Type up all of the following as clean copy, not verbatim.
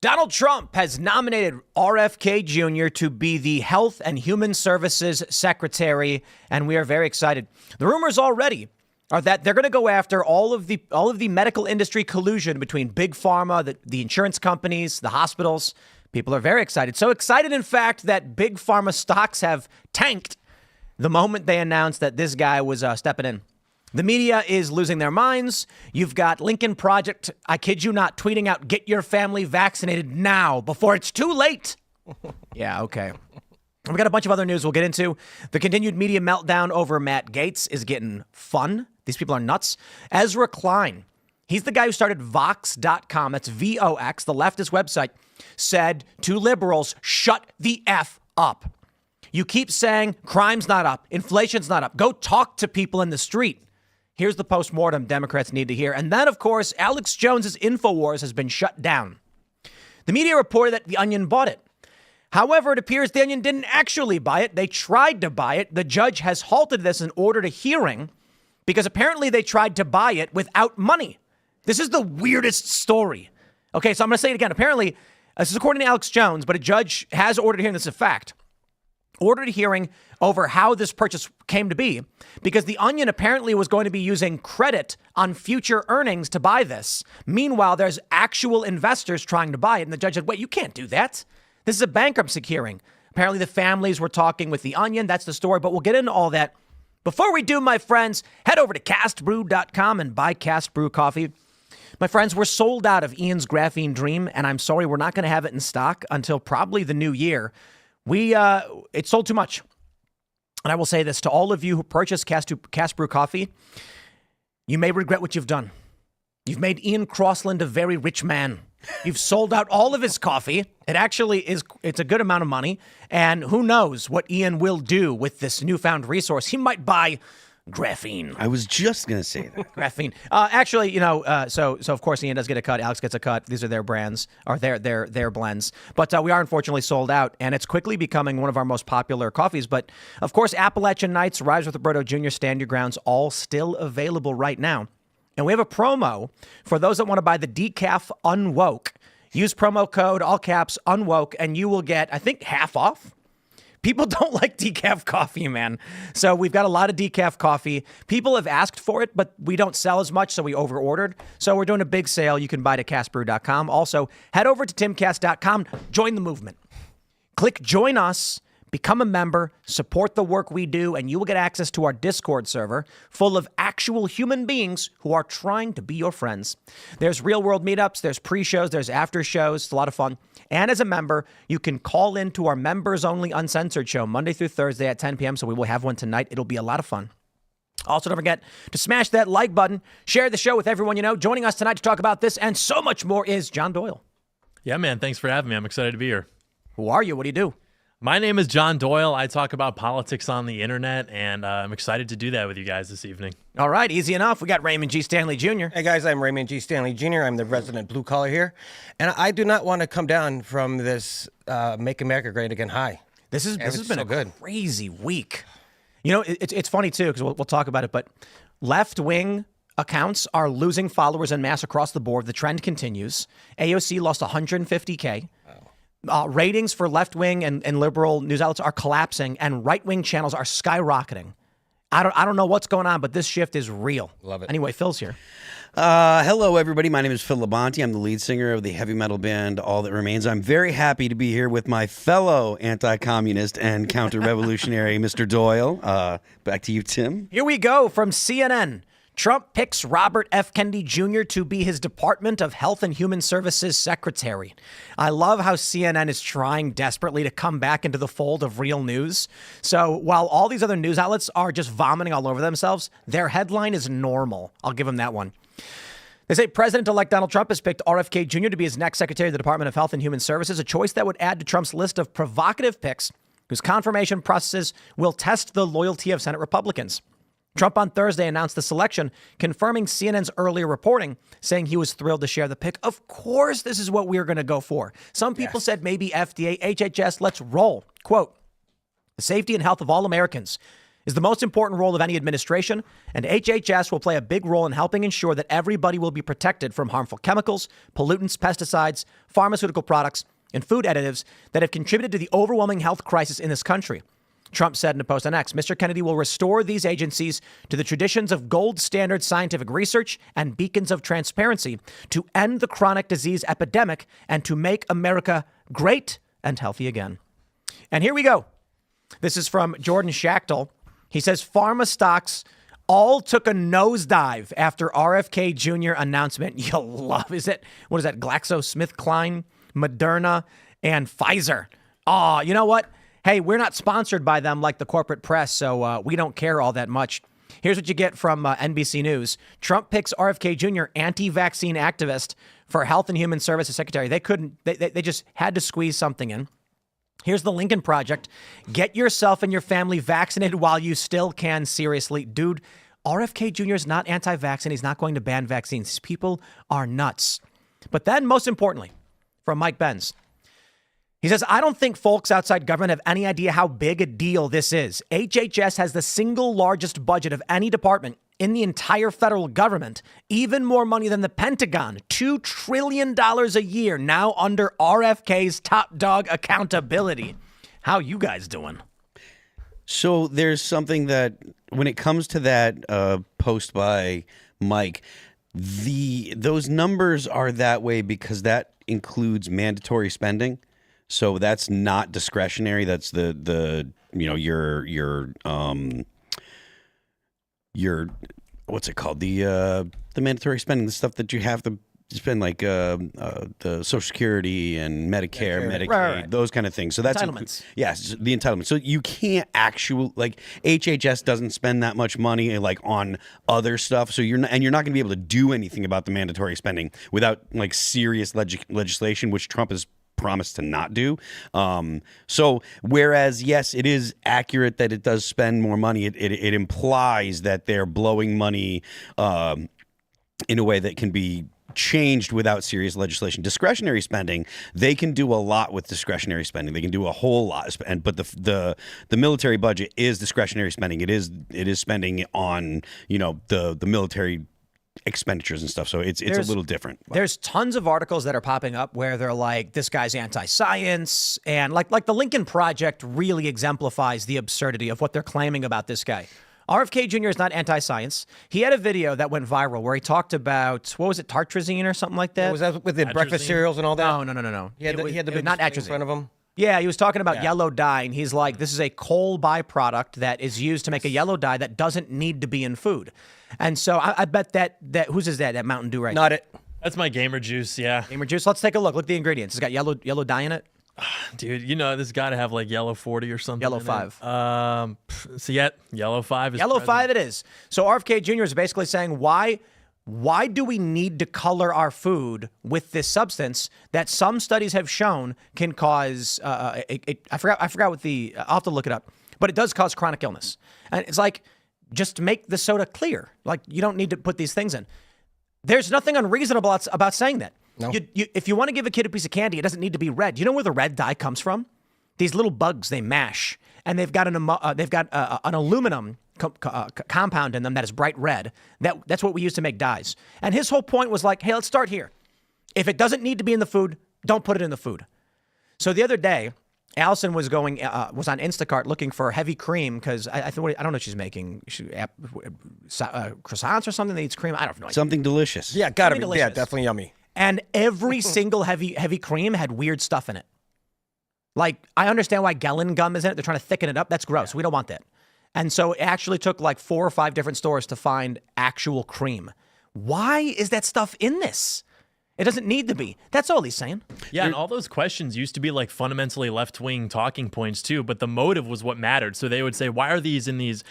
Donald Trump has nominated RFK Jr. to be the Health and Human Services Secretary, and we are very excited. The rumors already are that they're going to go after all of the medical industry collusion between big pharma, the insurance companies, the hospitals. People are very excited. So excited, in fact, that big pharma stocks have tanked the moment they announced that this guy was stepping in. The media is losing their minds. You've got Lincoln Project, I kid you not, tweeting out, get your family vaccinated now before it's too late. Yeah, okay. We got a bunch of other news we'll get into. The continued media meltdown over Matt Gaetz is getting fun. These people are nuts. Ezra Klein, he's the guy who started Vox.com. That's VOX, the leftist website, said to liberals, shut the F up. You keep saying crime's not up, inflation's not up. Go talk to people in the street. Here's the postmortem Democrats need to hear. And then, of course, Alex Jones's Infowars has been shut down. The media reported that The Onion bought it. However, it appears The Onion didn't actually buy it. They tried to buy it. The judge has halted this and ordered a hearing because apparently they tried to buy it without money. This is the weirdest story. Okay, so I'm going to say it again. Apparently, this is according to Alex Jones, but a judge has ordered a hearing. This is a fact. Ordered a hearing over how this purchase came to be because The Onion apparently was going to be using credit on future earnings to buy this. Meanwhile, there's actual investors trying to buy it. And the judge said, wait, you can't do that. This is a bankruptcy hearing. Apparently, the families were talking with The Onion. That's the story. But we'll get into all that. Before we do, my friends, head over to castbrew.com and buy Cast Brew coffee. My friends, we're sold out of Ian's Graphene Dream, and I'm sorry, we're not going to have it in stock until probably the new year. It sold too much. And I will say this to all of you who purchase Cast Brew coffee, you may regret what you've done. You've made Ian Crossland a very rich man. You've sold out all of his coffee. It actually is, it's a good amount of money. And who knows what Ian will do with this newfound resource. He might buy graphene. I was just going to say that. Graphene. Actually, so of course Ian does get a cut. Alex gets a cut. These are their brands, or their blends. But we are unfortunately sold out, and it's quickly becoming one of our most popular coffees. But of course, Appalachian Nights, Rise with Roberto Jr., Stand Your Grounds, all still available right now. And we have a promo for those that want to buy the Decaf Unwoke. Use promo code, all caps, Unwoke, and you will get, I think, half off. People don't like decaf coffee, man. So we've got a lot of decaf coffee. People have asked for it, but we don't sell as much, so we over-ordered. So we're doing a big sale. You can buy it at castbrew.com. Also, head over to timcast.com. Join the movement. Click Join Us. Become a member, support the work we do, and you will get access to our Discord server full of actual human beings who are trying to be your friends. There's real-world meetups, there's pre-shows, there's after-shows. It's a lot of fun. And as a member, you can call into our members-only uncensored show Monday through Thursday at 10 p.m., so we will have one tonight. It'll be a lot of fun. Also, don't forget to smash that like button, share the show with everyone you know. Joining us tonight to talk about this and so much more is John Doyle. Yeah, man, thanks for having me. I'm excited to be here. Who are you? What do you do? My name is John Doyle. I talk about politics on the internet, and I'm excited to do that with you guys this evening. All right, easy enough. We got Raymond G. Stanley Jr. Hey, guys, I'm Raymond G. Stanley Jr. I'm the resident blue collar here, and I do not want to come down from this Make America Great Again high. This has been so a good. crazy week. You know, it's funny, too, because we'll talk about it, but left-wing accounts are losing followers en masse across the board. The trend continues. AOC lost 150K. Ratings for left-wing and liberal news outlets are collapsing, and right-wing channels are skyrocketing. I don't know what's going on, but this shift is real. Love it. Anyway, Phil's here. Hello, everybody. My name is Phil Labonte. I'm the lead singer of the heavy metal band All That Remains. I'm very happy to be here with my fellow anti-communist and counter-revolutionary, Mr. Doyle. Back to you, Tim. Here we go from CNN. Trump picks Robert F. Kennedy Jr. to be his Department of Health and Human Services secretary. I love how CNN is trying desperately to come back into the fold of real news. So while all these other news outlets are just vomiting all over themselves, their headline is normal. I'll give them that one. They say President-elect Donald Trump has picked RFK Jr. to be his next Secretary of the Department of Health and Human Services, a choice that would add to Trump's list of provocative picks whose confirmation processes will test the loyalty of Senate Republicans. Trump on Thursday announced the selection, confirming CNN's earlier reporting, saying he was thrilled to share the pick. Of course, this is what we're going to go for. Some people said maybe FDA, HHS, let's roll. Quote, the safety and health of all Americans is the most important role of any administration, and HHS will play a big role in helping ensure that everybody will be protected from harmful chemicals, pollutants, pesticides, pharmaceutical products, and food additives that have contributed to the overwhelming health crisis in this country. Trump said in a post on X, Mr. Kennedy will restore these agencies to the traditions of gold standard scientific research and beacons of transparency to end the chronic disease epidemic and to make America great and healthy again. And here we go. This is from Jordan Schachtel. He says pharma stocks all took a nosedive after RFK Jr. announcement. You'll love, what is that? GlaxoSmithKline, Moderna, and Pfizer. Oh, you know what? Hey, we're not sponsored by them like the corporate press, so we don't care all that much. Here's what you get from NBC News. Trump picks RFK Jr. anti-vaccine activist for Health and Human Services Secretary. They just had to squeeze something in. Here's the Lincoln Project. Get yourself and your family vaccinated while you still can. Seriously, dude, RFK Jr. is not anti-vaccine. He's not going to ban vaccines. These people are nuts. But then, most importantly, from Mike Benz, he says, I don't think folks outside government have any idea how big a deal this is. HHS has the single largest budget of any department in the entire federal government, even more money than the Pentagon, $2 trillion a year, now under RFK's top dog accountability. How you guys doing? So there's something that, when it comes to that post by Mike, those numbers are that way because that includes mandatory spending. So that's not discretionary. That's the your what's it called? The mandatory spending, the stuff that you have to spend, like the Social Security and Medicare, Medicaid, right. Those kind of things. So that's entitlements. Yes, the entitlement. So you can't HHS doesn't spend that much money like on other stuff. So you're not going to be able to do anything about the mandatory spending without like serious legislation, which Trump has promised to not do. So whereas, yes, it is accurate that it does spend more money, it implies that they're blowing money in a way that can be changed without serious legislation. Discretionary spending, they can do a lot with discretionary spending. They can do a whole lot. But the military budget is discretionary spending. It is spending on, the military expenditures and stuff. So it's a little different. There's tons of articles that are popping up where they're like, this guy's anti-science, and like the Lincoln Project really exemplifies the absurdity of what they're claiming about this guy. RFK Jr. is not anti-science. He had a video that went viral where he talked about, what was it, tartrazine or something like that? Was that with the breakfast cereals and all that? No. He had the big not thing in atrazine. front of him. Yeah, he was talking about yellow dye, and he's like, this is a coal byproduct that is used to make a yellow dye that doesn't need to be in food. And so I bet that whose is that Mountain Dew right Not now? it. That's my gamer juice, yeah. Gamer juice. Let's take a look. Look at the ingredients. It's got yellow dye in it. Dude, this got to have like yellow 40 or something. Yellow in it. 5. So yeah, yellow 5 is Yellow present. 5 it is. So RFK Jr. is basically saying, why do we need to color our food with this substance that some studies have shown can cause, I forgot what I'll have to look it up, but it does cause chronic illness. And it's like, just make the soda clear. Like, you don't need to put these things in. There's nothing unreasonable about saying that. No. If you want to give a kid a piece of candy, it doesn't need to be red. You know where the red dye comes from? These little bugs they mash, and they've got an aluminum compound in them that is bright red. That's what we use to make dyes. And his whole point was like, hey, let's start here. If it doesn't need to be in the food, don't put it in the food. So the other day, Allison was on Instacart looking for heavy cream because I don't know what she's making. Croissants or something that needs cream. I don't know. Something delicious. Yeah, gotta be. Delicious. Yeah, definitely yummy. And every single heavy cream had weird stuff in it. Like, I understand why Gellin gum is in it. They're trying to thicken it up. That's gross. We don't want that. And so it actually took like 4 or 5 different stores to find actual cream. Why is that stuff in this? It doesn't need to be. That's all he's saying. Yeah, and all those questions used to be like fundamentally left-wing talking points too, but the motive was what mattered. So they would say, why are these in these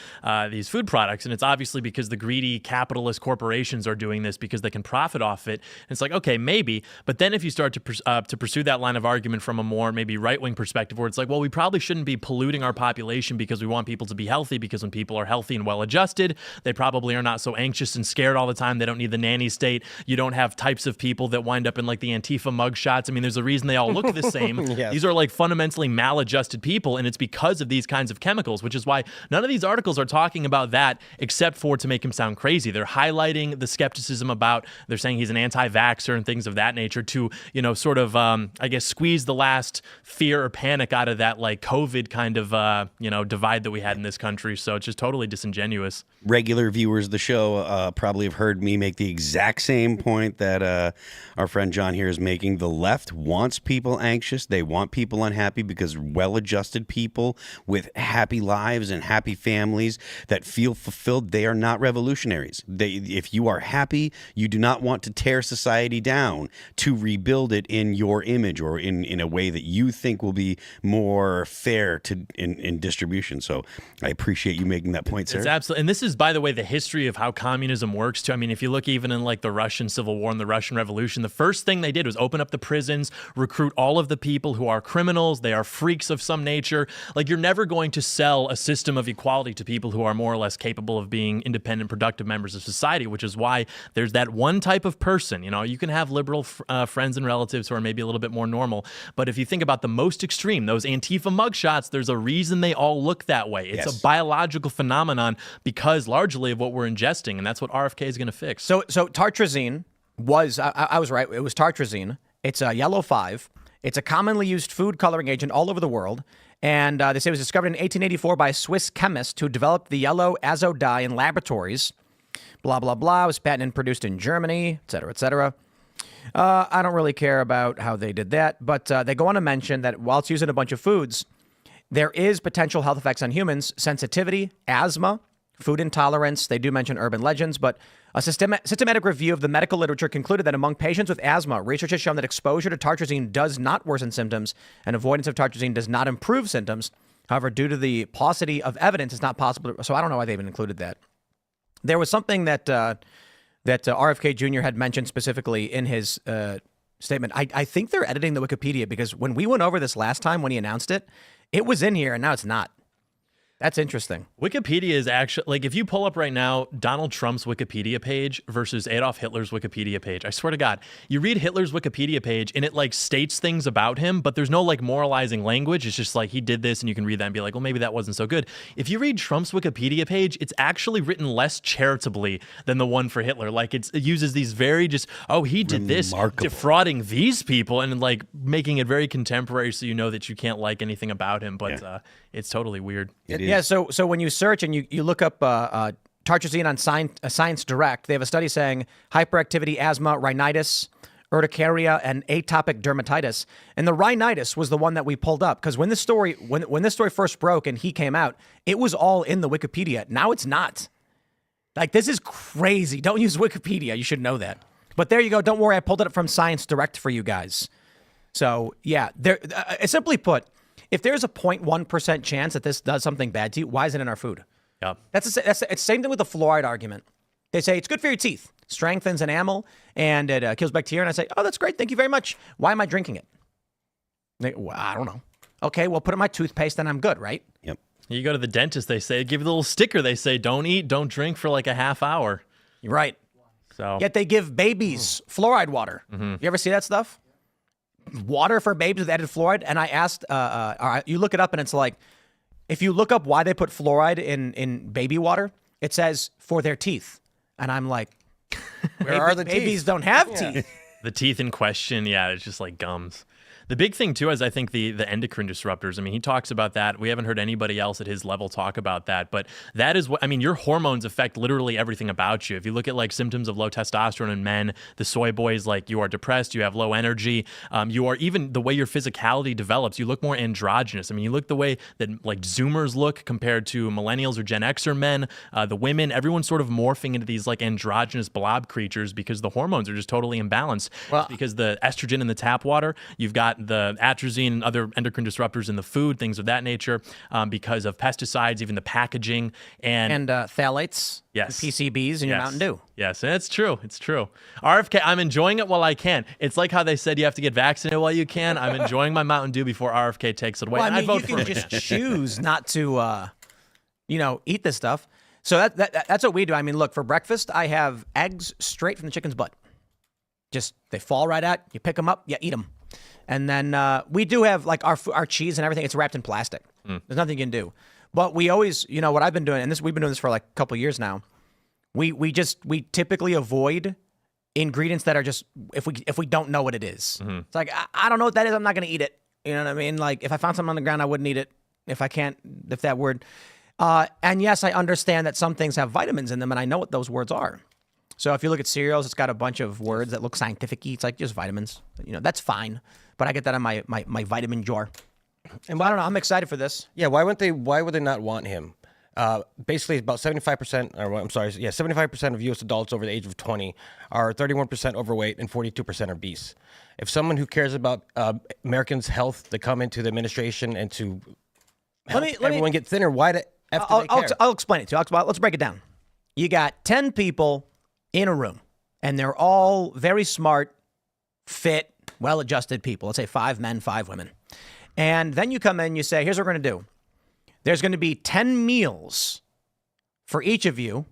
food products? And it's obviously because the greedy capitalist corporations are doing this because they can profit off it. And it's like, okay, maybe. But then if you start to pursue that line of argument from a more maybe right-wing perspective where it's like, well, we probably shouldn't be polluting our population because we want people to be healthy, because when people are healthy and well-adjusted, they probably are not so anxious and scared all the time. They don't need the nanny state. You don't have types of people that that wind up in like the Antifa mugshots. I mean, there's a reason they all look the same. Yes. These are like fundamentally maladjusted people, and it's because of these kinds of chemicals, which is why none of these articles are talking about that except for to make him sound crazy. They're highlighting the skepticism about, they're saying he's an anti-vaxxer and things of that nature to, sort of, I guess, squeeze the last fear or panic out of that like COVID kind of, divide that we had in this country. So it's just totally disingenuous. Regular viewers of the show probably have heard me make the exact same point that our friend John here is making. The left wants people anxious. They want people unhappy because well-adjusted people with happy lives and happy families that feel fulfilled, they are not revolutionaries. If you are happy, you do not want to tear society down to rebuild it in your image or in a way that you think will be more fair in distribution. So I appreciate you making that point, Serge. It's absolutely, and this is, by the way, the history of how communism works too. I mean, if you look even in like the Russian Civil War and the Russian Revolution, the first thing they did was open up the prisons, recruit all of the people who are criminals. They are freaks of some nature. Like, you're never going to sell a system of equality to people who are more or less capable of being independent, productive members of society, which is why there's that one type of person. You can have liberal friends and relatives who are maybe a little bit more normal. But if you think about the most extreme, those Antifa mugshots, there's a reason they all look that way. It's Yes. a biological phenomenon because largely of what we're ingesting, and that's what RFK is going to fix. So tartrazine was, I was right, it was tartrazine. It's a yellow 5. It's a commonly used food coloring agent all over the world. And they say it was discovered in 1884 by a Swiss chemist who developed the yellow azo dye in laboratories. Blah, blah, blah. It was patented and produced in Germany, et cetera, et cetera. I don't really care about how they did that, but they go on to mention that while it's used in a bunch of foods, there is potential health effects on humans: sensitivity, asthma, food intolerance. They do mention urban legends, but a systematic review of the medical literature concluded that among patients with asthma, research has shown that exposure to tartrazine does not worsen symptoms, and avoidance of tartrazine does not improve symptoms. However, due to the paucity of evidence, it's not possible. So I don't know why they even included that. There was something that RFK Jr. had mentioned specifically in his statement. I think they're editing the Wikipedia, because when we went over this last time when he announced it, it was in here and now it's not. That's interesting. Wikipedia is actually, like, if you pull up right now Donald Trump's Wikipedia page versus Adolf Hitler's Wikipedia page, I swear to God, you read Hitler's Wikipedia page and it like states things about him, but there's no like moralizing language. It's just like he did this, and you can read that and be like, well, maybe that wasn't so good. If you read Trump's Wikipedia page, it's actually written less charitably than the one for Hitler. Like, it uses these very just, oh, he did this, defrauding these people, and like making it very contemporary, so you know that you can't like anything about him. But it's totally weird. Yeah, so when you search and you look up tartrazine on Science Direct, they have a study saying hyperactivity, asthma, rhinitis, urticaria, and atopic dermatitis. And the rhinitis was the one that we pulled up, because when this story first broke and he came out, it was all in the Wikipedia. Now it's not. Like, this is crazy. Don't use Wikipedia. You should know that. But there you go. Don't worry. I pulled it up from Science Direct for you guys. So yeah, simply put, if there's a 0.1% chance that this does something bad to you, why is it in our food? Yeah. It's the same thing with the fluoride argument. They say it's good for your teeth, strengthens enamel, and it kills bacteria. And I say, oh, that's great. Thank you very much. Why am I drinking it? Well, I don't know. Okay, well, put it in my toothpaste, and I'm good, right? Yep. You go to the dentist, they say, give you the little sticker. They say, don't eat, don't drink for like a half hour. You're right. So Yet they give babies fluoride water. You ever see that stuff? Water for babies with added fluoride. And I asked, you look it up, and it's like, if you look up why they put fluoride in baby water, it says for their teeth. And I'm like, Where are the babies teeth? don't have teeth. the teeth in question, yeah, it's just like gums. The big thing, too, is I think the endocrine disruptors. I mean, he talks about that. We haven't heard anybody else at his level talk about that. But that is what, I mean, your hormones affect literally everything about you. If you look at like symptoms of low testosterone in men, the soy boys, like you are depressed, you have low energy, you are even the way your physicality develops, you look more androgynous. I mean, you look the way that like Zoomers look compared to millennials or Gen Xer men, the women, everyone's sort of morphing into these like androgynous blob creatures because the hormones are just totally imbalanced. Well, because the estrogen in the tap water, you've got the atrazine and other endocrine disruptors in the food, things of that nature, because of pesticides, even the packaging, and Phthalates, yes, and PCBs in your Mountain Dew. Yes, and it's true. It's true. RFK, I'm enjoying it while I can. It's like how they said you have to get vaccinated while you can. I'm enjoying my Mountain Dew before RFK takes it away. Well, and I mean, vote you for can him. just choose not to, eat this stuff. So that's what we do. I mean, look, for breakfast, I have eggs straight from the chicken's butt. Just they fall right out. You pick them up, you eat them. And then we do have like our cheese and everything. It's wrapped in plastic. There's nothing you can do. But we always, what I've been doing, and we've been doing this for like a couple of years now. We typically avoid ingredients that are just if we don't know what it is. It's like I don't know what that is. I'm not going to eat it. You know what I mean? Like if I found something on the ground, I wouldn't eat it. If that word. And yes, I understand that some things have vitamins in them, and I know what those words are. So if you look at cereals, it's got a bunch of words that look scientific-y. It's like just vitamins. That's fine. But I get that on my vitamin jar. And I don't know. I'm excited for this. Yeah, why would they not want him? Basically, about 75%, or I'm sorry, 75% of U.S. adults over the age of 20 are 31% overweight and 42% are obese. If someone who cares about Americans' health to come into the administration and to help everyone get thinner, why the F do they care? I'll explain it to you. Let's break it down. You got 10 people in a room, and they're all very smart, fit, well-adjusted people. Let's say 5 men, 5 women. And then you come in and you say, here's what we're going to do. There's going to be 10 meals for each of you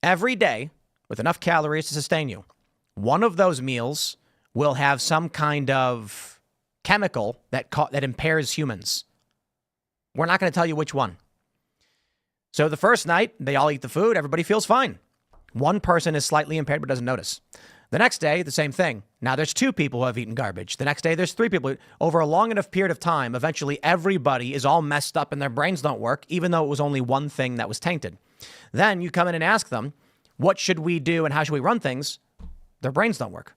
every day with enough calories to sustain you. One of those meals will have some kind of chemical that impairs humans. We're not going to tell you which one. So the first night, they all eat the food. Everybody feels fine. One person is slightly impaired but doesn't notice. The next day, the same thing. Now there's 2 people who have eaten garbage. The next day, there's 3 people. Over a long enough period of time, eventually everybody is all messed up and their brains don't work, even though it was only one thing that was tainted. Then you come in and ask them, what should we do and how should we run things? Their brains don't work.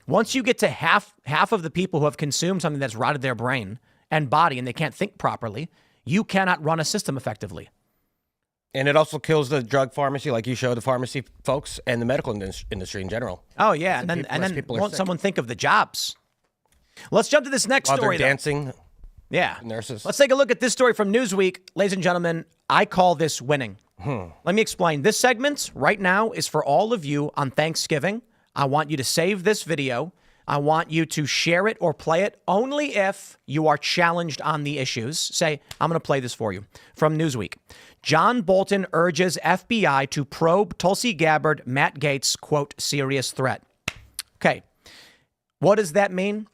Once you get to half of the people who have consumed something that's rotted their brain and body and they can't think properly, you cannot run a system effectively. And it also kills the drug pharmacy, like you showed the pharmacy folks, and the medical industry in general. Oh, yeah. And then won't someone think of the jobs? Let's jump to this next story. Dancing. Yeah. Nurses. Let's take a look at this story from Newsweek. Ladies and gentlemen, I call this winning. Let me explain. This segment right now is for all of you on Thanksgiving. I want you to save this video. I want you to share it or play it only if you are challenged on the issues. Say, I'm going to play this for you from Newsweek. John Bolton urges FBI to probe Tulsi Gabbard, Matt Gaetz, quote, serious threat. Okay. What does that mean?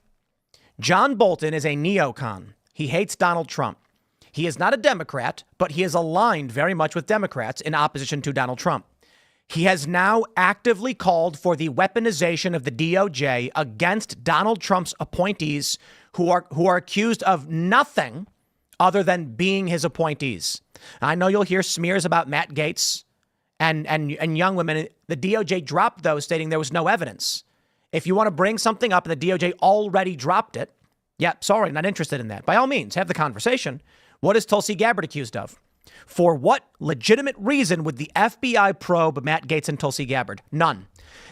John Bolton is a neocon. He hates Donald Trump. He is not a Democrat, but he is aligned very much with Democrats in opposition to Donald Trump. He has now actively called for the weaponization of the DOJ against Donald Trump's appointees who are accused of nothing other than being his appointees. I know you'll hear smears about Matt Gaetz and young women. The DOJ dropped those, stating there was no evidence. If you want to bring something up and the DOJ already dropped it, sorry, not interested in that. By all means, have the conversation. What is Tulsi Gabbard accused of? For what legitimate reason would the FBI probe Matt Gaetz and Tulsi Gabbard? None.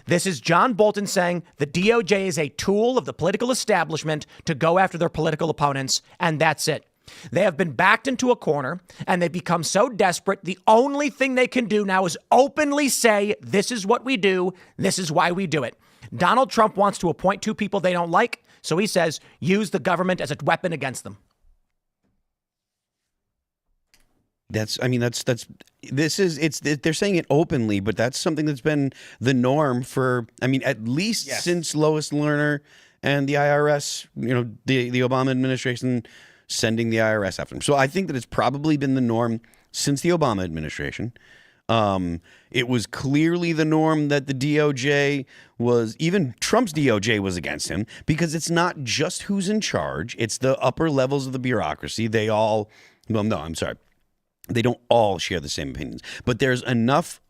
This is John Bolton saying the DOJ is a tool of the political establishment to go after their political opponents, and that's it. They have been backed into a corner, and they've become so desperate, the only thing they can do now is openly say, this is what we do, this is why we do it. Donald Trump wants to appoint 2 people they don't like, so he says, use the government as a weapon against them. They're saying it openly, but that's something that's been the norm for, at least since Lois Lerner and the IRS, the Obama administration sending the IRS after them. So I think that it's probably been the norm since the Obama administration. It was clearly the norm that the DOJ even Trump's DOJ was against him, because it's not just who's in charge. It's the upper levels of the bureaucracy. They don't all share the same opinions, but there's enough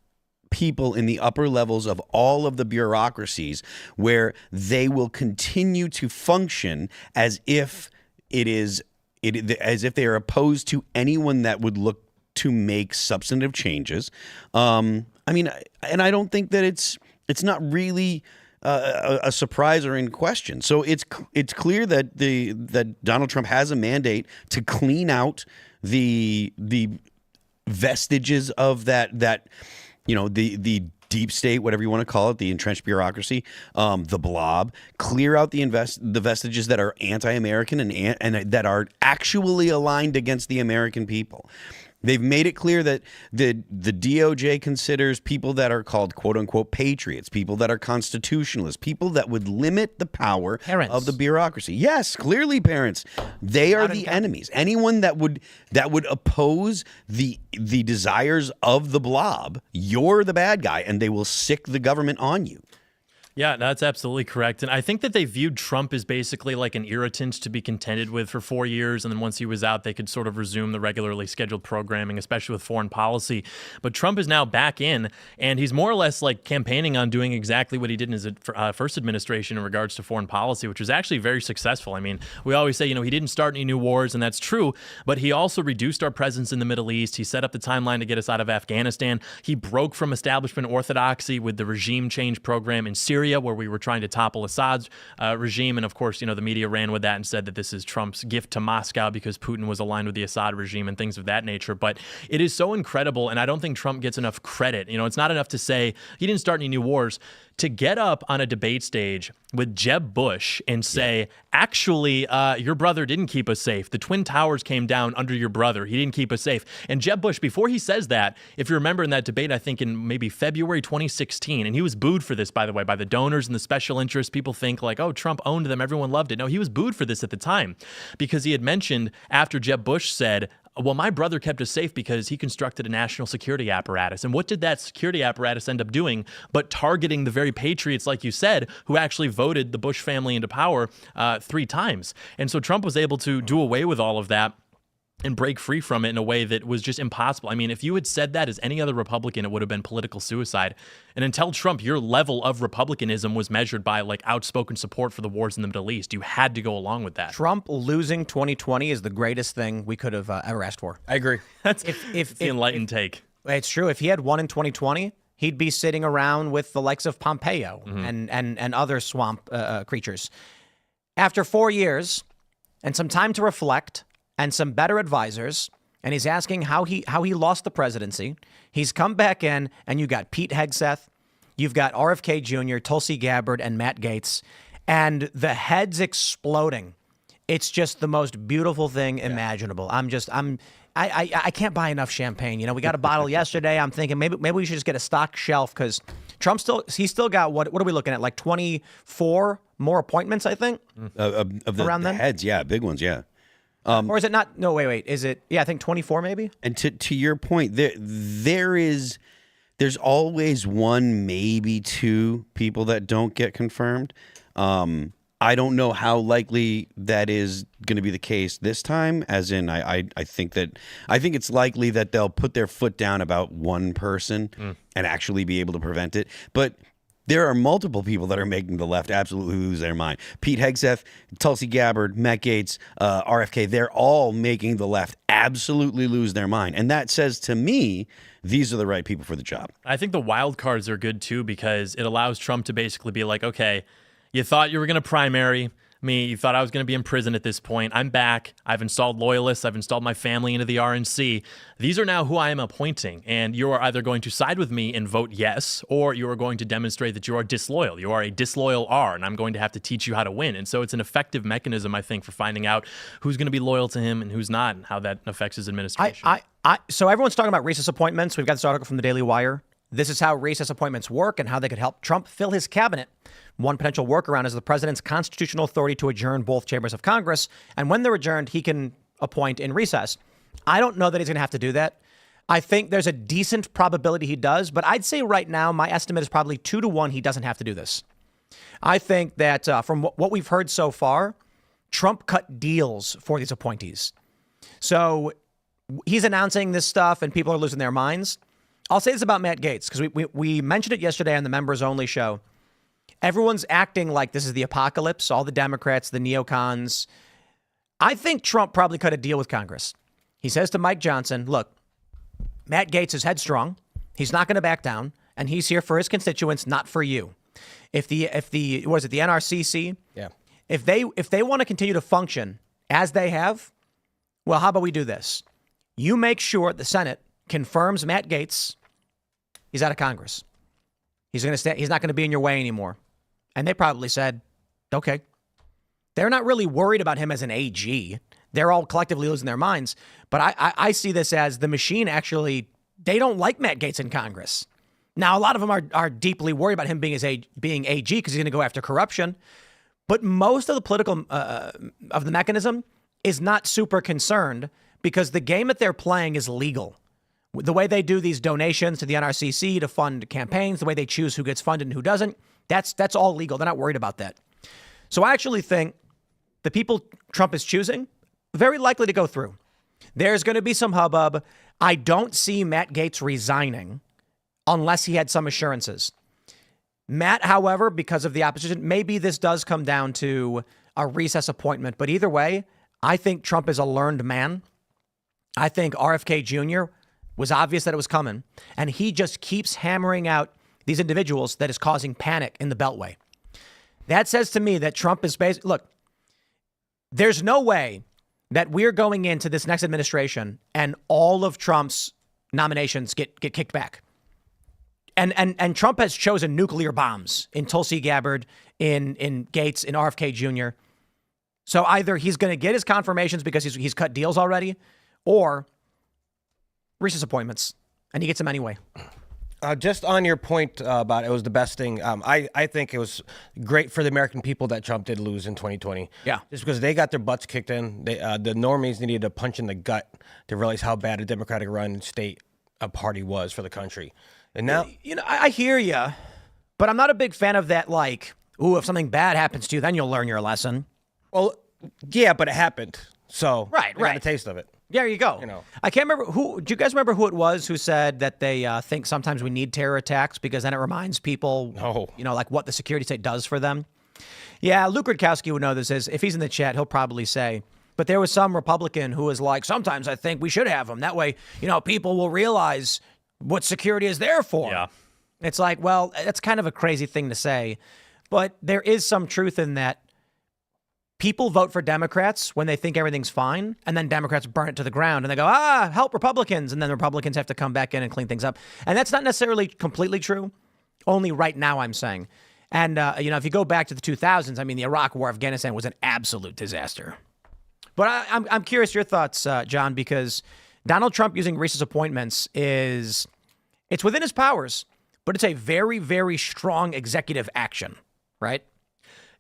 people in the upper levels of all of the bureaucracies where they will continue to function as if as if they are opposed to anyone that would look to make substantive changes. And I don't think that it's not really a surprise or in question. So it's clear that that Donald Trump has a mandate to clean out the vestiges of that the deep state, whatever you want to call it, the entrenched bureaucracy, the blob, clear out the vestiges that are anti-American and that are actually aligned against the American people. They've made it clear that the DOJ considers people that are called quote unquote patriots, people that are constitutionalists, people that would limit the power Parents. of the bureaucracy. Yes, clearly parents. They are the enemies. Anyone that would oppose the desires of the blob, you're the bad guy, and they will sick the government on you. Yeah, that's absolutely correct. And I think that they viewed Trump as basically like an irritant to be contended with for 4 years. And then once he was out, they could sort of resume the regularly scheduled programming, especially with foreign policy. But Trump is now back in, and he's more or less like campaigning on doing exactly what he did in his first administration in regards to foreign policy, which was actually very successful. I mean, we always say, he didn't start any new wars, and that's true. But he also reduced our presence in the Middle East. He set up the timeline to get us out of Afghanistan. He broke from establishment orthodoxy with the regime change program in Syria, where we were trying to topple Assad's regime. And of course, the media ran with that and said that this is Trump's gift to Moscow because Putin was aligned with the Assad regime and things of that nature. But it is so incredible. And I don't think Trump gets enough credit. It's not enough to say he didn't start any new wars. To get up on a debate stage with Jeb Bush and say, actually, your brother didn't keep us safe. The Twin Towers came down under your brother. He didn't keep us safe. And Jeb Bush, before he says that, if you remember in that debate, I think in maybe February 2016, and he was booed for this, by the way, by the donors and the special interests. People think like, oh, Trump owned them. Everyone loved it. No, he was booed for this at the time because he had mentioned after Jeb Bush said, well, my brother kept us safe because he constructed a national security apparatus. And what did that security apparatus end up doing but targeting the very patriots, like you said, who actually voted the Bush family into power 3 times? And so Trump was able to do away with all of that and break free from it in a way that was just impossible. I mean, if you had said that as any other Republican, it would have been political suicide. And until Trump, your level of Republicanism was measured by like outspoken support for the wars in the Middle East. You had to go along with that. Trump losing 2020 is the greatest thing we could have ever asked for. I agree. That's the enlightened take. It's true. If he had won in 2020, he'd be sitting around with the likes of Pompeo and other swamp creatures. After 4 years and some time to reflect and some better advisors, and he's asking how he lost the presidency. He's come back in, and you got Pete Hegseth, you've got RFK Jr., Tulsi Gabbard, and Matt Gaetz, and the heads exploding. It's just the most beautiful thing imaginable. I can't buy enough champagne. We got a bottle yesterday. I'm thinking maybe we should just get a stock shelf because Trump he's still got what are we looking at, like 24 more appointments, I think, of the around then? heads, yeah, big ones, yeah. Or is it not? No, wait. Is it? Yeah, I think 24 maybe. And to your point, there's always one, maybe 2 people that don't get confirmed. I don't know how likely that is going to be the case this time. As in, I think it's likely that they'll put their foot down about one person and actually be able to prevent it. But there are multiple people that are making the left absolutely lose their mind. Pete Hegseth, Tulsi Gabbard, Matt Gaetz, RFK, they're all making the left absolutely lose their mind. And that says to me, these are the right people for the job. I think the wild cards are good too because it allows Trump to basically be like, okay, you thought you were going to primary me. You thought I was going to be in prison at this point. I'm back. I've installed loyalists. I've installed my family into the RNC. These are now who I am appointing. And you are either going to side with me and vote yes, or you are going to demonstrate that you are disloyal. You are a disloyal R, and I'm going to have to teach you how to win. And so it's an effective mechanism, I think, for finding out who's going to be loyal to him and who's not and how that affects his administration. So everyone's talking about recess appointments. We've got this article from the Daily Wire. This is how recess appointments work and how they could help Trump fill his cabinet. One potential workaround is the president's constitutional authority to adjourn both chambers of Congress. And when they're adjourned, he can appoint in recess. I don't know that he's going to have to do that. I think there's a decent probability he does, but I'd say right now, my estimate is probably 2-1 he doesn't have to do this. I think that from what we've heard so far, Trump cut deals for these appointees. So he's announcing this stuff and people are losing their minds. I'll say this about Matt Gaetz, because we mentioned it yesterday on the members only show. Everyone's acting like this is the apocalypse, all the Democrats, the neocons. I think Trump probably cut a deal with Congress. He says to Mike Johnson, look, Matt Gaetz is headstrong. He's not going to back down, and he's here for his constituents, not for you. If the NRCC? Yeah. If they want to continue to function as they have, well, how about we do this? You make sure the Senate confirms Matt Gaetz. He's out of Congress. He's not going to be in your way anymore. And they probably said, okay. They're not really worried about him as an AG. they're all collectively losing their minds. But I see this as the machine actually, they don't like Matt Gaetz in Congress. Now, a lot of them are deeply worried about him being AG because he's going to go after corruption. But most of the political of the mechanism is not super concerned because the game that they're playing is legal. The way they do these donations to the NRCC to fund campaigns, the way they choose who gets funded and who doesn't, that's all legal. They're not worried about that. So I actually think the people Trump is choosing, very likely to go through. There's going to be some hubbub. I don't see Matt Gaetz resigning unless he had some assurances. Matt, however, because of the opposition, maybe this does come down to a recess appointment. But either way, I think Trump is a learned man. I think RFK Jr. was obvious that it was coming. And he just keeps hammering out these individuals that is causing panic in the Beltway. That says to me that Trump is basically, look, there's no way that we're going into this next administration and all of Trump's nominations get kicked back. And Trump has chosen nuclear bombs in Tulsi Gabbard, in Gaetz, in RFK Jr. So either he's going to get his confirmations because he's cut deals already, or recess appointments, and he gets them anyway. Just on your point about it was the best thing, I think it was great for the American people that Trump did lose in 2020. Yeah. Just because they got their butts kicked in. The normies needed a punch in the gut to realize how bad a Democratic-run state a party was for the country. And now, I hear you, but I'm not a big fan of that. Like, ooh, if something bad happens to you, then you'll learn your lesson. well, yeah, but it happened. So Right, I got a taste of it. There you go. I can't remember who. Do you guys remember who it was who said that they think sometimes we need terror attacks because then it reminds people, like what the security state does for them? Yeah, Luke Rudkowski would know this. If he's in the chat, he'll probably say. But there was some Republican who was like, sometimes I think we should have them. That way, people will realize what security is there for. Yeah. It's like, well, that's kind of a crazy thing to say, but there is some truth in that. People vote for Democrats when they think everything's fine, and then Democrats burn it to the ground, and they go, help Republicans, and then the Republicans have to come back in and clean things up. And that's not necessarily completely true. Only right now, I'm saying. And, if you go back to the 2000s, I mean, the Iraq War, Afghanistan was an absolute disaster. But I'm curious your thoughts, John, because Donald Trump using recess appointments it's within his powers, but it's a very, very strong executive action, right?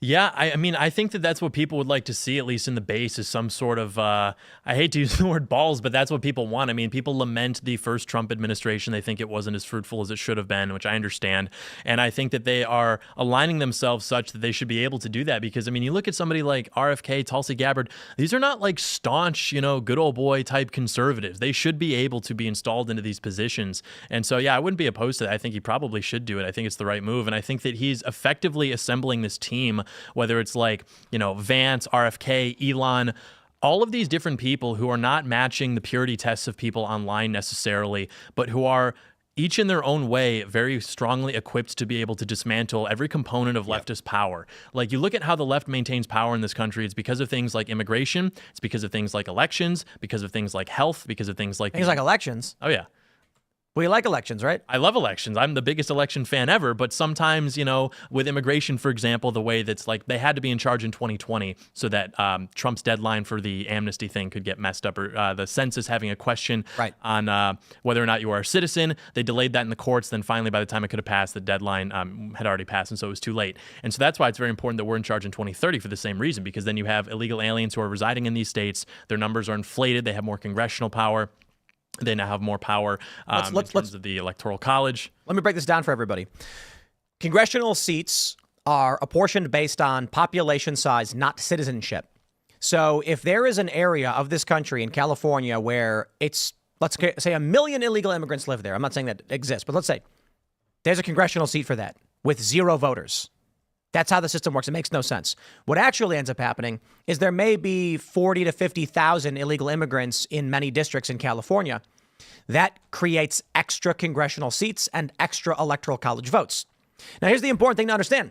Yeah, I mean, I think that's what people would like to see, at least in the base, is some sort of, I hate to use the word balls, but that's what people want. I mean, people lament the first Trump administration. They think it wasn't as fruitful as it should have been, which I understand. And I think that they are aligning themselves such that they should be able to do that. Because, I mean, you look at somebody like RFK, Tulsi Gabbard, these are not like staunch, good old boy type conservatives. They should be able to be installed into these positions. And so, yeah, I wouldn't be opposed to that. I think he probably should do it. I think it's the right move. And I think that he's effectively assembling this team, whether it's like, Vance, RFK, Elon, all of these different people who are not matching the purity tests of people online necessarily, but who are each in their own way very strongly equipped to be able to dismantle every component of leftist power. Like, you look at how the left maintains power in this country, it's because of things like immigration, it's because of things like elections, because of things like health, because of things like elections. Oh, yeah. Well, you like elections, right? I love elections. I'm the biggest election fan ever. But sometimes, with immigration, for example, the way that's like they had to be in charge in 2020 so that Trump's deadline for the amnesty thing could get messed up, or the census having a question on whether or not you are a citizen. They delayed that in the courts. Then finally, by the time it could have passed, the deadline had already passed. And so it was too late. And so that's why it's very important that we're in charge in 2030 for the same reason, because then you have illegal aliens who are residing in these states. Their numbers are inflated. They have more congressional power. They now have more power in terms of the Electoral College. Let me break this down for everybody. Congressional seats are apportioned based on population size, not citizenship. So if there is an area of this country in California where it's, let's say 1 million illegal immigrants live there. I'm not saying that exists, but let's say there's a congressional seat for that with 0 voters. That's how the system works. It makes no sense. What actually ends up happening is there may be 40 to 50,000 illegal immigrants in many districts in California. That creates extra congressional seats and extra electoral college votes. Now, here's the important thing to understand.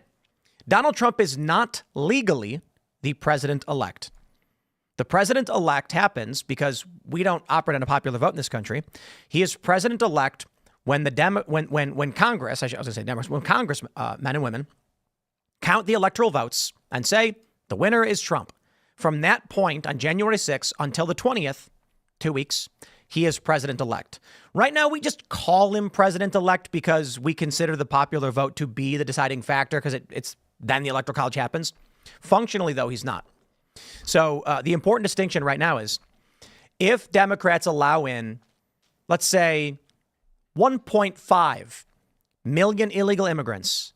Donald Trump is not legally the president-elect. The president-elect happens because we don't operate on a popular vote in this country. He is president-elect when when Congress, when Congress, men and women, count the electoral votes and say the winner is Trump. from that point on January 6th until the 20th, 2 weeks, he is president-elect. Right now, we just call him president-elect because we consider the popular vote to be the deciding factor because it's then the Electoral College happens. Functionally, though, he's not. So the important distinction right now is if Democrats allow in, let's say, 1.5 million illegal immigrants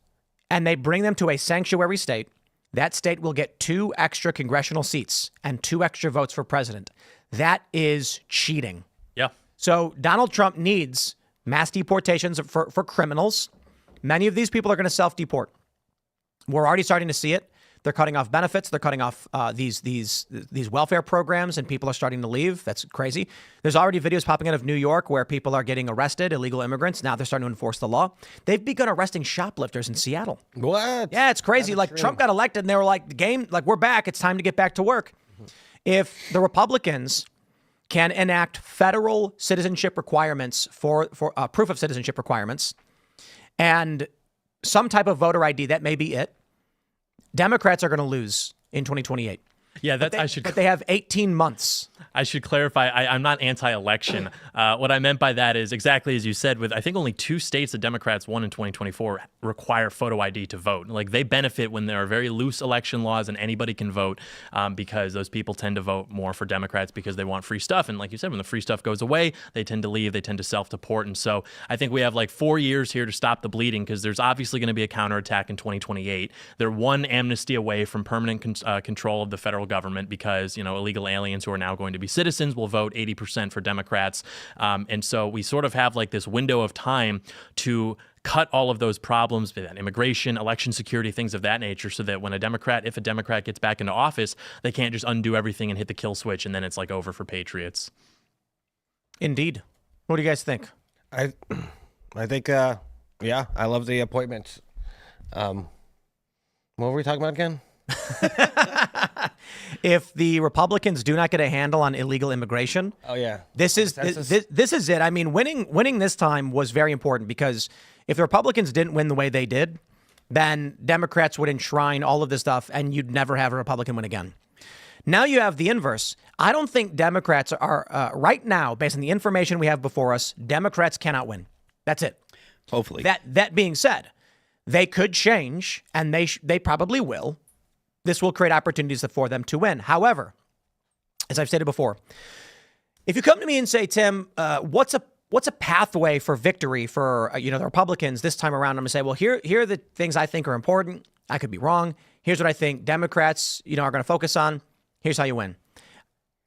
and they bring them to a sanctuary state, that state will get 2 extra congressional seats and 2 extra votes for president. That is cheating. Yeah. So Donald Trump needs mass deportations for criminals. Many of these people are going to self-deport. We're already starting to see it. They're cutting off benefits. They're cutting off these welfare programs, and people are starting to leave. That's crazy. There's already videos popping out of New York where people are getting arrested, illegal immigrants. Now they're starting to enforce the law. They've begun arresting shoplifters in Seattle. What? Yeah, it's crazy. Like, Trump got elected, and they were like, the game, like, we're back. It's time to get back to work. If the Republicans can enact federal citizenship requirements for proof of citizenship requirements and some type of voter ID, that may be it. Democrats are going to lose in 2028. Yeah, But they have 18 months. I should clarify, I'm not anti-election. What I meant by that is exactly as you said, with I think only 2 states that Democrats won in 2024 require photo ID to vote. Like, they benefit when there are very loose election laws and anybody can vote because those people tend to vote more for Democrats because they want free stuff. And like you said, when the free stuff goes away, they tend to leave, they tend to self-deport. And so I think we have like 4 years here to stop the bleeding because there's obviously going to be a counterattack in 2028. They're one amnesty away from permanent control of the federal government because, you know, illegal aliens who are now going to be citizens will vote 80% for Democrats. And so we sort of have like this window of time to cut all of those problems, be that immigration, election security, things of that nature, so that when if a Democrat gets back into office, they can't just undo everything and hit the kill switch and then it's like over for patriots. Indeed. What do you guys think? I think, yeah, I love the appointments. What were we talking about again? If the Republicans do not get a handle on illegal immigration, Oh, yeah. this is it. I mean, winning this time was very important because if the Republicans didn't win the way they did, then Democrats would enshrine all of this stuff and you'd never have a Republican win again. Now you have the inverse. I don't think Democrats are right now, based on the information we have before us, Democrats cannot win. That's it. Hopefully. That being said, they could change, and they probably will. This will create opportunities for them to win. However, as I've stated before, if you come to me and say, Tim, what's a pathway for victory for the Republicans this time around? I'm going to say, well, here are the things I think are important. I could be wrong. Here's what I think Democrats, are going to focus on. Here's how you win.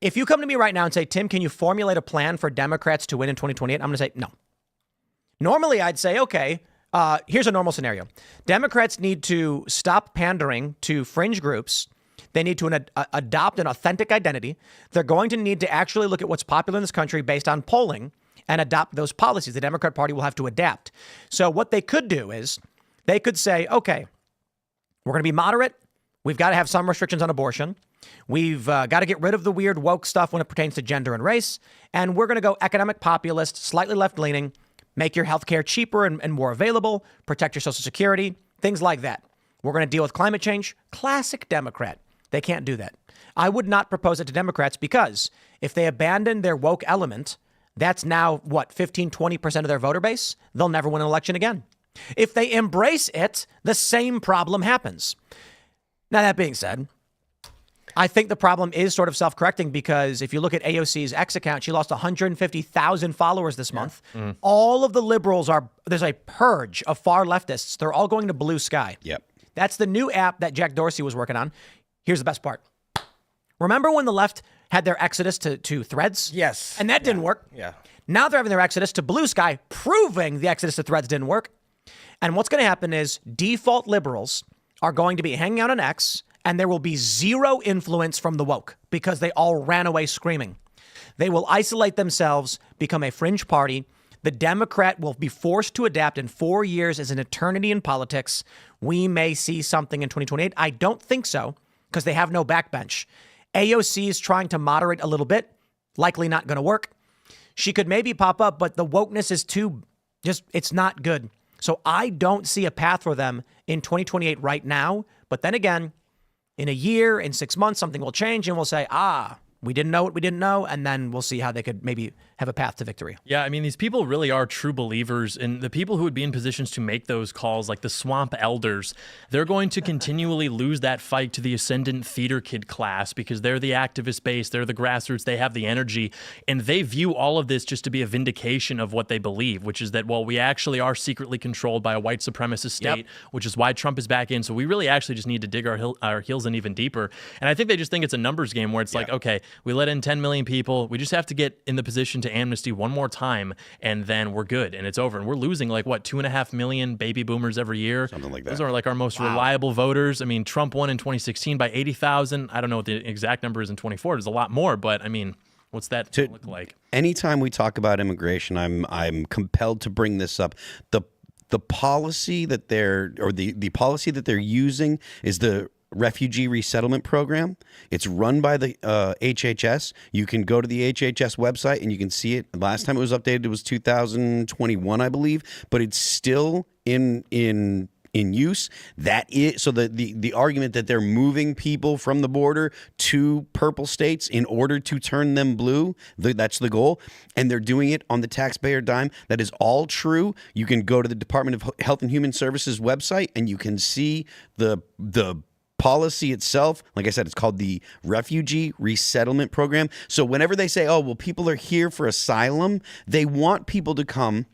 If you come to me right now and say, Tim, can you formulate a plan for Democrats to win in 2028? I'm going to say no. Normally, I'd say, okay. Here's a normal scenario. Democrats need to stop pandering to fringe groups. They need to adopt an authentic identity. They're going to need to actually look at what's popular in this country based on polling and adopt those policies. The Democrat Party will have to adapt. So what they could do is they could say, okay, we're going to be moderate. We've got to have some restrictions on abortion. We've got to get rid of the weird woke stuff when it pertains to gender and race. And we're going to go economic populist, slightly left-leaning. Make your health care cheaper and more available, protect your Social Security, things like that. We're going to deal with climate change. Classic Democrat. They can't do that. I would not propose it to Democrats because if they abandon their woke element, that's now, 15-20% of their voter base? They'll never win an election again. If they embrace it, the same problem happens. Now, that being said, I think the problem is sort of self-correcting because if you look at AOC's X account, she lost 150,000 followers this month. Mm-hmm. All of the liberals there's a purge of far leftists. They're all going to Blue Sky. Yep. That's the new app that Jack Dorsey was working on. Here's the best part. Remember when the left had their exodus to Threads? Yes. And that didn't work. Yeah. Now they're having their exodus to Blue Sky, proving the exodus to Threads didn't work. And what's going to happen is default liberals are going to be hanging out on X, and there will be zero influence from the woke because they all ran away screaming. They will isolate themselves, become a fringe party. The Democrat will be forced to adapt, and 4 years is an eternity in politics. We may see something in 2028. I don't think so because they have no backbench. AOC is trying to moderate a little bit, likely not going to work. She could maybe pop up, but the wokeness is it's not good. So I don't see a path for them in 2028 right now. But then again, in a year, in 6 months, something will change and we'll say, we didn't know what we didn't know. And then we'll see how they could maybe have a path to victory. Yeah, I mean, these people really are true believers. And the people who would be in positions to make those calls, like the swamp elders, they're going to continually lose that fight to the ascendant theater kid class because they're the activist base, they're the grassroots, they have the energy. And they view all of this just to be a vindication of what they believe, which is that, well, we actually are secretly controlled by a white supremacist state, which is why Trump is back in. So we really actually just need to dig our heels in even deeper. And I think they just think it's a numbers game where it's like, okay, we let in 10 million people. We just have to get in the position to amnesty one more time, and then we're good, and it's over. And we're losing, 2.5 million baby boomers every year. Something like that. Those are our most reliable voters. I mean, Trump won in 2016 by 80,000. I don't know what the exact number is in 24. There's a lot more, but I mean, what's that look like? Anytime we talk about immigration, I'm compelled to bring this up. The policy that the policy that they're using is the Refugee Resettlement Program. It's run by the HHS. You can go to the HHS website and you can see it. Last time it was updated, it was 2021, I believe, but it's still in use. That is so the argument that they're moving people from the border to purple states in order to turn them blue, that's the goal, and they're doing it on the taxpayer dime. That is all true. You can go to the Department of Health and Human Services website and you can see the policy itself. Like I said, it's called the Refugee Resettlement Program. So whenever they say, oh, well, people are here for asylum, they want people to come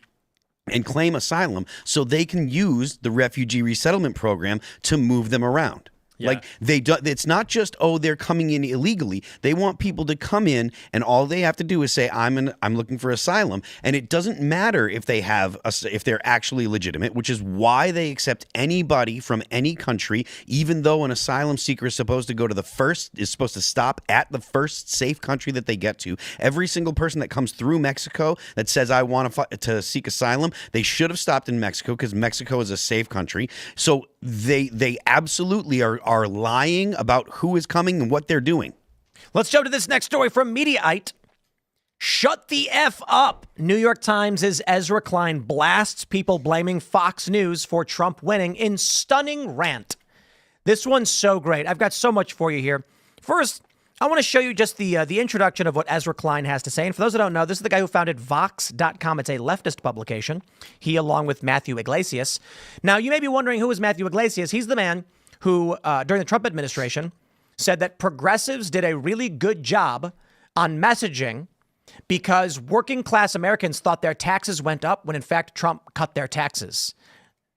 and claim asylum so they can use the Refugee Resettlement Program to move them around. Yeah. Like it's not just, oh, they're coming in illegally. They want people to come in and all they have to do is say, I'm looking for asylum. And it doesn't matter if they if they're actually legitimate, which is why they accept anybody from any country, even though an asylum seeker is supposed to stop at the first safe country that they get to. Every single person that comes through Mexico that says, I want to seek asylum, they should have stopped in Mexico because Mexico is a safe country. So they absolutely are lying about who is coming and what they're doing. Let's jump to this next story from Mediaite. Shut the F up. New York Times' Ezra Klein blasts people blaming Fox News for Trump winning in stunning rant. This one's so great. I've got so much for you here. First, I want to show you just the introduction of what Ezra Klein has to say. And for those that don't know, this is the guy who founded Vox.com. It's a leftist publication. He, along with Matthew Iglesias. Now, you may be wondering, who is Matthew Iglesias? He's the man who, during the Trump administration, said that progressives did a really good job on messaging because working class Americans thought their taxes went up when, in fact, Trump cut their taxes.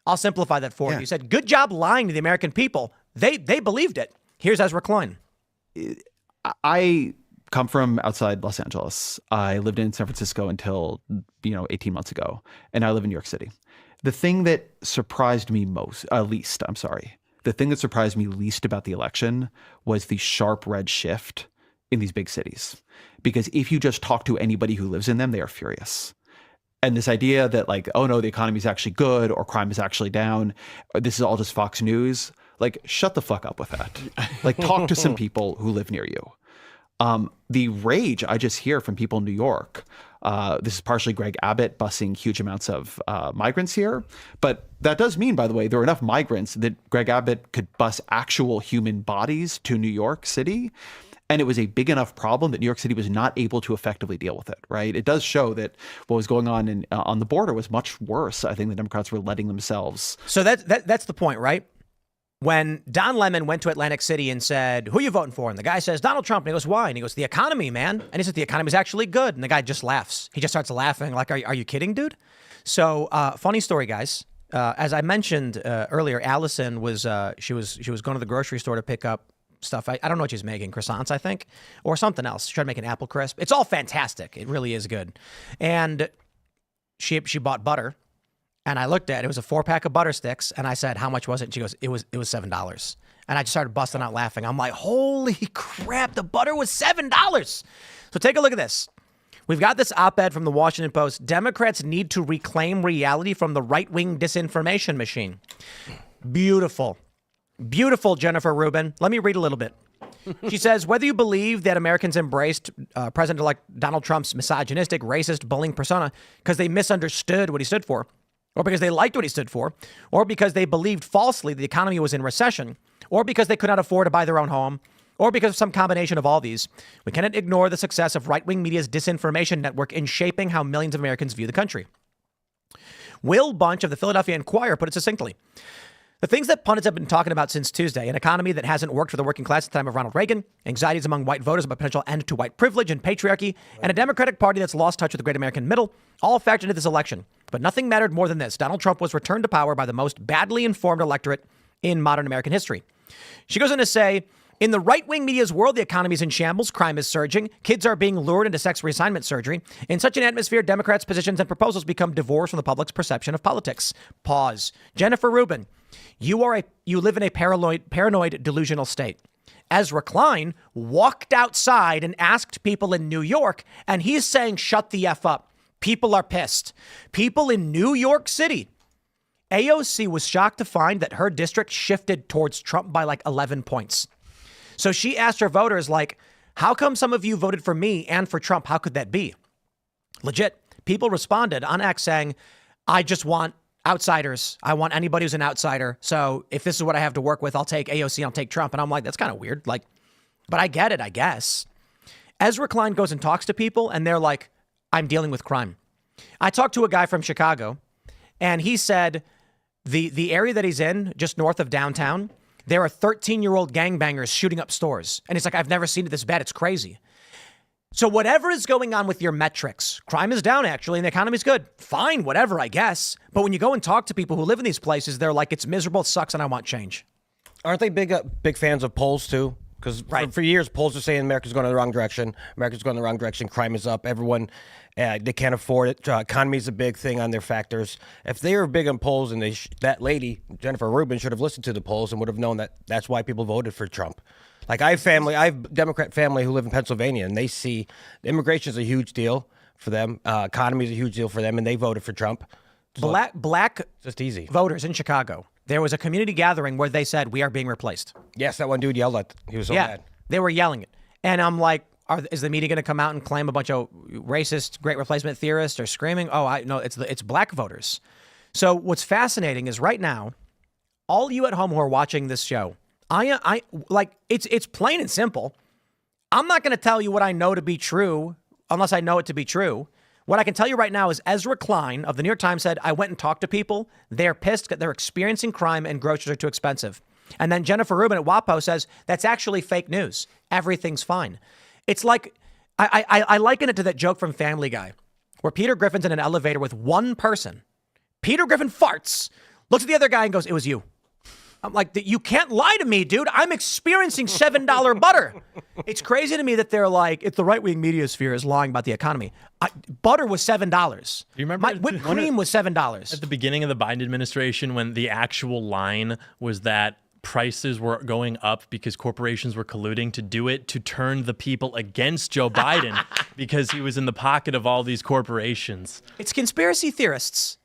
I'll simplify that for you. He said, good job lying to the American people. They believed it. Here's Ezra Klein. I come from outside Los Angeles. I lived in San Francisco until 18 months ago, and I live in New York City. The thing that surprised me the thing that surprised me least about the election was the sharp red shift in these big cities. Because if you just talk to anybody who lives in them, they are furious. And this idea that oh no, the economy is actually good or crime is actually down, or this is all just Fox News, shut the fuck up with that. Talk to some people who live near you. The rage I just hear from people in New York, this is partially Greg Abbott busing huge amounts of migrants here. But that does mean, by the way, there are enough migrants that Greg Abbott could bus actual human bodies to New York City. And it was a big enough problem that New York City was not able to effectively deal with it, right? It does show that what was going on on the border was much worse. I think the Democrats were letting themselves. So that's the point, right? When Don Lemon went to Atlantic City and said, who are you voting for? And the guy says, Donald Trump. And he goes, why? And he goes, the economy, man. And he says, the economy's actually good. And the guy just laughs. He just starts laughing like, are you kidding, dude? So funny story, guys. As I mentioned earlier, Allison was she was going to the grocery store to pick up stuff. I don't know what she's making, croissants, I think, or something else. She tried to make an apple crisp. It's all fantastic. It really is good. And she bought butter. And I looked at it. It was a 4-pack of butter sticks. And I said, how much was it? And she goes, it was $7. And I just started busting out laughing. I'm like, holy crap, the butter was $7. So take a look at this. We've got this op-ed from the Washington Post. Democrats need to reclaim reality from the right-wing disinformation machine. Beautiful. Beautiful, Jennifer Rubin. Let me read a little bit. She says, whether you believe that Americans embraced President-elect Donald Trump's misogynistic, racist, bullying persona because they misunderstood what he stood for, or because they liked what he stood for, or because they believed falsely the economy was in recession, or because they could not afford to buy their own home, or because of some combination of all these, we cannot ignore the success of right-wing media's disinformation network in shaping how millions of Americans view the country. Will Bunch of the Philadelphia Inquirer put it succinctly. The things that pundits have been talking about since Tuesday, an economy that hasn't worked for the working class at the time of Ronald Reagan, anxieties among white voters about potential end to white privilege and patriarchy, and a Democratic Party that's lost touch with the great American middle, all factored into this election. But nothing mattered more than this. Donald Trump was returned to power by the most badly informed electorate in modern American history. She goes on to say, in the right-wing media's world, the economy is in shambles, crime is surging, kids are being lured into sex reassignment surgery. In such an atmosphere, Democrats' positions and proposals become divorced from the public's perception of politics. Pause. Jennifer Rubin, you live in a paranoid delusional state. Ezra Klein walked outside and asked people in New York, and he's saying, shut the F up. People are pissed. People in New York City. AOC was shocked to find that her district shifted towards Trump by like 11 points. So she asked her voters, like, how come some of you voted for me and for Trump? How could that be? Legit. People responded on X saying, I just want outsiders. I want anybody who's an outsider. So if this is what I have to work with, I'll take AOC, I'll take Trump. And I'm like, that's kind of weird. Like, but I get it, I guess. Ezra Klein goes and talks to people and they're like, I'm dealing with crime. I talked to a guy from Chicago and he said the area that he's in, just north of downtown, there are 13-year-old gangbangers shooting up stores. And it's like, I've never seen it this bad. It's crazy. So whatever is going on with your metrics, crime is down actually, and the economy's good. Fine, whatever, I guess. But when you go and talk to people who live in these places, they're like, it's miserable, it sucks, and I want change. Aren't they big fans of polls too? Because for years, polls are saying America's going in the wrong direction. America's going in the wrong direction. Crime is up. Everyone, they can't afford it. Economy is a big thing on their factors. If they were big on polls, and that lady, Jennifer Rubin, should have listened to the polls and would have known that that's why people voted for Trump. Like I have Democrat family who live in Pennsylvania, and they see immigration is a huge deal for them. Economy is a huge deal for them, and they voted for Trump. So Black just easy voters in Chicago. There was a community gathering where they said, we are being replaced. Yes, that one dude yelled at. He was so mad. They were yelling it. And I'm like, is the media going to come out and claim a bunch of racist great replacement theorists or screaming? Oh, I know it's black voters. So what's fascinating is right now, all you at home who are watching this show, I like it's plain and simple. I'm not going to tell you what I know to be true unless I know it to be true. What I can tell you right now is Ezra Klein of the New York Times said, I went and talked to people. They're pissed that they're experiencing crime and groceries are too expensive. And then Jennifer Rubin at WAPO says, that's actually fake news. Everything's fine. It's like, I liken it to that joke from Family Guy where Peter Griffin's in an elevator with one person. Peter Griffin farts, looks at the other guy and goes, it was you. I'm like, you can't lie to me, dude. I'm experiencing $7 butter. It's crazy to me that they're like, if the right-wing media sphere is lying about the economy. Butter was $7. Do you remember? My whipped cream was $7. At the beginning of the Biden administration, when the actual line was that prices were going up because corporations were colluding to do it to turn the people against Joe Biden because he was in the pocket of all these corporations. It's conspiracy theorists.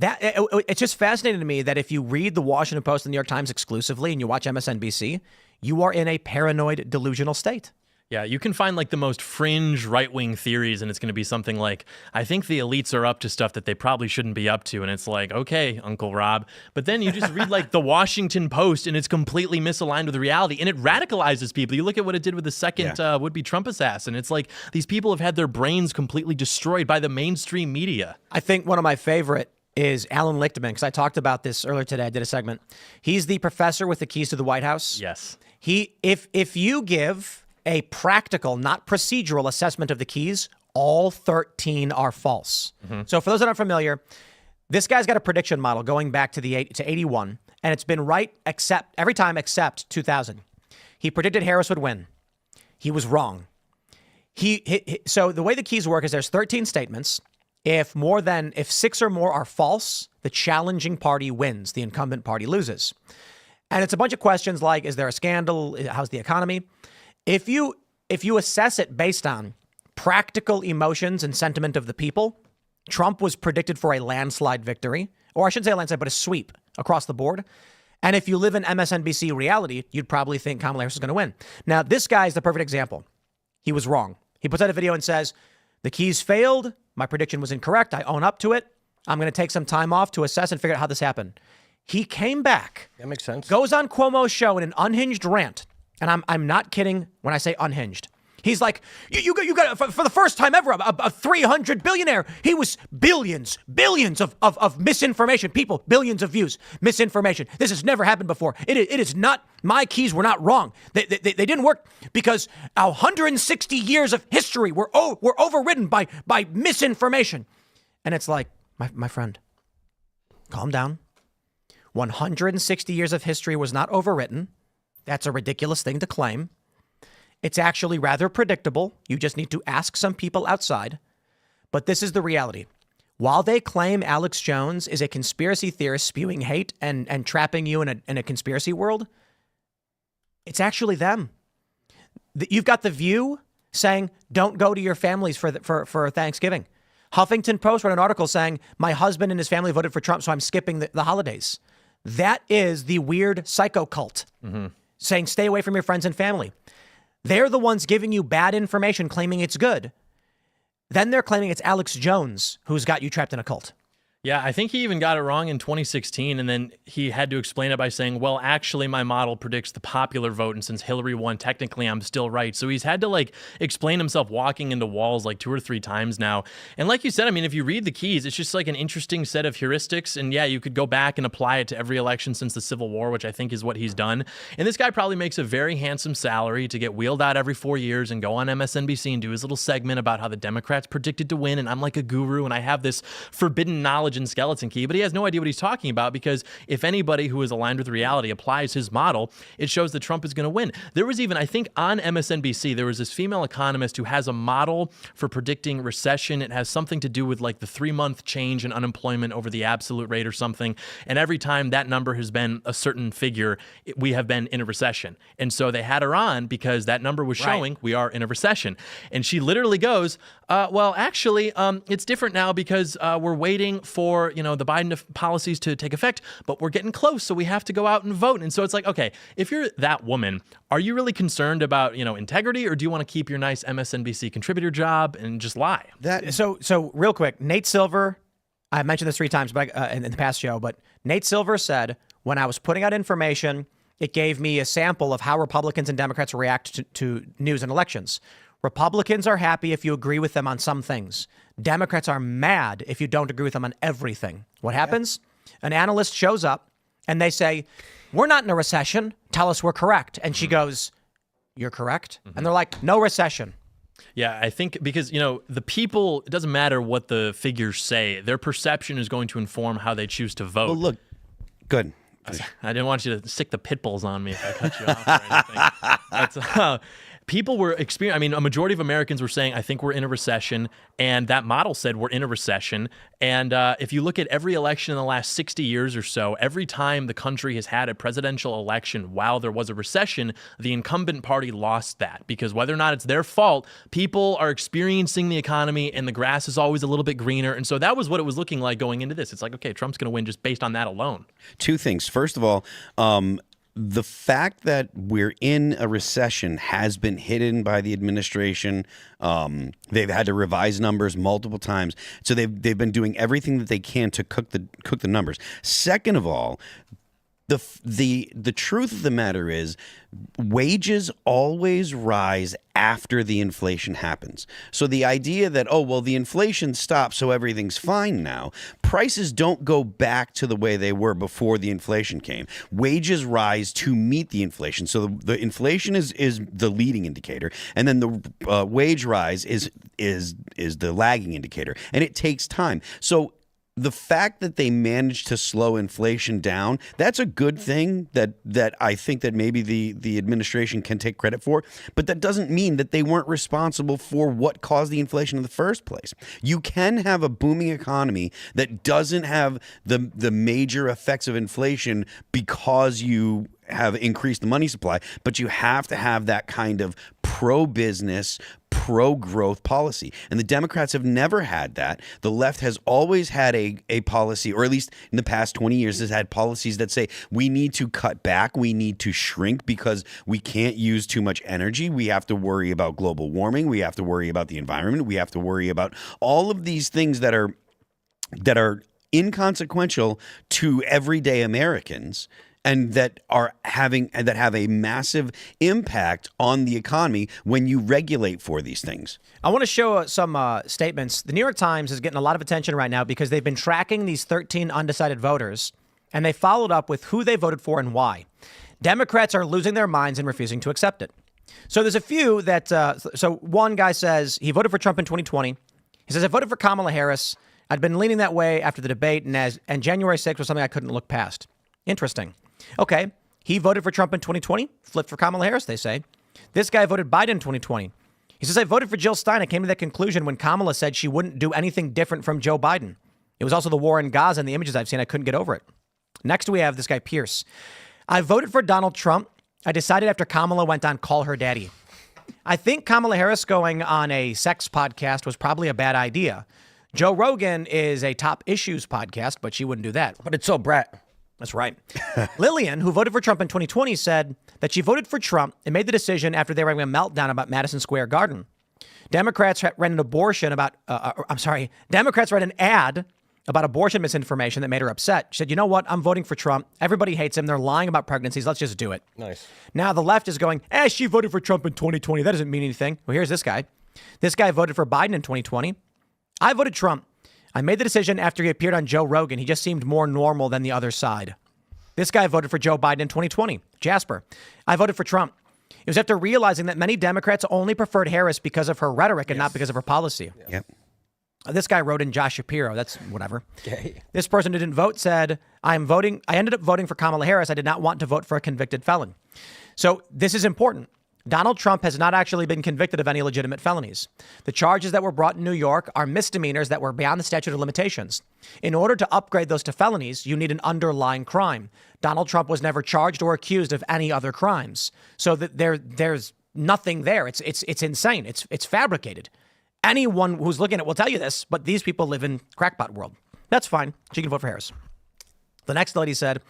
It's just fascinating to me that if you read the Washington Post and the New York Times exclusively and you watch MSNBC, you are in a paranoid, delusional state. Yeah, you can find like the most fringe right-wing theories and it's going to be something like, I think the elites are up to stuff that they probably shouldn't be up to. And it's like, okay, Uncle Rob. But then you just read like the Washington Post and it's completely misaligned with reality and it radicalizes people. You look at what it did with the second would-be Trump assassin. It's like these people have had their brains completely destroyed by the mainstream media. I think one of my favorite is Alan Lichtman, because I talked about this earlier today. I did a segment. He's the professor with the keys to the White House. Yes. If you give a practical, not procedural assessment of the keys, all 13 are false. Mm-hmm. So for those that aren't familiar, this guy's got a prediction model going back to 81, and it's been right every time except 2000. He predicted Harris would win. He was wrong. So the way the keys work is there's 13 statements. If 6 or more are false, the challenging party wins. The incumbent party loses. And it's a bunch of questions like, is there a scandal? How's the economy? If you assess it based on practical emotions and sentiment of the people, Trump was predicted for a landslide victory, or I shouldn't say a landslide, but a sweep across the board. And if you live in MSNBC reality, you'd probably think Kamala Harris is going to win. Now, this guy is the perfect example. He was wrong. He puts out a video and says, the keys failed. My prediction was incorrect. I own up to it. I'm going to take some time off to assess and figure out how this happened. He came back. That makes sense. Goes on Cuomo's show in an unhinged rant. And I'm not kidding when I say unhinged. He's like, you got for the first time ever, a 300 billionaire. He was billions of misinformation. People, billions of views, misinformation. This has never happened before. It is not, my keys were not wrong. They didn't work because 160 years of history were overridden by misinformation. And it's like, my friend, calm down. 160 years of history was not overwritten. That's a ridiculous thing to claim. It's actually rather predictable. You just need to ask some people outside. But this is the reality. While they claim Alex Jones is a conspiracy theorist spewing hate and trapping you in a conspiracy world, it's actually them. You've got The View saying, don't go to your families for Thanksgiving. Huffington Post wrote an article saying, my husband and his family voted for Trump, so I'm skipping the holidays. That is the weird psycho cult saying, stay away from your friends and family. They're the ones giving you bad information, claiming it's good. Then they're claiming it's Alex Jones who's got you trapped in a cult. Yeah, I think he even got it wrong in 2016, and then he had to explain it by saying, well, actually, my model predicts the popular vote, and since Hillary won, technically, I'm still right. So he's had to, explain himself walking into walls 2 or 3 times now. And like you said, I mean, if you read the keys, it's just an interesting set of heuristics, and yeah, you could go back and apply it to every election since the Civil War, which I think is what he's done. And this guy probably makes a very handsome salary to get wheeled out every 4 years and go on MSNBC and do his little segment about how the Democrats predicted to win, and I'm like a guru, and I have this forbidden knowledge and skeleton key, but he has no idea what he's talking about, because if anybody who is aligned with reality applies his model, it shows that Trump is going to win. There was even, I think on MSNBC, there was this female economist who has a model for predicting recession. It has something to do with the 3-month change in unemployment over the absolute rate or something. And every time that number has been a certain figure, we have been in a recession. And so they had her on because that number was showing we are in a recession. And she literally goes, well, actually, it's different now because we're waiting for the Biden policies to take effect, but we're getting close, so we have to go out and vote. And so it's okay, if you're that woman, are you really concerned about integrity, or do you want to keep your nice MSNBC contributor job and just lie? So real quick, Nate Silver, I mentioned this 3 times in the past show, but Nate Silver said when I was putting out information, it gave me a sample of how Republicans and Democrats react to news and elections. Republicans are happy if you agree with them on some things. Democrats are mad if you don't agree with them on everything. What happens? An analyst shows up and they say, we're not in a recession. Tell us we're correct. And she goes, you're correct? And they're like, no recession. Yeah, I think because, the people, it doesn't matter what the figures say. Their perception is going to inform how they choose to vote. Well, look, good. I didn't want you to stick the pit bulls on me if I cut you off or anything. People were a majority of Americans were saying, I think we're in a recession. And that model said we're in a recession. And if you look at every election in the last 60 years or so, every time the country has had a presidential election while there was a recession, the incumbent party lost that. Because whether or not it's their fault, people are experiencing the economy and the grass is always a little bit greener. And so that was what it was looking like going into this. It's okay, Trump's going to win just based on that alone. 2 things. First of all, the fact that we're in a recession has been hidden by the administration. They've had to revise numbers multiple times, so they've been doing everything that they can to cook the numbers. Second of all, the truth of the matter is wages always rise after the inflation happens. So the idea that, the inflation stopped, so everything's fine now. Prices don't go back to the way they were before the inflation came. Wages rise to meet the inflation. So the inflation is the leading indicator, and then the wage rise is the lagging indicator, and it takes time. So the fact that they managed to slow inflation down, that's a good thing that I think that maybe the administration can take credit for, but that doesn't mean that they weren't responsible for what caused the inflation in the first place. You can have a booming economy that doesn't have the major effects of inflation because you have increased the money supply, but you have to have that kind of pro-business, pro-growth policy. And the Democrats have never had that. The left has always had a policy, or at least in the past 20 years, has had policies that say we need to cut back, we need to shrink because we can't use too much energy. We have to worry about global warming. We have to worry about the environment. We have to worry about all of these things that are inconsequential to everyday Americans and that have a massive impact on the economy when you regulate for these things. I want to show some statements. The New York Times is getting a lot of attention right now because they've been tracking these 13 undecided voters, and they followed up with who they voted for and why. Democrats are losing their minds and refusing to accept it. So there's a few that, so one guy says he voted for Trump in 2020. He says, I voted for Kamala Harris. I'd been leaning that way after the debate, and January 6th was something I couldn't look past. Interesting. Okay, he voted for Trump in 2020, flipped for Kamala Harris, they say. This guy voted Biden in 2020. He says, I voted for Jill Stein. I came to that conclusion when Kamala said she wouldn't do anything different from Joe Biden. It was also the war in Gaza and the images I've seen. I couldn't get over it. Next, we have this guy, Pierce. I voted for Donald Trump. I decided after Kamala went on Call Her Daddy. I think Kamala Harris going on a sex podcast was probably a bad idea. Joe Rogan is a top issues podcast, but she wouldn't do that. But it's so brat. That's right. Lillian, who voted for Trump in 2020, said that she voted for Trump and made the decision after they were having a meltdown about Madison Square Garden. Democrats ran Democrats ran an ad about abortion misinformation that made her upset. She said, you know what? I'm voting for Trump. Everybody hates him. They're lying about pregnancies. Let's just do it. Nice. Now the left is going, she voted for Trump in 2020. That doesn't mean anything. Well, here's this guy. This guy voted for Biden in 2020. I voted Trump. I made the decision after he appeared on Joe Rogan. He just seemed more normal than the other side. This guy voted for Joe Biden in 2020. Jasper. I voted for Trump. It was after realizing that many Democrats only preferred Harris because of her rhetoric and not because of her policy. Yep. This guy wrote in Josh Shapiro. That's whatever. Okay. This person who didn't vote said, I ended up voting for Kamala Harris. I did not want to vote for a convicted felon. So this is important. Donald Trump has not actually been convicted of any legitimate felonies. The charges that were brought in New York are misdemeanors that were beyond the statute of limitations. In order to upgrade those to felonies, you need an underlying crime. Donald Trump was never charged or accused of any other crimes. So that there's nothing there. It's insane. It's fabricated. Anyone who's looking at it will tell you this, but these people live in crackpot world. That's fine. She can vote for Harris. The next lady said,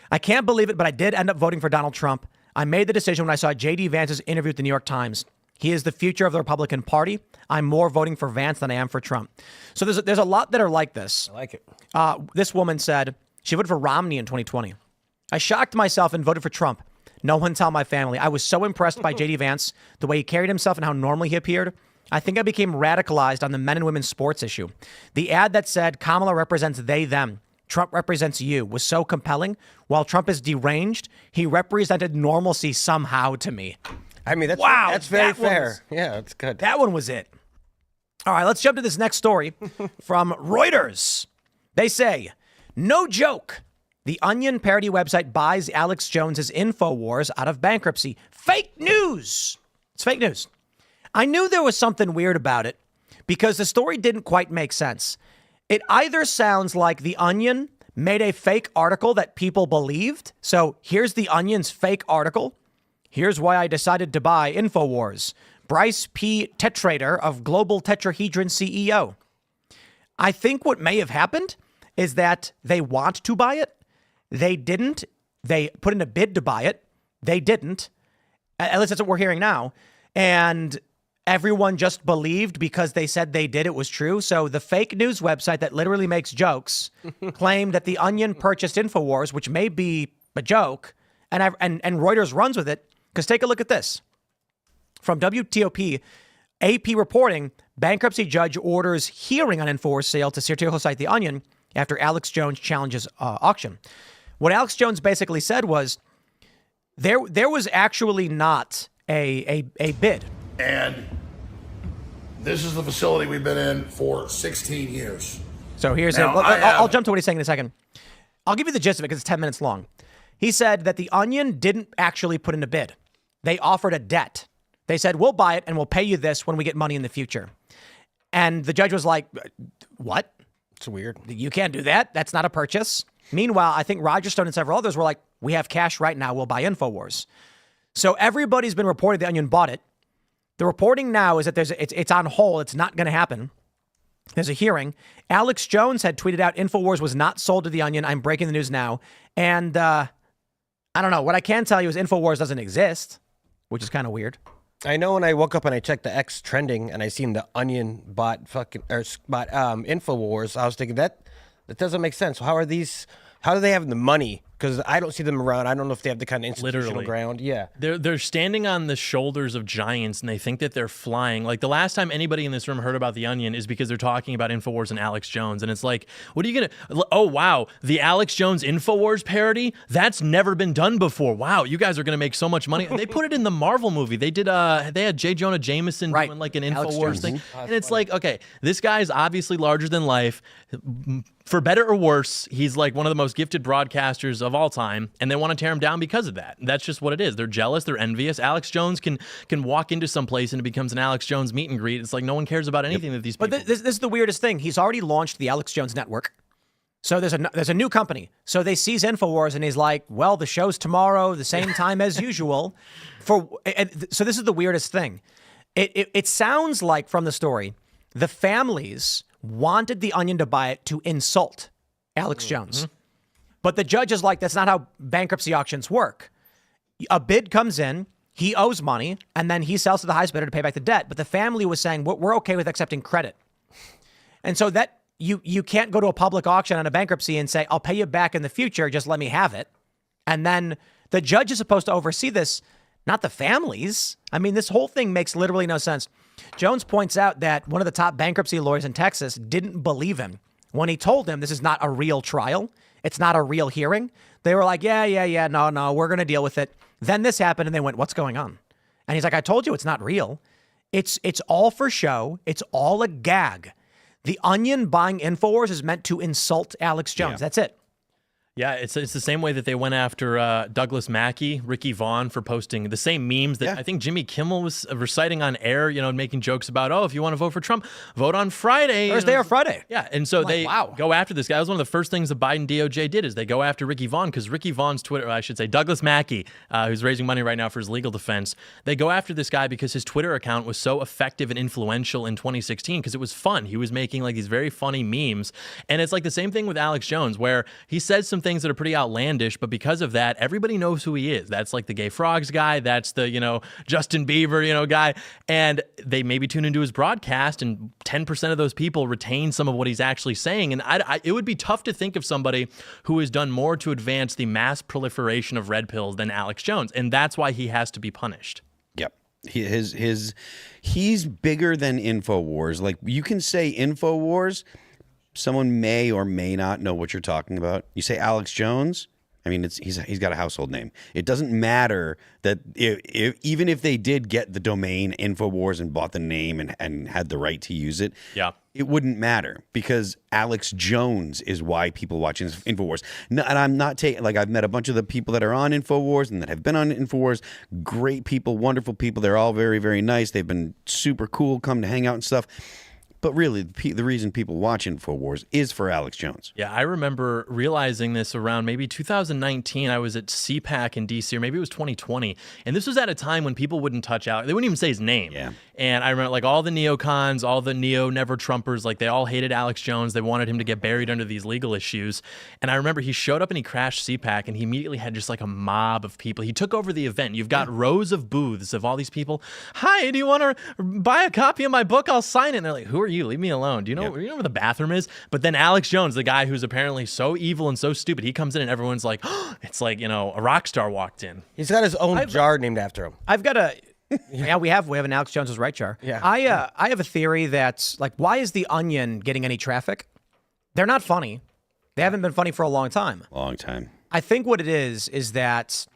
I can't believe it, but I did end up voting for Donald Trump. I made the decision when I saw J.D. Vance's interview with the New York Times. He is the future of the Republican Party. I'm more voting for Vance than I am for Trump. So there's a lot that are like this. I like it. This woman said she voted for Romney in 2020. I shocked myself and voted for Trump. No one tell my family. I was so impressed by J.D. Vance, the way he carried himself and how normally he appeared. I think I became radicalized on the men and women's sports issue. The ad that said Kamala represents they, them. Trump represents you was so compelling. While Trump is deranged, he represented normalcy somehow to me. I mean, that's very that fair. Yeah, that's good. That one was it. All right, let's jump to this next story from Reuters. They say, no joke. The Onion parody website buys Alex Jones's Infowars out of bankruptcy. Fake news. It's fake news. I knew there was something weird about it because the story didn't quite make sense. It either sounds like The Onion made a fake article that people believed. So here's The Onion's fake article. Here's why I decided to buy Infowars. Bryce P. Tetrader of Global Tetrahedron CEO. I think what may have happened is that they want to buy it. They didn't. They put in a bid to buy it. They didn't. At least that's what we're hearing now. And everyone just believed because they said they did, it was true. So the fake news website that literally makes jokes claimed that The Onion purchased Infowars, which may be a joke, and Reuters runs with it. Because take a look at this. From WTOP, AP reporting, bankruptcy judge orders hearing on Infowars sale to satirical site The Onion after Alex Jones challenges auction. What Alex Jones basically said was there was actually not a bid. And this is the facility we've been in for 16 years. So here's it. Now, I'll jump to what he's saying in a second. I'll give you the gist of it because it's 10 minutes long. He said that The Onion didn't actually put in a bid. They offered a debt. They said, we'll buy it and we'll pay you this when we get money in the future. And the judge was like, what? It's weird. You can't do that. That's not a purchase. Meanwhile, I think Roger Stone and several others were like, we have cash right now. We'll buy Infowars. So everybody's been reporting The Onion bought it. The reporting now is that it's on hold. It's not going to happen. There's a hearing. Alex Jones had tweeted out Infowars was not sold to The Onion. I'm breaking the news now. And I don't know. What I can tell you is Infowars doesn't exist, which is kind of weird. I know when I woke up and I checked the X trending and I seen The Onion bought Infowars, I was thinking that's That doesn't make sense. How do they have the money? Because I don't see them around. I don't know if they have the kind of institutional Literally. ground. Yeah. They're standing on the shoulders of giants, and they think that they're flying. Like the last time anybody in this room heard about The Onion is because they're talking about Infowars and Alex Jones, and it's like, what are you gonna? Oh wow, the Alex Jones Infowars parody? That's never been done before. Wow, you guys are gonna make so much money. They put it in the Marvel movie. They did. They had J. Jonah Jameson Right. doing like an Alex Infowars Jones. thing, and it's like, okay, this guy is obviously larger than life. For better or worse, he's like one of the most gifted broadcasters of all time, and they want to tear him down because of that. That's just what it is. They're jealous. They're envious. Alex Jones can walk into some place and it becomes an Alex Jones meet and greet. It's like no one cares about anything that these people. But this is the weirdest thing. He's already launched the Alex Jones Network. So there's a new company. So they seize Infowars and he's like, well, the show's tomorrow, the same time as usual. So this is the weirdest thing. It sounds like from the story, the families wanted The Onion to buy it to insult Alex Jones. But the judge is like, that's not how bankruptcy auctions work. A bid comes in, he owes money, and then he sells to the highest bidder to pay back the debt. But the family was saying, we're okay with accepting credit. And so that you can't go to a public auction on a bankruptcy and say, I'll pay you back in the future, just let me have it. And then the judge is supposed to oversee this, not the families. I mean, this whole thing makes literally no sense. Jones points out that one of the top bankruptcy lawyers in Texas didn't believe him when he told him this is not a real trial. It's not a real hearing. They were like, yeah, no, we're going to deal with it. Then this happened and they went, what's going on? And he's like, I told you it's not real. It's all for show. It's all a gag. The Onion buying Infowars is meant to insult Alex Jones. That's it. Yeah, it's the same way that they went after Douglas Mackey, Ricky Vaughn for posting the same memes that I think Jimmy Kimmel was reciting on air, making jokes about, if you want to vote for Trump, vote on Friday. Thursday or Friday. Yeah, and so they wow. go after this guy. That was one of the first things the Biden DOJ did is they go after Ricky Vaughn because Ricky Vaughn's Twitter, I should say Douglas Mackey, who's raising money right now for his legal defense. They go after this guy because his Twitter account was so effective and influential in 2016 because it was fun. He was making like these very funny memes. And it's like the same thing with Alex Jones where he says some things that are pretty outlandish, but because of that, everybody knows who he is. That's like the gay frogs guy. That's the, Justin Bieber, guy. And they maybe tune into his broadcast and 10% of those people retain some of what he's actually saying. And it would be tough to think of somebody who has done more to advance the mass proliferation of red pills than Alex Jones. And that's why he has to be punished. Yep. He's bigger than Infowars. Like you can say Infowars, someone may or may not know what you're talking about. You say Alex Jones, I mean, he's got a household name. It doesn't matter that even if they did get the domain Infowars and bought the name and had the right to use it, it wouldn't matter because Alex Jones is why people watch Infowars. No, and I'm not taking, like I've met a bunch of the people that are on Infowars and that have been on Infowars. Great people, wonderful people. They're all very, very nice. They've been super cool, come to hang out and stuff. But really, the reason people watch Infowars is for Alex Jones. Yeah, I remember realizing this around maybe 2019. I was at CPAC in D.C., or maybe it was 2020. And this was at a time when people wouldn't touch Alex. They wouldn't even say his name. Yeah. And I remember like all the neocons, all the neo-never-Trumpers, like they all hated Alex Jones. They wanted him to get buried under these legal issues. And I remember he showed up and he crashed CPAC and he immediately had just like a mob of people. He took over the event. You've got rows of booths of all these people. Hi, do you want to buy a copy of my book? I'll sign it. And they're like, who are you? Leave me alone. Do you know where the bathroom is? But then Alex Jones, the guy who's apparently so evil and so stupid, he comes in and everyone's like, it's like, a rock star walked in. He's got his own jar named after him. I've got a... Yeah, we have an Alex Jones's right jar. Yeah. I have a theory that's like, why is The Onion getting any traffic? They're not funny. They haven't been funny for a long time. Long time. I think what it is that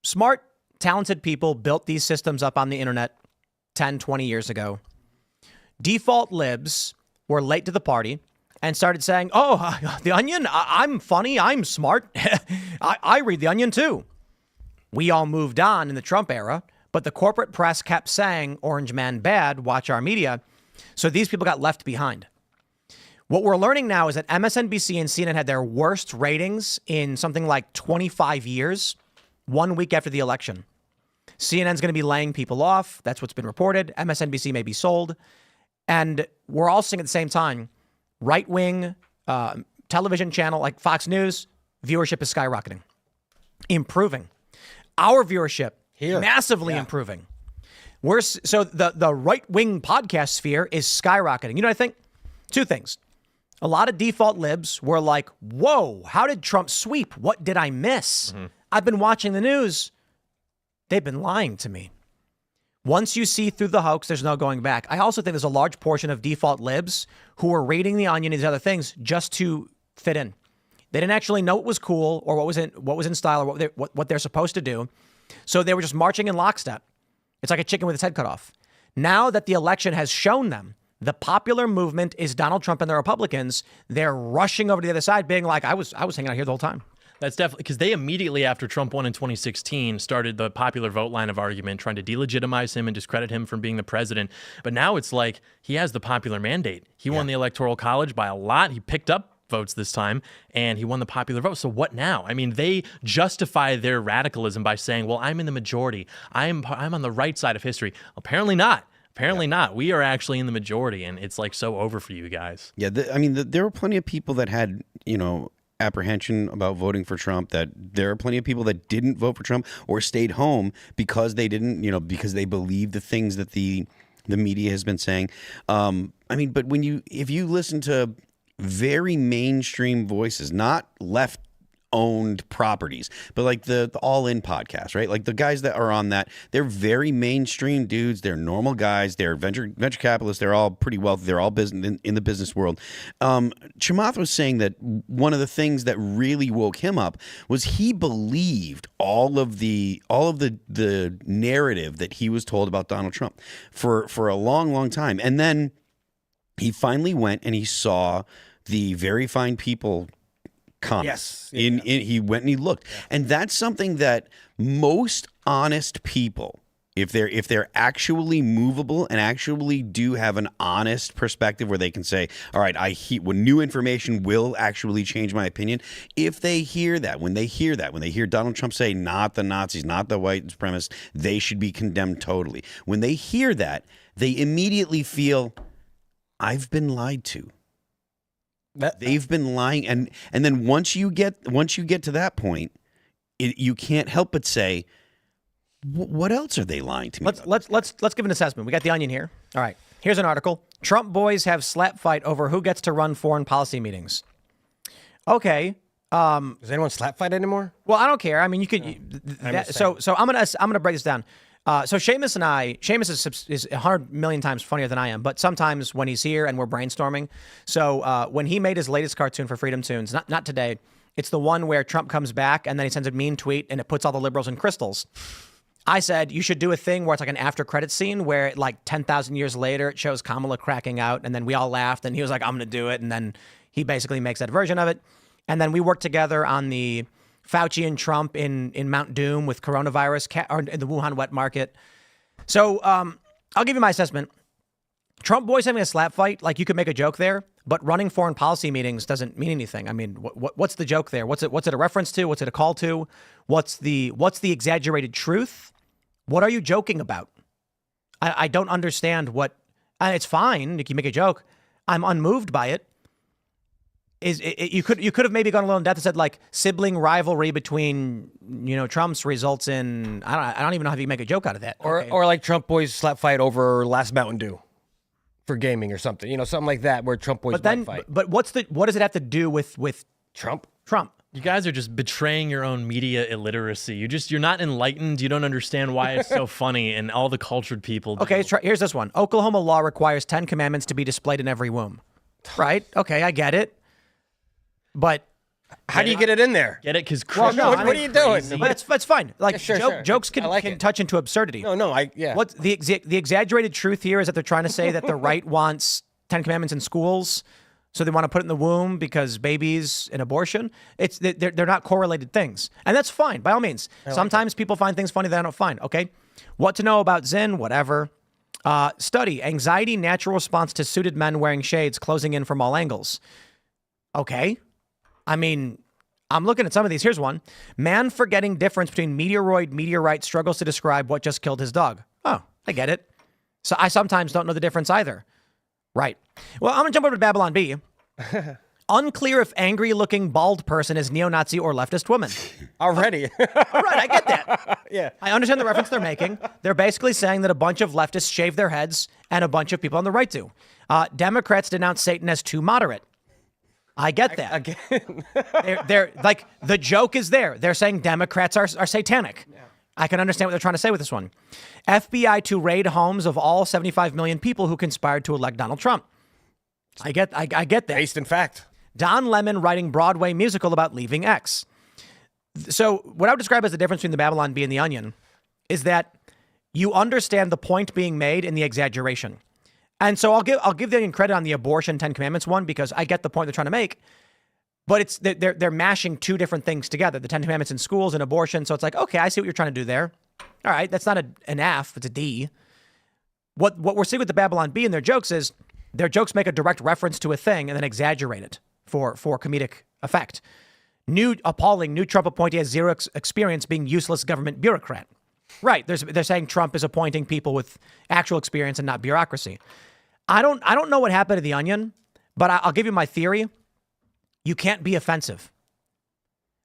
smart, talented people built these systems up on the internet 10, 20 years ago. Default libs were late to the party and started saying, The Onion, I'm funny, I'm smart. I read The Onion too. We all moved on in the Trump era, but the corporate press kept saying, Orange Man bad, watch our media. So these people got left behind. What we're learning now is that MSNBC and CNN had their worst ratings in something like 25 years, 1 week after the election. CNN's going to be laying people off. That's what's been reported. MSNBC may be sold. And we're all seeing at the same time, right-wing television channel like Fox News, viewership is skyrocketing, improving. Our viewership massively improving. So the right-wing podcast sphere is skyrocketing. You know what I think? Two things. a lot of default libs were like, whoa, how did Trump sweep? What did I miss? I've been watching the news. They've been lying to me. Once you see through the hoax, there's no going back. I also think there's a large portion of default libs who are reading the Onion and these other things just to fit in. They didn't actually know what was cool or what was in style or what they're supposed to do. So they were just marching in lockstep. It's like a chicken with its head cut off. Now that the election has shown them the popular movement is Donald Trump and the Republicans, they're rushing over to the other side being like, I was hanging out here the whole time. That's definitely because they immediately after Trump won in 2016 started the popular vote line of argument, trying to delegitimize him and discredit him from being the president. But now it's like he has the popular mandate. He won the Electoral College by a lot. He picked up votes this time and he won the popular vote. So what now? I mean, they justify their radicalism by saying, well, I'm in the majority. I'm on the right side of history. Apparently not. Apparently not. We are actually in the majority, and it's like so over for you guys. Yeah, there were plenty of people that had, apprehension about voting for Trump, that there are plenty of people that didn't vote for Trump or stayed home because they didn't, because they believed the things that the media has been saying. But if you listen to very mainstream voices, not left-owned properties, but like the All In podcast, right? Like the guys that are on that, they're very mainstream dudes. They're normal guys. They're venture capitalists. They're all pretty wealthy. They're all business in the business world. Chamath was saying that one of the things that really woke him up was he believed all of the narrative that he was told about Donald Trump for a long, long time, and then he finally went and he saw the very fine people comments. Yes. He went and he looked. Yeah. And that's something that most honest people, if they're actually movable and actually do have an honest perspective where they can say, all right, when new information will actually change my opinion, if they hear that, when they hear Donald Trump say, not the Nazis, not the white supremacists, they should be condemned totally. When they hear that, they immediately feel, I've been lied to. They've been lying, and then once you get to that point, you can't help but say, what else are they lying to me? Let's give an assessment. We got the Onion here. All right, here's an article. Trump boys have slap fight over who gets to run foreign policy meetings. Okay. Does anyone slap fight anymore? Well, I don't care. I mean, you could. So I'm gonna break this down. So Seamus is 100 million times funnier than I am, but sometimes when he's here and we're brainstorming. So when he made his latest cartoon for Freedom Tunes, not today, it's the one where Trump comes back and then he sends a mean tweet and it puts all the liberals in crystals. I said you should do a thing where it's like an after credit scene where like 10,000 years later it shows Kamala cracking out and then we all laughed and he was like, I'm going to do it. And then he basically makes that version of it. And then we worked together on the Fauci and Trump in Mount Doom with coronavirus or in the Wuhan wet market. So I'll give you my assessment. Trump boys having a slap fight, like you could make a joke there, but running foreign policy meetings doesn't mean anything. I mean, what's the joke there? What's it a reference to? What's it a call to? What's the exaggerated truth? What are you joking about? I don't understand what. It's fine. You can make a joke. I'm unmoved by it. You could have maybe gone a little in depth and said like sibling rivalry between Trump's results in I don't even know how you make a joke out of that. Or like Trump boys slap fight over last Mountain Dew for gaming or something. Something like that where Trump boys might fight. But what does it have to do with Trump? You guys are just betraying your own media illiteracy. You're not enlightened. You don't understand why it's so funny, and all the cultured people do. Okay, here's this one. Oklahoma law requires 10 commandments to be displayed in every womb. Right? Okay, I get it. But how do you get it in there? Get it? Because what are you doing? But it's fine. Like sure. Jokes can touch into absurdity. What the exaggerated truth here is that they're trying to say that the right wants 10 commandments in schools, so they want to put it in the womb because babies and abortion. They're not correlated things, and that's fine by all means. Sometimes people find things funny that I don't find. Okay, what to know about Zinn? Whatever. Study anxiety, natural response to suited men wearing shades, closing in from all angles. Okay. I mean, I'm looking at some of these. Here's one. Man forgetting difference between meteorite struggles to describe what just killed his dog. Oh, I get it. So I sometimes don't know the difference either. Right. Well, I'm going to jump over to Babylon Bee. Unclear if angry-looking bald person is neo-Nazi or leftist woman. Already. All right, I get that. Yeah. I understand the reference they're making. They're basically saying that a bunch of leftists shave their heads and a bunch of people on the right do. Democrats denounce Satan as too moderate. I get that. Again, They're like, the joke is there. They're saying Democrats are satanic. I can understand what they're trying to say with this one. FBI to raid homes of all 75 million people who conspired to elect Donald Trump. I get that. based in fact. Don Lemon writing Broadway musical about leaving X. So what I would describe as the difference between the Babylon Bee and the Onion is that you understand the point being made in the exaggeration. And so I'll give the Onion credit on the abortion 10 Commandments one, because I get the point they're trying to make. But they're mashing two different things together: the 10 Commandments in schools and abortion. So it's like, okay, I see what you're trying to do there. All right, that's not an F, it's a D. What we're seeing with the Babylon Bee and their jokes is their jokes make a direct reference to a thing and then exaggerate it for comedic effect. Appalling new Trump appointee has zero experience being useless government bureaucrat. Right, they're saying Trump is appointing people with actual experience and not bureaucracy. I don't know what happened to the Onion, but I'll give you my theory. You can't be offensive.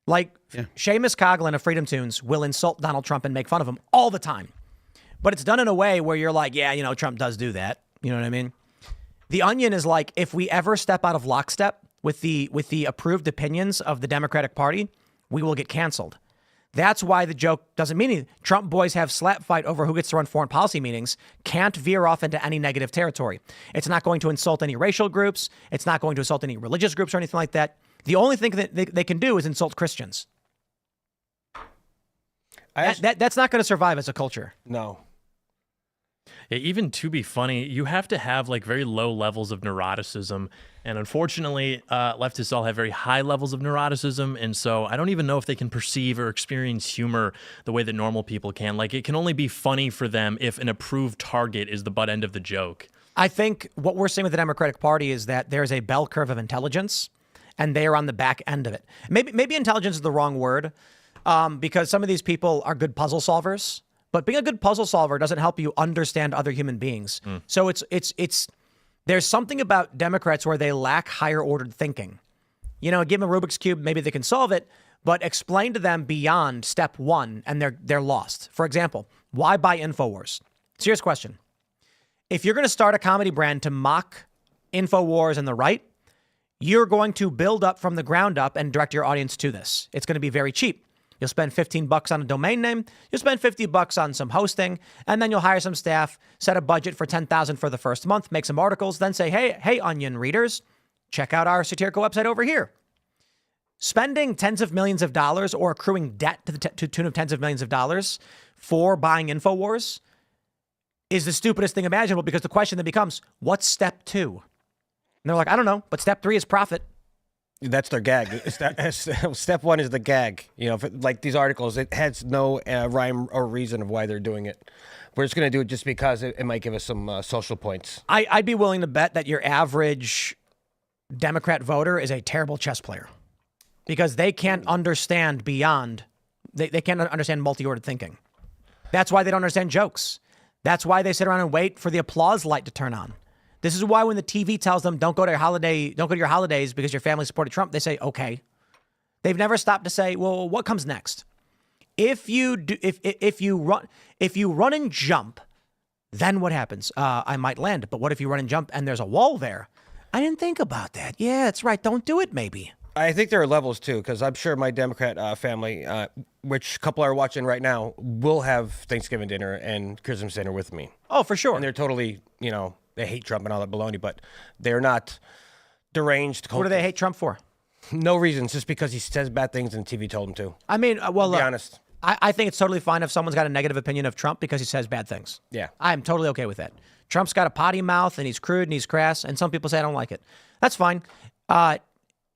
Like, Seamus Coughlin of Freedom Tunes will insult Donald Trump and make fun of him all the time. But it's done in a way where you're like, yeah, Trump does do that. You know what I mean? The Onion is like, if we ever step out of lockstep with the approved opinions of the Democratic Party, we will get canceled. That's why the joke doesn't mean anything. Trump boys have slap fight over who gets to run foreign policy meetings, can't veer off into any negative territory. It's not going to insult any racial groups. It's not going to insult any religious groups or anything like that. The only thing that they can do is insult Christians. That's not going to survive as a culture. No. Yeah, even to be funny, you have to have like very low levels of neuroticism. And unfortunately, leftists all have very high levels of neuroticism. And so I don't even know if they can perceive or experience humor the way that normal people can. Like, it can only be funny for them if an approved target is the butt end of the joke. I think what we're seeing with the Democratic Party is that there's a bell curve of intelligence, and they are on the back end of it. Maybe intelligence is the wrong word, because some of these people are good puzzle solvers. But being a good puzzle solver doesn't help you understand other human beings. So there's something about Democrats where they lack higher ordered thinking. Give them a Rubik's Cube, maybe they can solve it, but explain to them beyond step one and they're lost. For example, why buy Infowars? Serious question. If you're going to start a comedy brand to mock Infowars and the right, you're going to build up from the ground up and direct your audience to this. It's going to be very cheap. You'll spend $15 on a domain name. You'll spend $50 on some hosting, and then you'll hire some staff, set a budget for $10,000 for the first month, make some articles, then say, hey, Onion readers, check out our Satirical website over here. Spending tens of millions of dollars or accruing debt to the tune of tens of millions of dollars for buying Infowars is the stupidest thing imaginable, because the question then becomes, what's step 2? And they're like, I don't know, but step 3 is profit. That's their gag. Step 1 is the gag. Like these articles, it has no rhyme or reason of why they're doing it. We're just going to do it just because it might give us some social points. I'd be willing to bet that your average Democrat voter is a terrible chess player, because they can't understand beyond. They can't understand multi-ordered thinking. That's why they don't understand jokes. That's why they sit around and wait for the applause light to turn on. This is why when the TV tells them don't go to your holidays because your family supported Trump, they say okay. They've never stopped to say, well, what comes next? If you run and jump, then what happens? I might land, but what if you run and jump and there's a wall there? I didn't think about that. Yeah, that's right. Don't do it. Maybe. I think there are levels too, because I'm sure my Democrat family, which couple are watching right now, will have Thanksgiving dinner and Christmas dinner with me. Oh, for sure. And they're totally, they hate Trump and all that baloney, but they're not deranged. What do they hate Trump for? No reason, just because he says bad things and TV told him to. I mean, well, to be honest. I think it's totally fine if someone's got a negative opinion of Trump because he says bad things. Yeah. I'm totally okay with that. Trump's got a potty mouth and he's crude and he's crass, and some people say I don't like it. That's fine.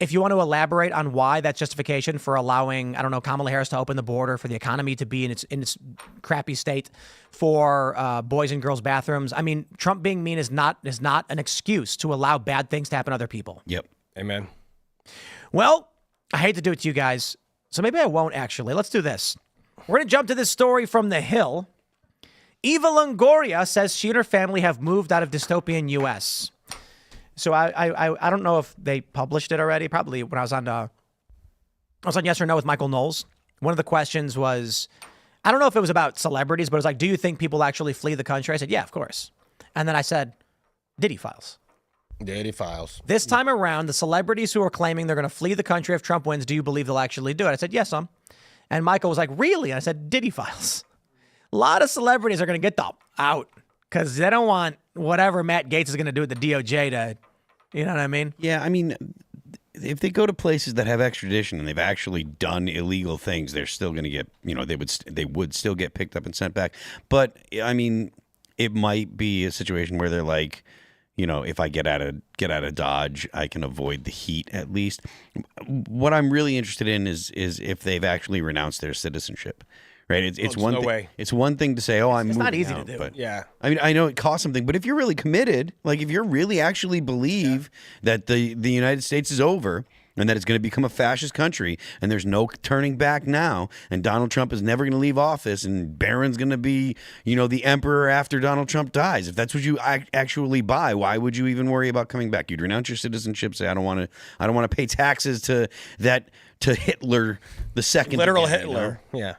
If you want to elaborate on why that's justification for allowing, I don't know, Kamala Harris to open the border, for the economy to be in its crappy state, for boys and girls bathrooms. I mean, Trump being mean is not an excuse to allow bad things to happen to other people. Yep. Amen. Well, I hate to do it to you guys, so maybe I won't actually. Let's do this. We're going to jump to this story from The Hill. Eva Longoria says she and her family have moved out of dystopian U.S. So I don't know if they published it already. Probably when I was on Yes or No with Michael Knowles. One of the questions was, I don't know if it was about celebrities, but it was like, do you think people actually flee the country? I said, yeah, of course. And then I said, Diddy files. Dirty files. This time around, the celebrities who are claiming they're going to flee the country if Trump wins, do you believe they'll actually do it? I said, yes, some. And Michael was like, really? And I said, Diddy files. A lot of celebrities are going to get out because they don't want whatever Matt Gaetz is going to do with the DOJ to, you know what I mean? Yeah, I mean, if they go to places that have extradition and they've actually done illegal things, they're still going to get, they would still get picked up and sent back. But I mean, it might be a situation where they're like, if I get out of Dodge, I can avoid the heat at least. What I'm really interested in is if they've actually renounced their citizenship. Right, it's one no thing. way. It's one thing to say, "Oh, I'm." It's moving not easy out, to do. But, Yeah. I mean, I know it costs something, but if you're really committed, like if you're really actually believe that the United States is over and that it's going to become a fascist country and there's no turning back now, and Donald Trump is never going to leave office, and Barron's going to be, the emperor after Donald Trump dies. If that's what you actually buy, why would you even worry about coming back? You'd renounce your citizenship, say, I don't want to pay taxes to Hitler the second. Literal again, Hitler. Yeah.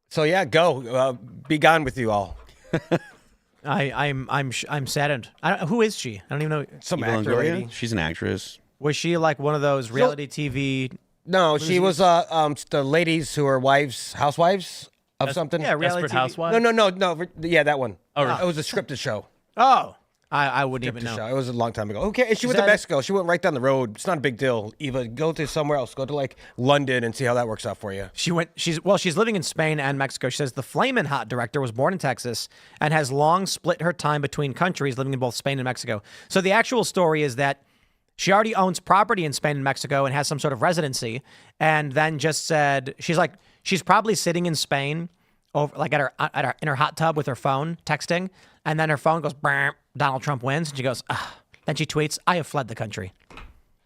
So yeah, go. Be gone with you all. I'm saddened. Who is she? I don't even know. Some Eva actor Longoria? lady. She's an actress. Was she like one of those reality TV? No, she was the ladies who are housewives of something. Yeah, reality Desperate TV. Housewives? No. Yeah, that one. Oh, really? It was a scripted show. Oh, I wouldn't even Scripted know. show. It was a long time ago. Okay, she went to that- Mexico. She went right down the road. It's not a big deal. Eva, go to somewhere else. Go to like London and see how that works out for you. She's living in Spain and Mexico. She says the Flamin' Hot director was born in Texas and has long split her time between countries, living in both Spain and Mexico. So the actual story is that she already owns property in Spain and Mexico and has some sort of residency, and then just said she's probably sitting in Spain over like in her hot tub with her phone texting, and then her phone goes brr, Donald Trump wins, and she goes, ah. Then she tweets, I have fled the country.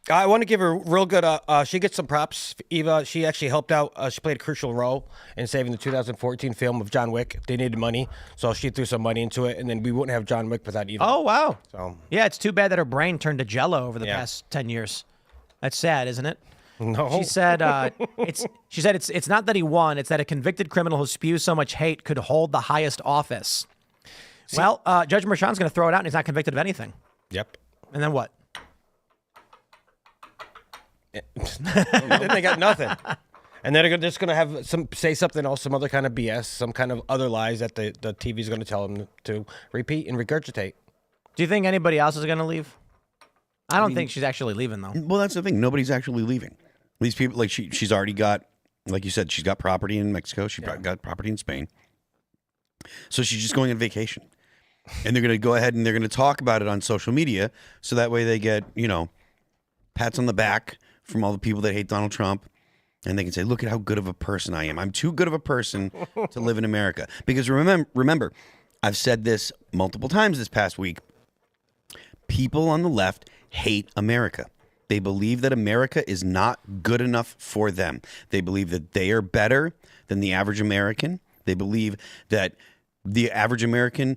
I want to give her real good. She gets some props. Eva, she actually helped out. She played a crucial role in saving the 2014 film of John Wick. They needed money, so she threw some money into it, and then we wouldn't have John Wick without Eva. Oh, wow. So Yeah, it's too bad that her brain turned to jello over the Yeah. past 10 years. That's sad, isn't it? no, She said, it's not that he won, it's that a convicted criminal who spews so much hate could hold the highest office. Well, Judge Merchan's going to throw it out, and he's not convicted of anything. Yep. And then what? Then they got nothing. And then they're just going to have say something else, some other kind of BS, some kind of other lies that the TV's going to tell them to repeat and regurgitate. Do you think anybody else is going to leave? I don't think she's actually leaving, though. Well, that's the thing. Nobody's actually leaving. These people, like she's already got, like you said, she's got property in Mexico. She got property in Spain. So she's just going on vacation. And they're going to go ahead and they're going to talk about it on social media. So that way they get, pats on the back from all the people that hate Donald Trump. And they can say, look at how good of a person I am. I'm too good of a person to live in America. Because remember, I've said this multiple times this past week. People on the left hate America. They believe that America is not good enough for them. They believe that they are better than the average American. They believe that the average American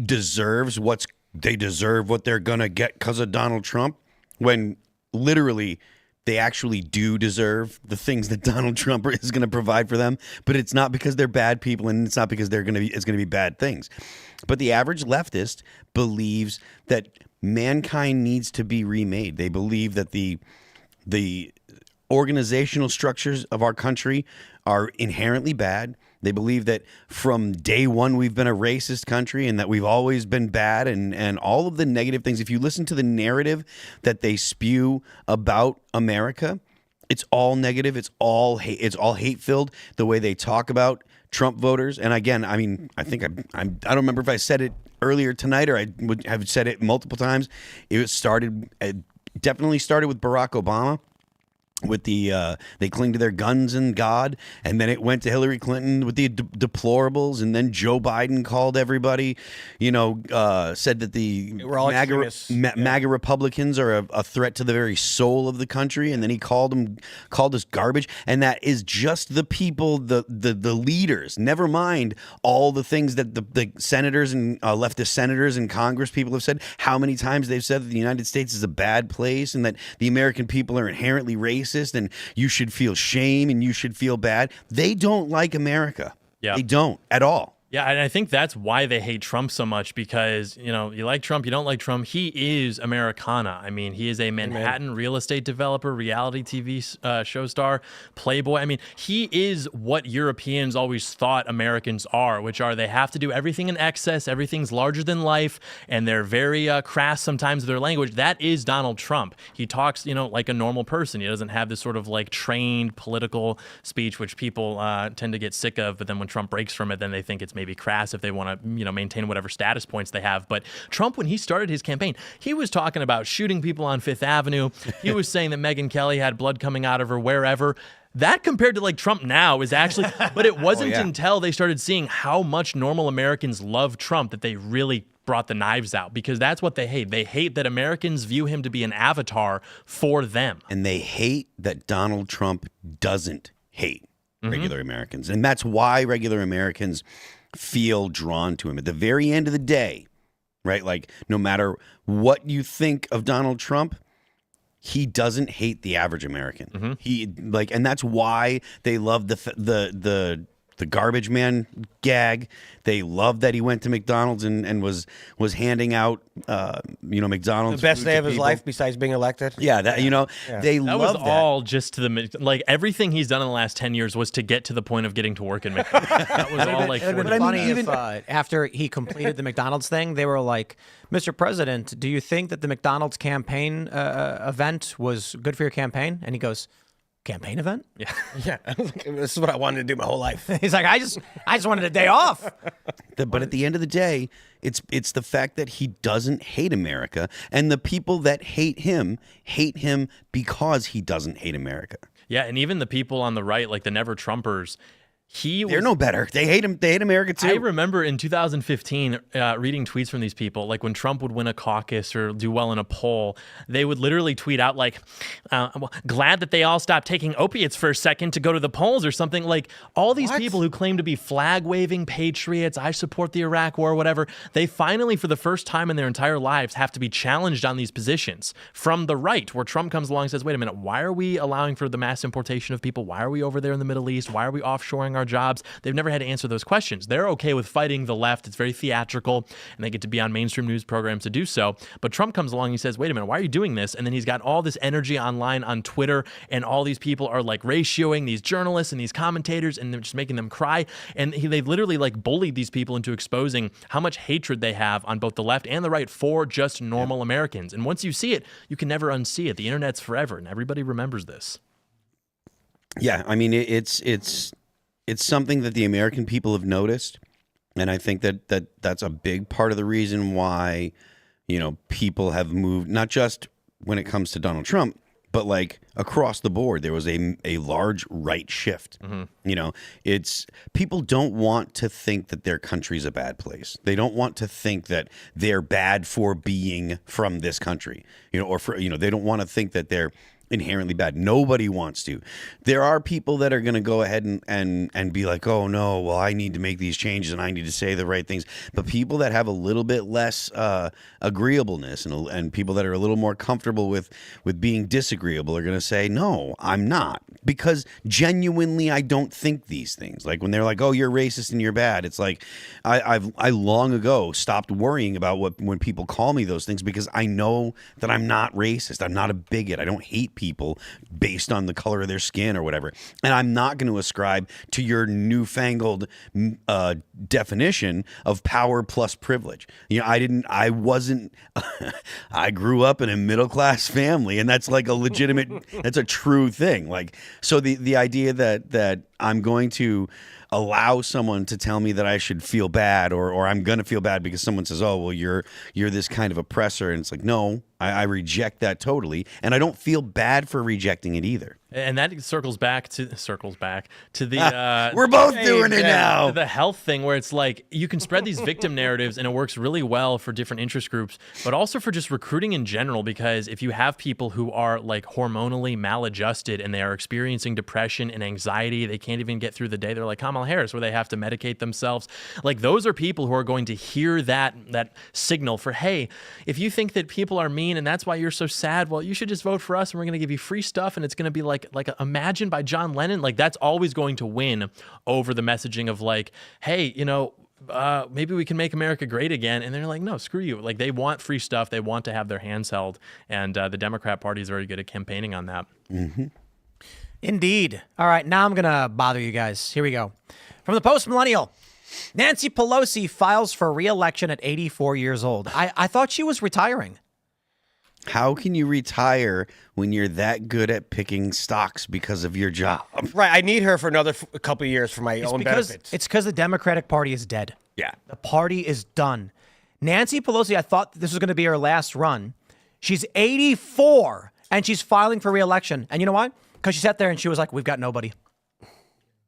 deserves what they're going to get because of Donald Trump, when literally they actually do deserve the things that Donald Trump is going to provide for them. But it's not because they're bad people, and it's not because it's going to be bad things. But the average leftist believes that mankind needs to be remade. They believe that the organizational structures of our country are inherently bad. They believe that from day one we've been a racist country and that we've always been bad, and all of the negative things. If you listen to the narrative that they spew about America, it's all negative. It's all hate. It's all hate-filled. The way they talk about Trump voters. And again, I mean, I think I don't remember if I said it earlier tonight or I would have said it multiple times. It definitely started with Barack Obama. With they cling to their guns and God, and then it went to Hillary Clinton with the deplorables, and then Joe Biden called everybody, said that the We're all extremists. MAGA Republicans are a threat to the very soul of the country, and then he called us garbage, and that is just the people, the leaders. Never mind all the things that the senators and leftist senators and Congress people have said. How many times they've said that the United States is a bad place and that the American people are inherently racist and you should feel shame and you should feel bad. They don't like America. Yeah. They don't at all. Yeah, and I think that's why they hate Trump so much because, you like Trump, you don't like Trump. He is Americana. I mean, he is a Manhattan real estate developer, reality TV show star, playboy. I mean, he is what Europeans always thought Americans are, which are they have to do everything in excess, everything's larger than life, and they're very crass sometimes with their language. That is Donald Trump. He talks, like a normal person. He doesn't have this sort of like trained political speech, which people tend to get sick of. But then when Trump breaks from it, then they think it's maybe crass if they want to, maintain whatever status points they have. But Trump, when he started his campaign, he was talking about shooting people on Fifth Avenue. He was saying that Megyn Kelly had blood coming out of her wherever. That compared to like Trump now is actually, but it wasn't until they started seeing how much normal Americans love Trump that they really brought the knives out, because that's what they hate. They hate that Americans view him to be an avatar for them. And they hate that Donald Trump doesn't hate regular Americans. And that's why regular Americans feel drawn to him. At the very end of the day, right? Like, no matter what you think of Donald Trump, he doesn't hate the average American. And that's why they love the garbage man gag. They love that he went to McDonald's and was handing out McDonald's The best food day to of his people. life besides being elected. Yeah, they That was love all just to everything he's done in the last 10 years was to get to the point of getting to work in McDonald's. That was all like. It would 40 have been funny if after he completed the McDonald's thing, they were like, "Mr. President, do you think that the McDonald's campaign event was good for your campaign?" And he goes, "Campaign event?" Yeah, this is what I wanted to do my whole life. He's like, I just wanted a day off. But at the end of the day, it's the fact that he doesn't hate America, and the people that hate him because he doesn't hate America. Yeah, and even the people on the right, like the Never Trumpers, They're no better. They hate him. They hate America too. I remember in 2015 reading tweets from these people, like when Trump would win a caucus or do well in a poll, they would literally tweet out like, glad that they all stopped taking opiates for a second to go to the polls or something. Like all these people who claim to be flag-waving patriots, I support the Iraq war, whatever, they finally, for the first time in their entire lives, have to be challenged on these positions from the right, where Trump comes along and says, wait a minute, why are we allowing for the mass importation of people? Why are we over there in the Middle East? Why are we offshoring our jobs? They've never had to answer those questions. They're okay with fighting the left. It's very theatrical, and they get to be on mainstream news programs to do so. But Trump comes along and he says, wait a minute, why are you doing this? And then he's got all this energy online on Twitter, and all these people are like ratioing these journalists and these commentators, and they're just making them cry. And they've literally like bullied these people into exposing how much hatred they have on both the left and the right for just normal Americans. And once you see it, you can never unsee it. The internet's forever, and everybody remembers this. Yeah, I mean, it's something that the American people have noticed, and I think that's a big part of the reason why, people have moved, not just when it comes to Donald Trump, but like across the board. There was a large right shift. It's people don't want to think that their country's a bad place. They don't want to think that they're bad for being from this country, or for, they don't want to think that they're inherently bad. Nobody wants to. There are people that are going to go ahead and be like, oh no, well, I need to make these changes and I need to say the right things. But people that have a little bit less agreeableness and people that are a little more comfortable with being disagreeable are going to say, no, I'm not. Because genuinely, I don't think these things. Like when they're like, oh, you're racist and you're bad. It's like, I long ago stopped worrying about when people call me those things, because I know that I'm not racist. I'm not a bigot. I don't hate people based on the color of their skin or whatever. And I'm not going to ascribe to your newfangled definition of power plus privilege. I wasn't, I grew up in a middle-class family, and that's like a legitimate, that's a true thing. Like, so the idea that I'm going to allow someone to tell me that I should feel bad or I'm going to feel bad because someone says, oh, well, you're this kind of oppressor. And it's like, no, I reject that totally. And I don't feel bad for rejecting it either. And that circles back to the we're both doing it now. The health thing, where it's like you can spread these victim narratives, and it works really well for different interest groups, but also for just recruiting in general. Because if you have people who are like hormonally maladjusted and they are experiencing depression and anxiety, they can't even get through the day. They're like Kamala Harris, where they have to medicate themselves. Like those are people who are going to hear that signal for, hey, if you think that people are mean and that's why you're so sad, well, you should just vote for us, and we're going to give you free stuff, and it's going to be like Imagine by John Lennon. Like that's always going to win over the messaging of like, hey, maybe we can make America great again. And they're like, no, screw you. Like, they want free stuff. They want to have their hands held. And the Democrat Party is very good at campaigning on that. Mm-hmm. Indeed. All right, now I'm going to bother you guys. Here we go. From the Post-Millennial, Nancy Pelosi files for re-election at 84 years old. I thought she was retiring. How can you retire when you're that good at picking stocks because of your job? Right. I need her for another couple of years for my own benefits. It's because the Democratic Party is dead. Yeah. The party is done. Nancy Pelosi, I thought this was going to be her last run. She's 84 and she's filing for re-election. And you know why? Because she sat there and she was like, "We've got nobody.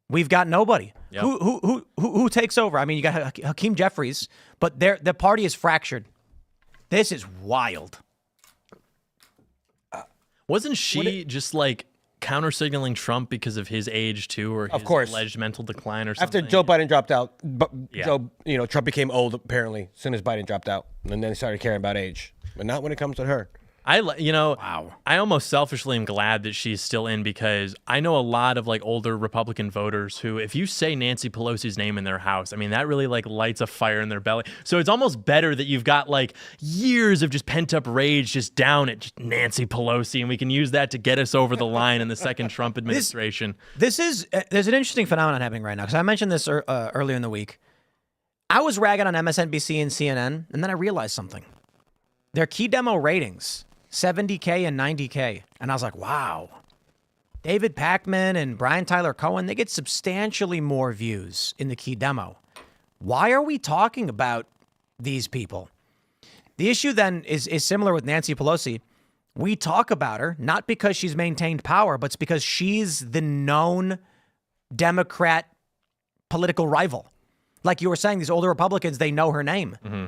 We've got nobody. Yep. Who takes over?" I mean, you got Hakeem Jeffries, but the party is fractured. This is wild. Wasn't she just like counter-signaling Trump because of his age too, or his course. alleged mental decline or something? After Joe Biden dropped out, Yeah. Trump became old apparently as soon as Biden dropped out, and then he started caring about age, but not when it comes to her. Wow. I almost selfishly am glad that she's still in, because I know a lot of like older Republican voters who, if you say Nancy Pelosi's name in their house, I mean, that really like lights a fire in their belly. So it's almost better that you've got like years of just pent up rage just down at just Nancy Pelosi, and we can use that to get us over the line in the second Trump administration. There's an interesting phenomenon happening right now, because I mentioned this earlier in the week. I was ragging on MSNBC and CNN, and then I realized something. Their key demo ratings, 70K and 90K. And I was like, wow. David Pakman and Brian Tyler Cohen, they get substantially more views in the key demo. Why are we talking about these people? The issue then is similar with Nancy Pelosi. We talk about her not because she's maintained power, but it's because she's the known Democrat political rival. Like you were saying, these older Republicans, they know her name. Mm-hmm.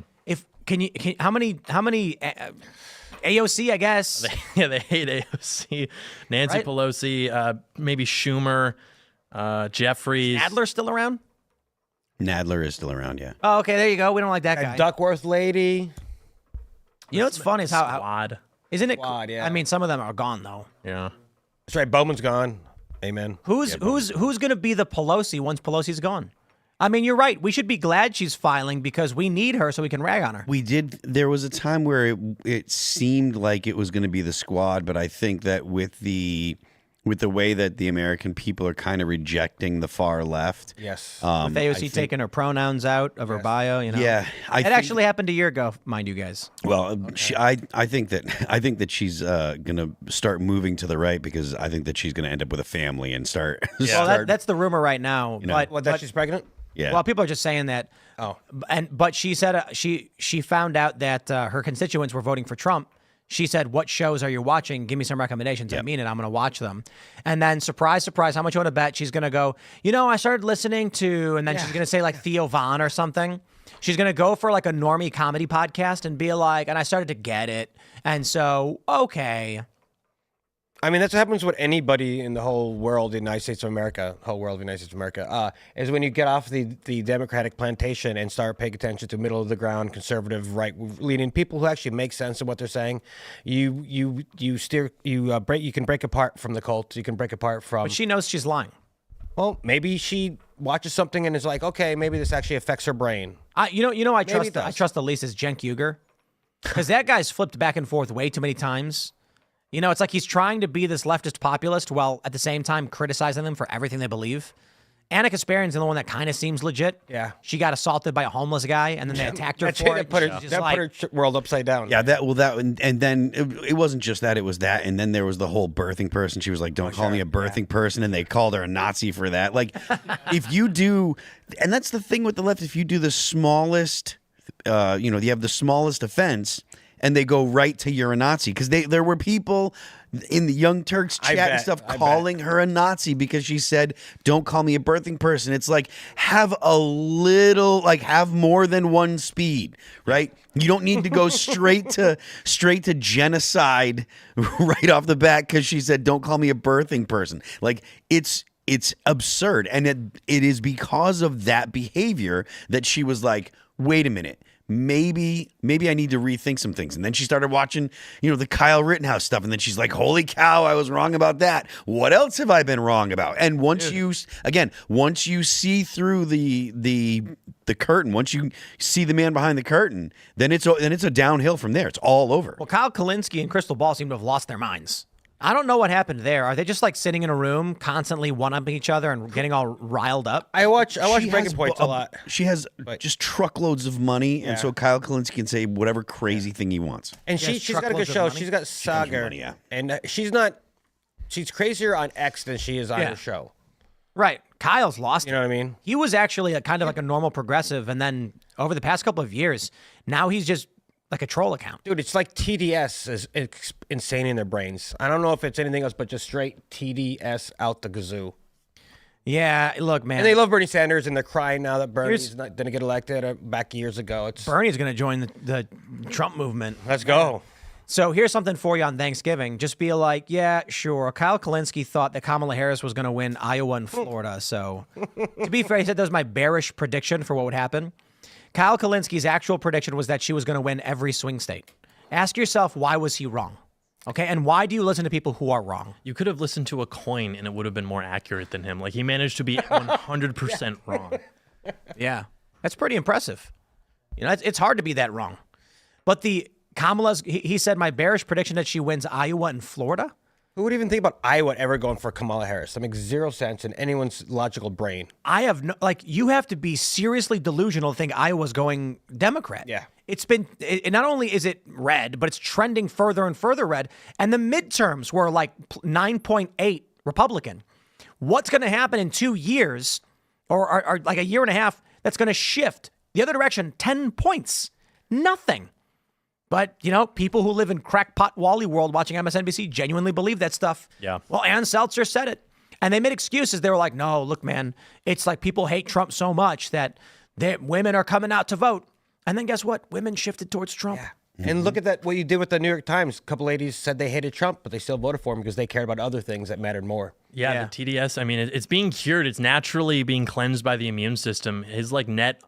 How many AOC, I guess. Yeah, they hate AOC. Nancy Right? Pelosi, maybe Schumer, Jeffries. Adler still around? Nadler is still around, yeah. Oh, okay, there you go. We don't like that guy. Duckworth lady. You know what's funny is how Squad. isn't it? Squad, yeah. I mean, some of them are gone though. Yeah. That's right. Bowman's gone. Amen. Who's going to be the Pelosi once Pelosi's gone? I mean, you're right. We should be glad she's filing because we need her so we can rag on her. We did. There was a time where it seemed like it was going to be the squad, but I think that with the way that the American people are kind of rejecting the far left. Yes. With AOC taking her pronouns out of her bio, you know. Yeah, it actually happened a year ago, mind you guys. Well, I think that she's gonna start moving to the right because I think that she's gonna end up with a family and start. Well, that's the rumor right now. know. But She's pregnant? Yeah. Well, people are just saying that. Oh. But she said she found out that her constituents were voting for Trump. She said, "What shows are you watching? Give me some recommendations." I mean it. I'm going to watch them. And then, surprise, surprise, how much you want to bet? She's going to go, I started listening to, and then she's going to say like Theo Von or something. She's going to go for like a normie comedy podcast and be like, and I started to get it. And so, okay. I mean, that's what happens with anybody in the whole world, the United States of America, is when you get off the Democratic plantation and start paying attention to middle of the ground, conservative, right-leaning people who actually make sense of what they're saying. You can break apart from the cult. You can break apart from. But she knows she's lying. Well, maybe she watches something and is like, okay, maybe this actually affects her brain. I it does. trust the least is Cenk Uygur, because that guy's flipped back and forth way too many times. It's like he's trying to be this leftist populist while at the same time criticizing them for everything they believe. Anna Kasparian's the one that kind of seems legit. Yeah. She got assaulted by a homeless guy, and then they attacked her for it. Put She's just her world upside down. Yeah, and then it wasn't just that, it was that, and then there was the whole birthing person. She was like, "Don't call me a birthing person," and they called her a Nazi for that. Like, if you do, and that's the thing with the left, if you do the smallest, you have the smallest offense, and they go right to you're a Nazi, because there were people in the Young Turks chat and stuff calling her a Nazi because she said, "Don't call me a birthing person." It's like, have more than one speed, right? You don't need to go straight to genocide right off the bat because she said, "Don't call me a birthing person." Like, it's absurd, and it is because of that behavior that she was like, "Wait a minute. Maybe I need to rethink some things." And then she started watching, the Kyle Rittenhouse stuff. And then she's like, "Holy cow, I was wrong about that. What else have I been wrong about?" And once you see through the the curtain, once you see the man behind the curtain, then it's a downhill from there. It's all over. Well, Kyle Kalinske and Crystal Ball seem to have lost their minds. I don't know what happened there. Are they just like sitting in a room, constantly one-upping each other and getting all riled up? I watch She Breaking has Points a lot. She has just truckloads of money, and so Kyle Kalinske can say whatever crazy thing he wants. And She has she's got a good truckloads of show. money? She's got Saga, money, yeah. and she's crazier on X than she is on her show. Right. Kyle's lost You know what I mean? He was actually a kind of like a normal progressive, and then over the past couple of years, now he's just like a troll account. Dude, it's like TDS is insane in their brains. I don't know if it's anything else but just straight TDS out the gazoo. Yeah, look, man. And they love Bernie Sanders, and they're crying now that Bernie's not going to get elected back years ago. It's Bernie's going to join the Trump movement. Let's go. So here's something for you on Thanksgiving. Just be like, yeah, sure. Kyle Kalinske thought that Kamala Harris was going to win Iowa and Florida. So to be fair, he said that was my bearish prediction for what would happen. Kyle Kalinske's actual prediction was that she was going to win every swing state. Ask yourself, why was he wrong? Okay, and why do you listen to people who are wrong? You could have listened to a coin and it would have been more accurate than him. Like, he managed to be 100% wrong. Yeah, that's pretty impressive. You know, it's hard to be that wrong. But Kamala's, he said my bearish prediction that she wins Iowa and Florida. Who would even think about Iowa ever going for Kamala Harris? That makes zero sense in anyone's logical brain. I have no, like, you have to be seriously delusional to think Iowa's going Democrat. Yeah. Not only is it red, but it's trending further and further red. And the midterms were like 9.8 Republican. What's going to happen in 2 years or like a year and a half that's going to shift the other direction 10 points? Nothing. But, you know, people who live in crackpot Wally world watching MSNBC genuinely believe that stuff. Yeah. Well, Ann Seltzer said it. And they made excuses. They were like, no, look, man, it's like people hate Trump so much that women are coming out to vote. And then guess what? Women shifted towards Trump. Yeah. And look at that, what you did with the New York Times. A couple ladies said they hated Trump, but they still voted for him because they cared about other things that mattered more. Yeah, the TDS, I mean, it's being cured. It's naturally being cleansed by the immune system. His, like, net...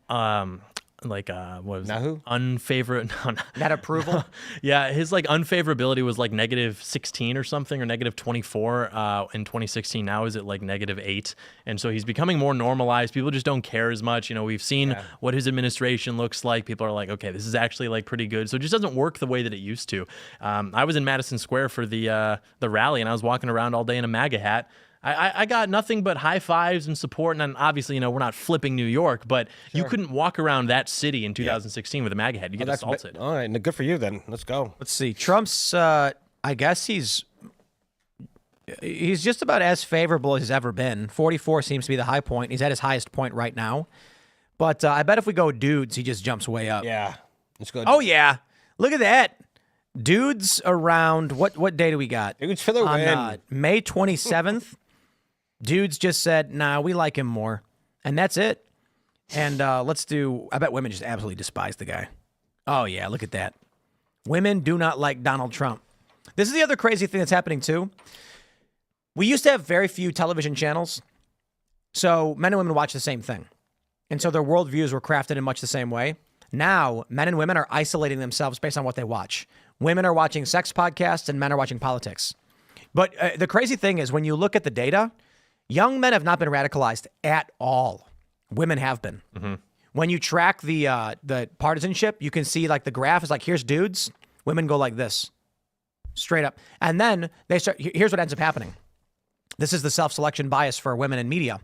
what was Nahu? Net approval. Yeah, his like unfavorability was like -16 or something, or -24 in 2016. Now is it like -8? And so he's becoming more normalized. People just don't care as much. You know, we've seen what his administration looks like. People are like, okay, this is actually like pretty good. So it just doesn't work the way that it used to. I was in Madison Square for the rally, and I was walking around all day in a MAGA hat. I got nothing but high fives and support. And then obviously, you know, we're not flipping New York, but you couldn't walk around that city in 2016 with a MAGA hat. You get assaulted. All right, good for you then. Let's go. Let's see. Trump's, I guess he's just about as favorable as he's ever been. 44 seems to be the high point. He's at his highest point right now. But I bet if we go dudes, he just jumps way up. Yeah. Let's go. Oh, yeah. Look at that. Dudes around, what day do we got? Dudes for the win. May 27th. Dudes just said, nah, we like him more. And that's it. And let's do, I bet women just absolutely despise the guy. Oh, yeah, look at that. Women do not like Donald Trump. This is the other crazy thing that's happening, too. We used to have very few television channels. So men and women watch the same thing. And so their worldviews were crafted in much the same way. Now, men and women are isolating themselves based on what they watch. Women are watching sex podcasts and men are watching politics. But the crazy thing is when you look at the data, young men have not been radicalized at all. Women have been. Mm-hmm. When you track the partisanship, you can see like the graph is like, here's dudes. Women go like this, straight up. And then they start, here's what ends up happening. This is the self-selection bias for women in media.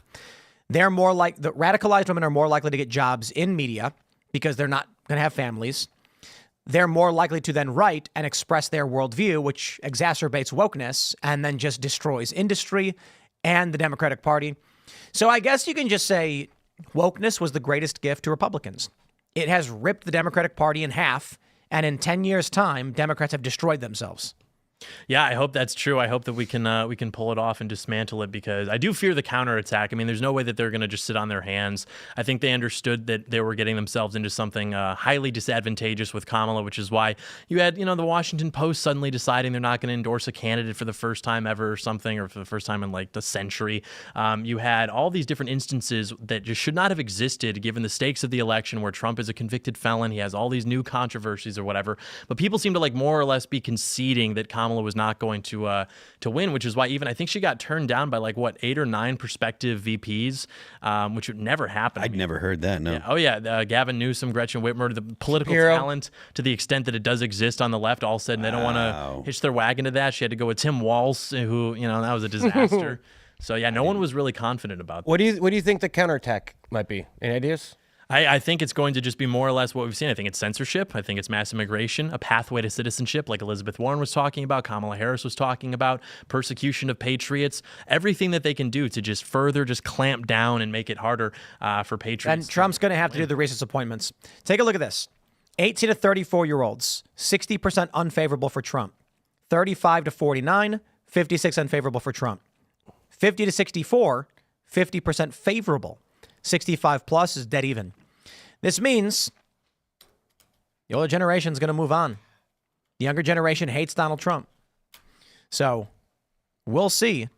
They're more like, the radicalized women are more likely to get jobs in media because they're not going to have families. They're more likely to then write and express their worldview, which exacerbates wokeness and then just destroys industry and the Democratic Party. So I guess you can just say wokeness was the greatest gift to Republicans. It has ripped the Democratic Party in half, and in 10 years' time, Democrats have destroyed themselves. Yeah, I hope that's true. I hope that we can pull it off and dismantle it, because I do fear the counterattack. I mean, there's no way that they're going to just sit on their hands. I think they understood that they were getting themselves into something highly disadvantageous with Kamala, which is why you had, the Washington Post suddenly deciding they're not going to endorse a candidate for the first time ever or something, or for the first time in like the century. You had all these different instances that just should not have existed given the stakes of the election, where Trump is a convicted felon. He has all these new controversies or whatever, but people seem to like more or less be conceding that Kamala Kamala was not going to win, which is why even I think she got turned down by 8 or 9 prospective VPs, which would never happen. I'd never heard that. No. Yeah. Oh yeah, Gavin Newsom, Gretchen Whitmer, the political talent to the extent that it does exist on the left. All of a sudden, they don't want to hitch their wagon to that. She had to go with Tim Walz, who that was a disaster. So yeah, no one was really confident about that. What do you think the counterattack might be? Any ideas? I think it's going to just be more or less what we've seen. I think it's censorship. I think it's mass immigration, a pathway to citizenship like Elizabeth Warren was talking about, Kamala Harris was talking about, persecution of patriots, everything that they can do to just further just clamp down and make it harder for patriots. And Trump's going to have to do the recent appointments. Take a look at this. 18 to 34-year-olds, 60% unfavorable for Trump. 35 to 49, 56 unfavorable for Trump. 50 to 64, 50% favorable. 65 plus is dead even. This means the older generation is going to move on. The younger generation hates Donald Trump. So we'll see.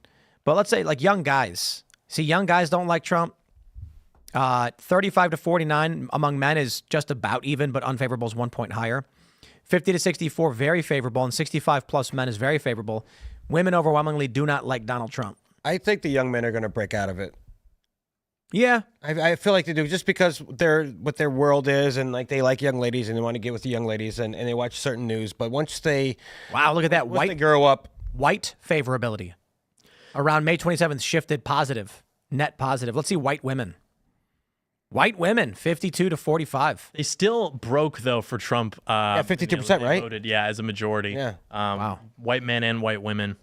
But let's say young guys. See, young guys don't like Trump. 35 to 49 among men is just about even, but unfavorable is 1 point higher. 50 to 64, very favorable, and 65 plus men is very favorable. Women overwhelmingly do not like Donald Trump. I think the young men are going to break out of it. Yeah. I feel like they do, just because what their world is, and they like young ladies and they want to get with the young ladies, and they watch certain news. But once they look at that. Once they grow up. White favorability around May 27th shifted positive, net positive. Let's see white women. White women, 52 to 45. They still broke, though, for Trump. 52%, right? Voted, as a majority. Yeah. Wow. White men and white women.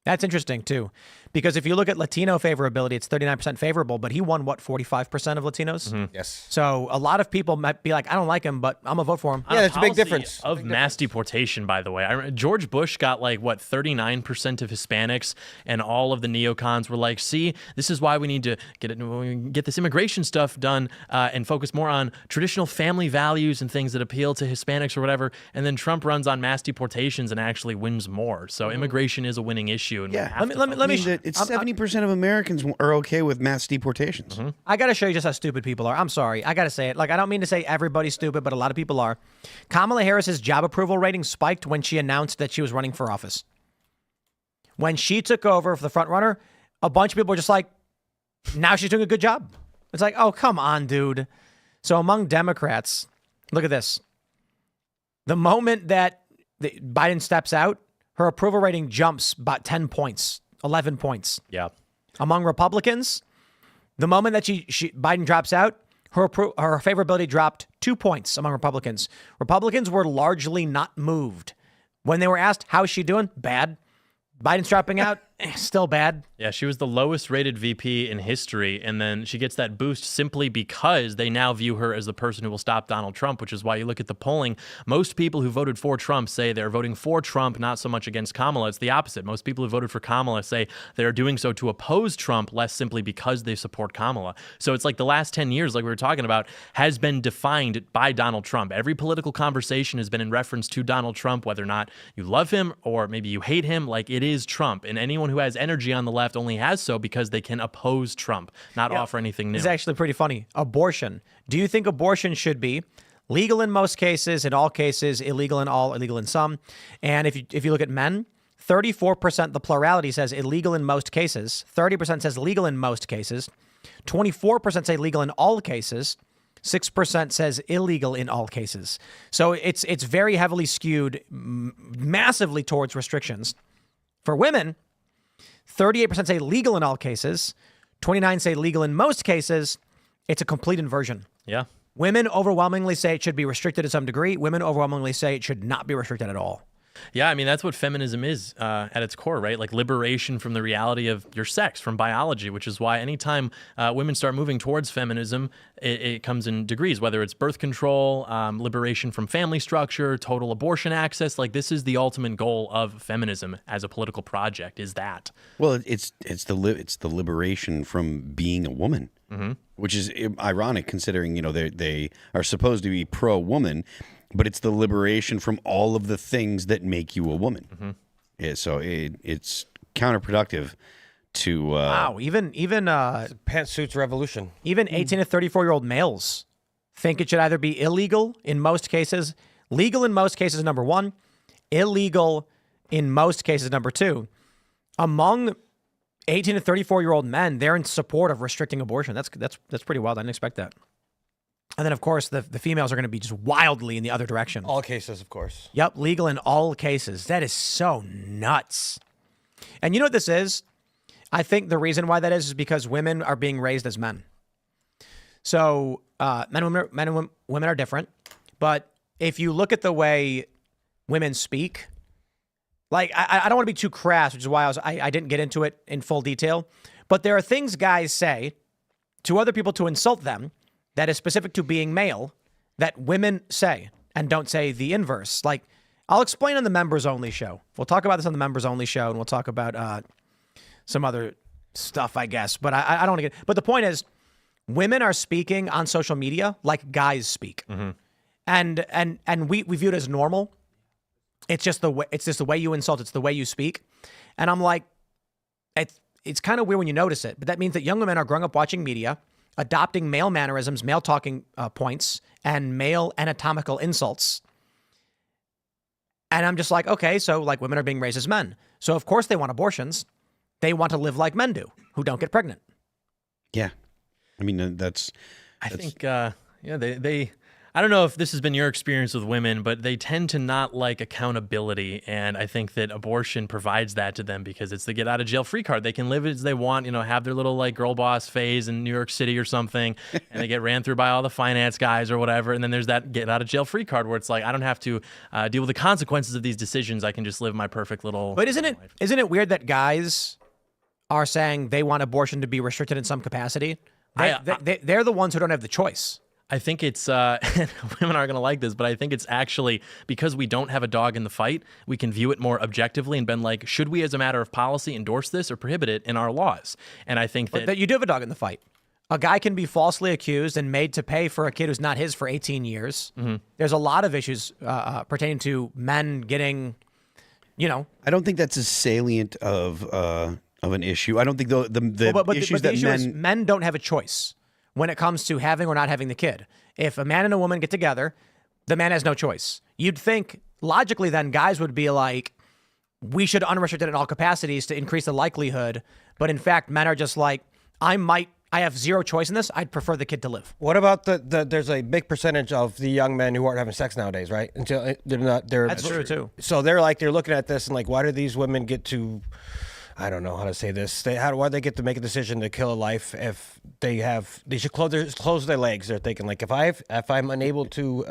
That's interesting, too, because if you look at Latino favorability, it's 39% favorable, but he won, 45% of Latinos? Mm-hmm. Yes. So a lot of people might be like, I don't like him, but I'm going to vote for him. Yeah, that's a big difference. Of mass deportation, by the way. George Bush got 39% of Hispanics, and all of the neocons were like, see, this is why we need to get this immigration stuff done and focus more on traditional family values and things that appeal to Hispanics or whatever. And then Trump runs on mass deportations and actually wins more. So immigration is a winning issue. And Yeah. Let me. It's 70% of Americans are okay with mass deportations. Mm-hmm. I got to show you just how stupid people are. I'm sorry. I got to say it. I don't mean to say everybody's stupid, but a lot of people are. Kamala Harris's job approval rating spiked when she announced that she was running for office. When she took over for the front runner, a bunch of people were just like, now she's doing a good job. It's like, oh, come on, dude. So among Democrats, look at this. The moment that Biden steps out, her approval rating jumps about 10 points, 11 points. Yeah. Among Republicans, the moment that Biden drops out, her favorability dropped 2 points among Republicans. Republicans were largely not moved. When they were asked, how is she doing? Bad. Biden's dropping out, still bad. Yeah, she was the lowest rated VP in history, and then she gets that boost simply because they now view her as the person who will stop Donald Trump, which is why you look at the polling. Most people who voted for Trump say they're voting for Trump, not so much against Kamala. It's the opposite. Most people who voted for Kamala say they're doing so to oppose Trump, less simply because they support Kamala. So it's like the last 10 years, like we were talking about, has been defined by Donald Trump. Every political conversation has been in reference to Donald Trump, whether or not you love him or maybe you hate him, like it is Trump. And anyone who has energy on the left only has so because they can oppose Trump, not offer anything new. It's actually pretty funny. Abortion. Do you think abortion should be legal in most cases, in all cases, illegal in all, illegal in some? And if you look at men, 34%, the plurality says illegal in most cases. 30% says legal in most cases. 24% say legal in all cases. 6% says illegal in all cases. So it's very heavily skewed massively towards restrictions. For women, 38% say legal in all cases. 29% say legal in most cases. It's a complete inversion. Yeah. Women overwhelmingly say it should be restricted to some degree. Women overwhelmingly say it should not be restricted at all. Yeah, I mean, that's what feminism is at its core, right? Like liberation from the reality of your sex, from biology, which is why anytime women start moving towards feminism, it comes in degrees, whether it's birth control, liberation from family structure, total abortion access. Like this is the ultimate goal of feminism as a political project, is that. Well, it's the liberation from being a woman, which is ironic considering, they are supposed to be pro-woman, but it's the liberation from all of the things that make you a woman. Yeah, so it's counterproductive to wow, even Pantsuits revolution. Even 18 to 34-year-old males think it should either be illegal in most cases, legal in most cases, number one, illegal in most cases, number two. Among 18 to 34-year-old men, they're in support of restricting abortion. That's pretty wild. I didn't expect that. And then, of course, the females are going to be just wildly in the other direction. All cases, of course. Yep, legal in all cases. That is so nuts. And you know what this is? I think the reason why that is because women are being raised as men. So men and women are different. But if you look at the way women speak, like I don't want to be too crass, which is why I didn't get into it in full detail. But there are things guys say to other people to insult them that is specific to being male that women say and don't say the inverse. Like, I'll explain on the members only show. We'll talk about this on the members only show, and we'll talk about some other stuff, I guess. But I don't want to get. But the point is, women are speaking on social media like guys speak, and we view it as normal. It's just the way you insult. It's the way you speak, and I'm like, it's kind of weird when you notice it. But that means that young women are growing up watching media, adopting male mannerisms, male talking points, and male anatomical insults. And I'm just like, okay, so like women are being raised as men. So of course they want abortions. They want to live like men do, who don't get pregnant. Yeah. I mean, I think, they I don't know if this has been your experience with women, but they tend to not like accountability. And I think that abortion provides that to them because it's the get out of jail free card. They can live as they want, have their little like girl boss phase in New York City or something. And they get ran through by all the finance guys or whatever. And then there's that get out of jail free card where it's like, I don't have to deal with the consequences of these decisions. I can just live my perfect little. But isn't it weird that guys are saying they want abortion to be restricted in some capacity? They're the ones who don't have the choice. I think it's, women aren't going to like this, but I think it's actually because we don't have a dog in the fight, we can view it more objectively and been like, should we as a matter of policy endorse this or prohibit it in our laws? And I think that you do have a dog in the fight. A guy can be falsely accused and made to pay for a kid who's not his for 18 years. Mm-hmm. There's a lot of issues pertaining to men getting, I don't think that's as salient of an issue. I don't think the issues that issue is men don't have a choice when it comes to having or not having the kid. If a man and a woman get together, the man has no choice. You'd think logically then guys would be like, we should unrestrict it in all capacities to increase the likelihood. But in fact, men are just like, I have zero choice in this. I'd prefer the kid to live. What about there's a big percentage of the young men who aren't having sex nowadays, right? Until That's true too. So they're looking at this and like, why do these women get to, I don't know how to say this. Why do they get to make a decision to kill a life if they should close their legs? They're thinking like, if I'm unable to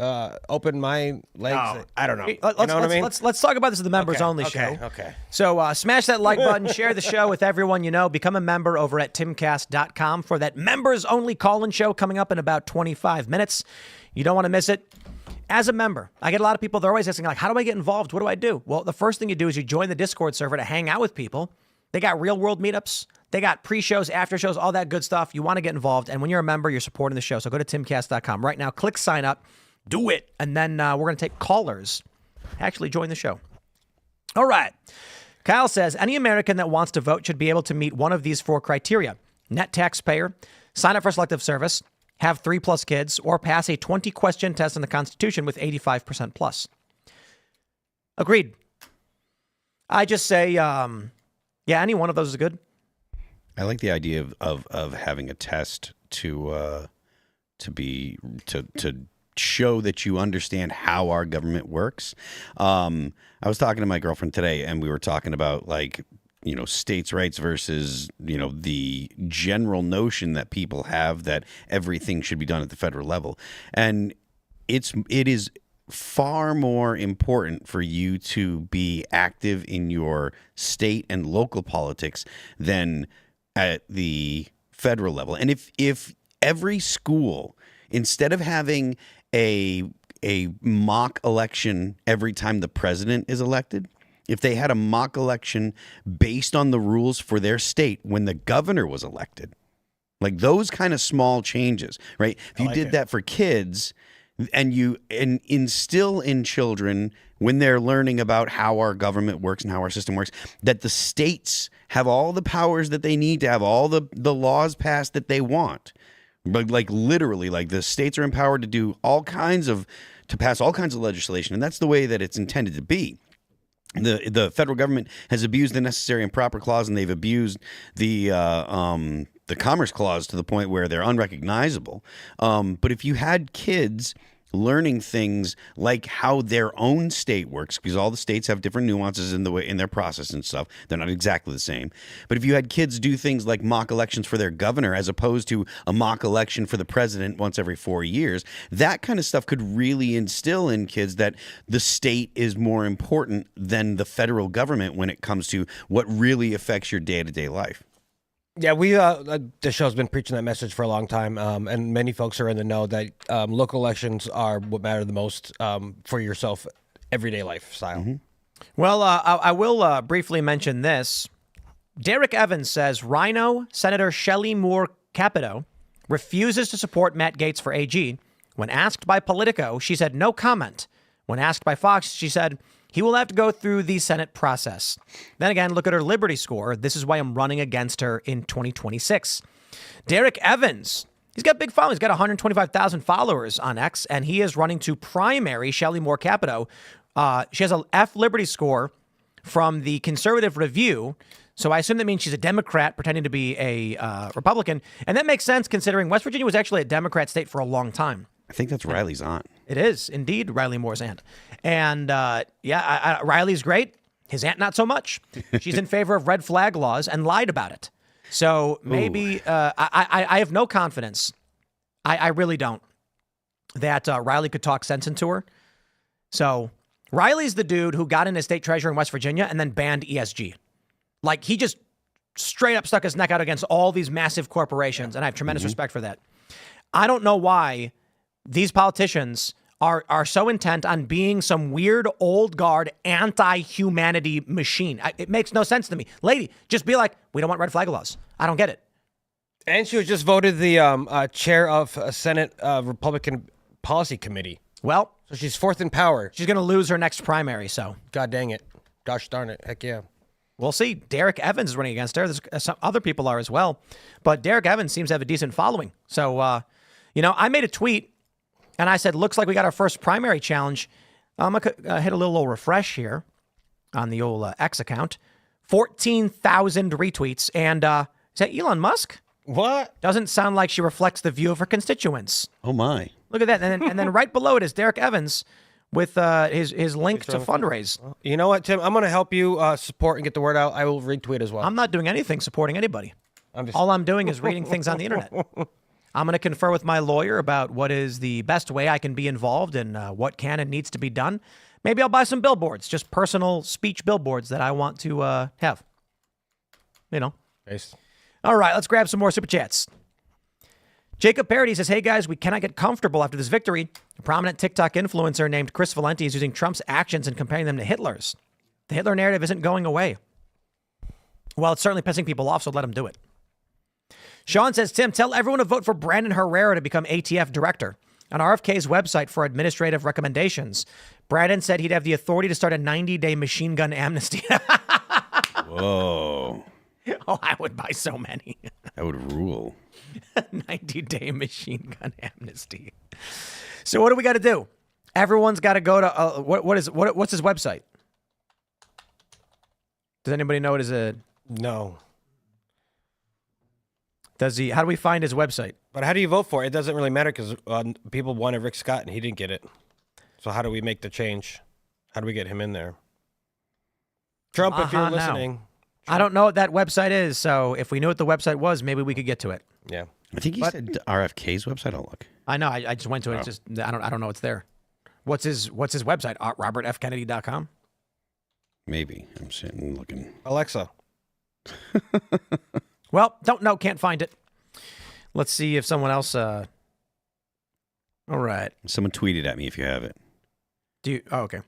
open my legs, I don't know. You know what I mean? Let's talk about this at the members only show. Okay. So smash that like button, share the show with everyone you know. Become a member over at timcast.com for that members only call-in show coming up in about 25 minutes. You don't want to miss it. As a member, I get a lot of people, they're always asking like, how do I get involved? What do I do? Well, the first thing you do is you join the Discord server to hang out with people. They got real world meetups. They got pre-shows, after shows, all that good stuff. You want to get involved. And when you're a member, you're supporting the show. So go to timcast.com right now. Click sign up. Do it. And then we're going to take callers. Actually join the show. All right. Kyle says, any American that wants to vote should be able to meet one of these 4 criteria. Net taxpayer, sign up for selective service, have 3+ kids, or pass a 20-question test on the Constitution with 85% plus. Agreed. I just say... yeah, any one of those is good. I like the idea of having a test to show that you understand how our government works. I was talking to my girlfriend today, and we were talking about states' rights versus the general notion that people have that everything should be done at the federal level, and it is far more important for you to be active in your state and local politics than at the federal level. And if every school, instead of having a mock election every time the president is elected, if they had a mock election based on the rules for their state when the governor was elected, like those kind of small changes, right? If you did that for kids, and you instill in children when they're learning about how our government works and how our system works, that the states have all the powers that they need to have all the laws passed that they want. But like literally, like the states are empowered to do to pass all kinds of legislation. And that's the way that it's intended to be. the federal government has abused the necessary and proper clause, and they've abused the commerce clause to the point where they're unrecognizable. But if you had kids learning things like how their own state works, because all the states have different nuances in the way in their process and stuff, they're not exactly the same. But if you had kids do things like mock elections for their governor as opposed to a mock election for the president once every 4 years, that kind of stuff could really instill in kids that the state is more important than the federal government when it comes to what really affects your day-to-day life. Yeah, we the show's been preaching that message for a long time, and many folks are in the know that local elections are what matter the most for yourself, everyday lifestyle. Mm-hmm. Well, I will briefly mention this. Derek Evans says Rhino Senator Shelley Moore Capito refuses to support Matt Gaetz for AG. When asked by Politico, she said no comment. When asked by Fox, she said he will have to go through the Senate process. Then again, look at her Liberty score. This is why I'm running against her in 2026. Derek Evans, he's got big following. He's got 125,000 followers on X, and he is running to primary Shelley Moore Capito. She has a F Liberty score from the Conservative Review. So I assume that means she's a Democrat pretending to be a Republican. And that makes sense considering West Virginia was actually a Democrat state for a long time. I think that's Riley's aunt. It is indeed Riley Moore's aunt. And Riley's great. His aunt, not so much. She's in favor of red flag laws and lied about it. So maybe I have no confidence. I really don't. That Riley could talk sense into her. So Riley's the dude who got in as state treasurer in West Virginia and then banned ESG. Like he just straight up stuck his neck out against all these massive corporations. And I have tremendous respect for that. I don't know why these politicians are so intent on being some weird old guard anti-humanity machine. It makes no sense to me. Lady, just be like, we don't want red flag laws. I don't get it. And she was just voted the chair of a Senate Republican Policy Committee. Well, So she's fourth in power. she's going to lose her next primary, so God dang it. Gosh darn it. Heck yeah. we'll see. Derek Evans is running against her. There's some other people are as well. But Derek Evans seems to have a decent following. So, I made a tweet, and I said, looks like we got our first primary challenge. I'm going to hit a little refresh here on the old X account. 14,000 retweets. And is that Elon Musk? What? Doesn't sound like she reflects the view of her constituents. Oh, my. Look at that. And then right below it is Derek Evans with his link to fundraise. You know what, Tim? I'm going to help you support and get the word out. I will retweet as well. I'm not doing anything supporting anybody. All I'm doing is reading things on the internet. I'm going to confer with my lawyer about what is the best way I can be involved and what can and needs to be done. Maybe I'll buy some billboards, just personal speech billboards that I want to have. Nice. All right, let's grab some more super chats. Jacob Parody says, hey guys, we cannot get comfortable after this victory. A prominent TikTok influencer named Chris Valenti is using Trump's actions and comparing them to Hitler's. The Hitler narrative isn't going away. Well, it's certainly pissing people off, so let him do it. Sean says, Tim, tell everyone to vote for Brandon Herrera to become ATF director. On RFK's website for administrative recommendations, Brandon said he'd have the authority to start a 90-day machine gun amnesty. Whoa. Oh, I would buy so many. That would rule. 90-day machine gun amnesty. So what do we got to do? Everyone's got to go to what's his website? Does anybody know what is it? No. How do we find his website? But how do you vote for it? It doesn't really matter because people wanted Rick Scott and he didn't get it. So how do we make the change? How do we get him in there? Trump, if you're listening. I don't know what that website is, so if we knew what the website was, maybe we could get to it. Yeah. I think he said RFK's website. I'll look. I know. I just went to it. It's just I don't know what's there. What's his website? RobertFKennedy.com? Maybe. I'm sitting and looking. Alexa. Well, don't know. Can't find it. Let's see if someone else. All right. Someone tweeted at me if you have it. Okay.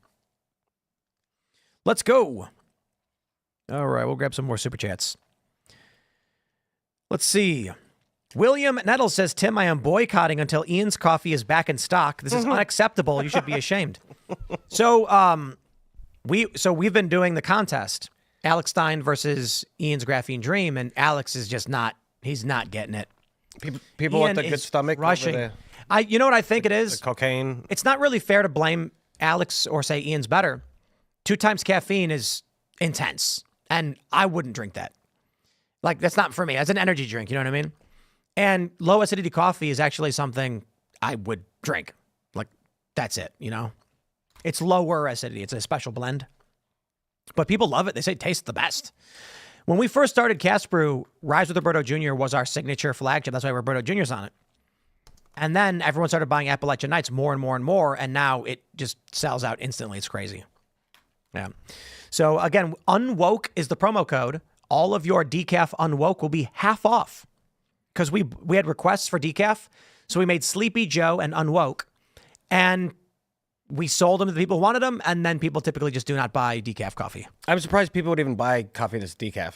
Let's go. All right. We'll grab some more super chats. Let's see. William Nettle says, Tim, I am boycotting until Ian's coffee is back in stock. This is unacceptable. You should be ashamed. So, we've been doing the contest. Alex Stein versus Ian's Graphene Dream, and Alex is just he's not getting it. People want the good stomach. Rushing. You know what I think it is? The cocaine. It's not really fair to blame Alex or say Ian's better. 2 times caffeine is intense, and I wouldn't drink that. Like, that's not for me. That's an energy drink, you know what I mean? And low acidity coffee is actually something I would drink. Like, that's it, you know? It's lower acidity. It's a special blend. But people love it. They say it tastes the best. When we first started Cast Brew, Rise with Roberto Jr. was our signature flagship. That's why Roberto Jr.'s on it. And then everyone started buying Appalachian Nights more and more and more, and now it just sells out instantly. It's crazy. Yeah. So again, Unwoke is the promo code. All of your decaf Unwoke will be half off because we had requests for decaf. So we made Sleepy Joe and Unwoke, and we sold them to the people who wanted them, and then people typically just do not buy decaf coffee. I'm surprised people would even buy coffee that's decaf.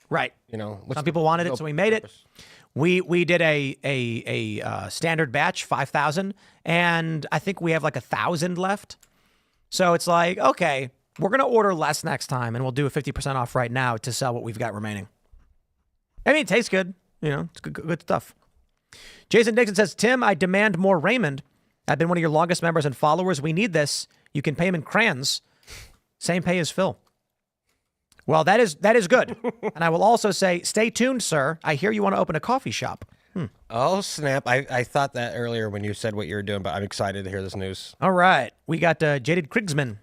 Right. You know, Some people wanted it, so we made it. We did a standard batch, 5,000, and I think we have like 1,000 left. So it's like, okay, we're going to order less next time, and we'll do a 50% off right now to sell what we've got remaining. I mean, it tastes good. You know, it's good stuff. Jason Dixon says, Tim, I demand more Raymond. I've been one of your longest members and followers. We need this. You can pay him in crayons. Same pay as Phil. Well, that is good. And I will also say, stay tuned, sir. I hear you want to open a coffee shop. Oh, snap. I thought that earlier when you said what you were doing, but I'm excited to hear this news. All right. We got Jaded Krigsman.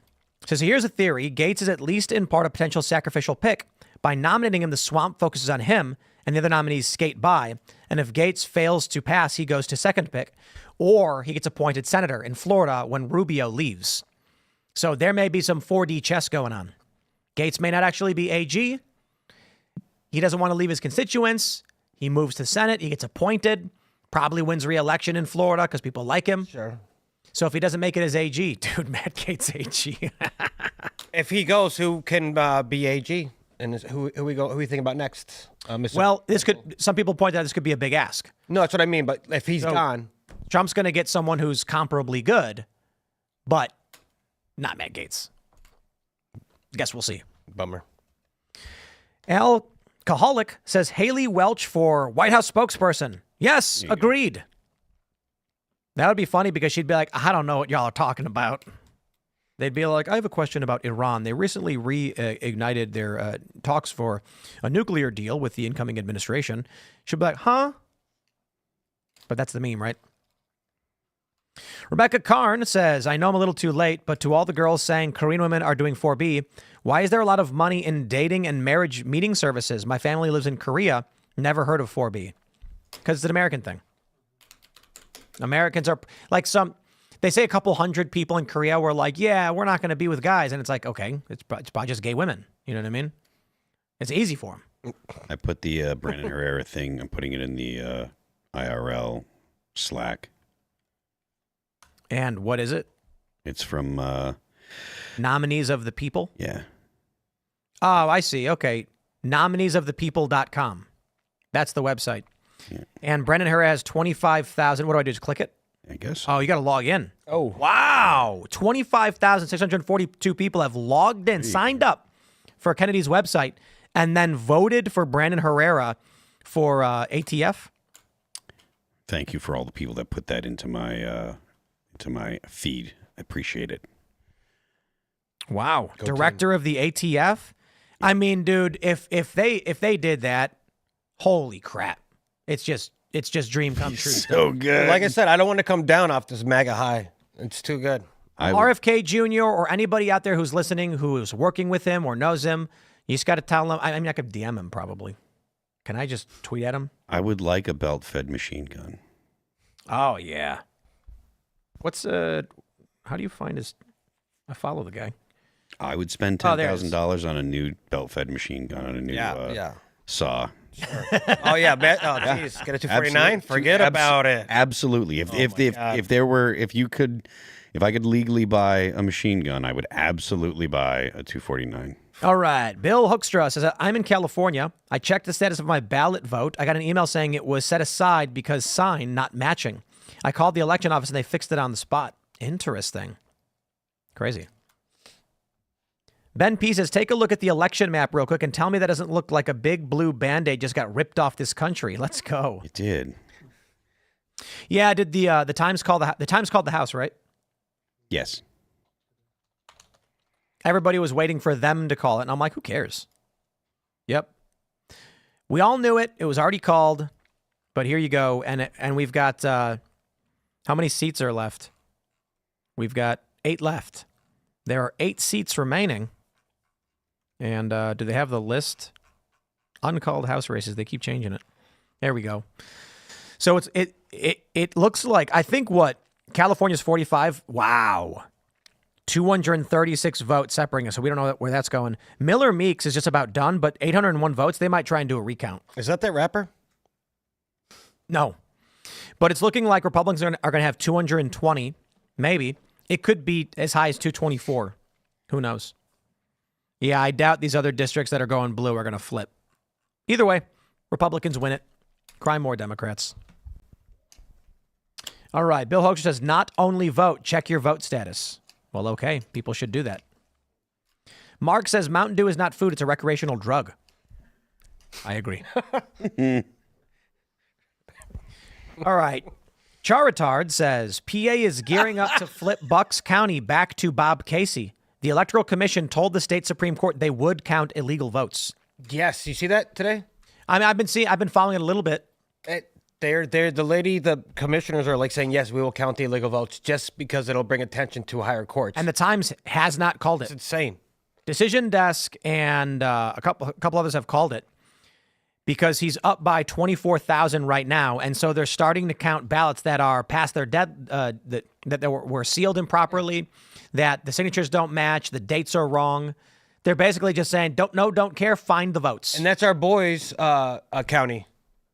Says, here's a theory. Gates is at least in part a potential sacrificial pick. By nominating him, the swamp focuses on him, and the other nominees skate by. And if Gates fails to pass, he goes to second pick. Or he gets appointed senator in Florida when Rubio leaves. So there may be some 4D chess going on. Gates may not actually be AG. He doesn't want to leave his constituents. He moves to Senate. He gets appointed. Probably wins re-election in Florida because people like him. Sure. So if he doesn't make it as AG, dude, Matt Gates AG. If he goes, who can be AG? And who we think about next? Mr. Well, some people point out this could be a big ask. No, that's what I mean. But if he's gone, Trump's going to get someone who's comparably good, but not Matt Gates. Guess we'll see. bummer. Alcoholic says Haley Welch for White House spokesperson. Yes, agreed. That would be funny because she'd be like, I don't know what y'all are talking about. They'd be like, I have a question about Iran. They recently reignited their talks for a nuclear deal with the incoming administration. She'd be like, huh? But that's the meme, right? Rebecca Karn says, I know I'm a little too late, but to all the girls saying Korean women are doing 4B, why is there a lot of money in dating and marriage meeting services? My family lives in Korea. Never heard of 4B. Because it's an American thing. Americans are like they say a couple hundred people in Korea were like, yeah, we're not going to be with guys. And it's like, okay, it's probably just gay women. You know what I mean? It's easy for them. I put the Brandon Herrera thing. I'm putting it in the IRL Slack. And what is it? It's from Nominees of the People? Yeah. Oh, I see. Okay. Nomineesofthepeople.com. That's the website. Yeah. And Brendan Herrera has 25,000. What do I do? Just click it? I guess. Oh, you got to log in. Oh. Wow. 25,642 people have logged in, signed up for Kennedy's website, and then voted for Brandon Herrera for ATF. Thank you for all the people that put that into my feed. I appreciate it. Wow. Director of the ATF? I mean, dude, if they did that, holy crap. It's just dream come true. So good. Like I said, I don't want to come down off this mega high. It's too good. RFK Jr. or anybody out there who's listening who is working with him or knows him, you just got to tell them. I mean, I could DM him probably. Can I just tweet at him? I would like a belt-fed machine gun. Oh, yeah. What's how do you find his? I follow the guy. I would spend $10,000 on a new belt-fed machine gun, on a new saw. Sure. Oh yeah, oh geez, get a 249. Forget about it. Absolutely. If I could legally buy a machine gun, I would absolutely buy a 249. All right. Bill Hoekstra says, I'm in California. I checked the status of my ballot vote. I got an email saying it was set aside because sign not matching. I called the election office and they fixed it on the spot. Interesting. Crazy. Ben P says, take a look at the election map real quick and tell me that doesn't look like a big blue Band-Aid just got ripped off this country. Let's go. It did. Yeah, did the Times call the House, right? Yes. Everybody was waiting for them to call it. And I'm like, who cares? Yep. We all knew it. It was already called. But here you go. And we've got, how many seats are left? We've got 8 left. There are 8 seats remaining. And do they have the list? Uncalled House races. They keep changing it. There we go. So it looks like, I think what? California's 45. Wow. 236 votes separating us, so we don't know where that's going. Miller Meeks is just about done, but 801 votes. They might try and do a recount. Is that rapper? No. But it's looking like Republicans are going to have 220, maybe. It could be as high as 224. Who knows? Yeah, I doubt these other districts that are going blue are going to flip. Either way, Republicans win it. Cry more, Democrats. All right, Bill Hoekstra says, not only vote, check your vote status. Well, okay, people should do that. Mark says, Mountain Dew is not food, it's a recreational drug. I agree. All right. Charitard says, PA is gearing up to flip Bucks County back to Bob Casey. The Electoral Commission told the state Supreme Court they would count illegal votes. Yes, you see that today? I mean, I've been following it a little bit. The commissioners are like saying, yes, we will count the illegal votes just because it'll bring attention to higher courts. And the Times has not called it. It's insane. Decision Desk and a couple others have called it because he's up by 24,000 right now. And so they're starting to count ballots that are past their dead, that were sealed improperly, that the signatures don't match, the dates are wrong. They're basically just saying, don't care, find the votes. And that's our boy's county.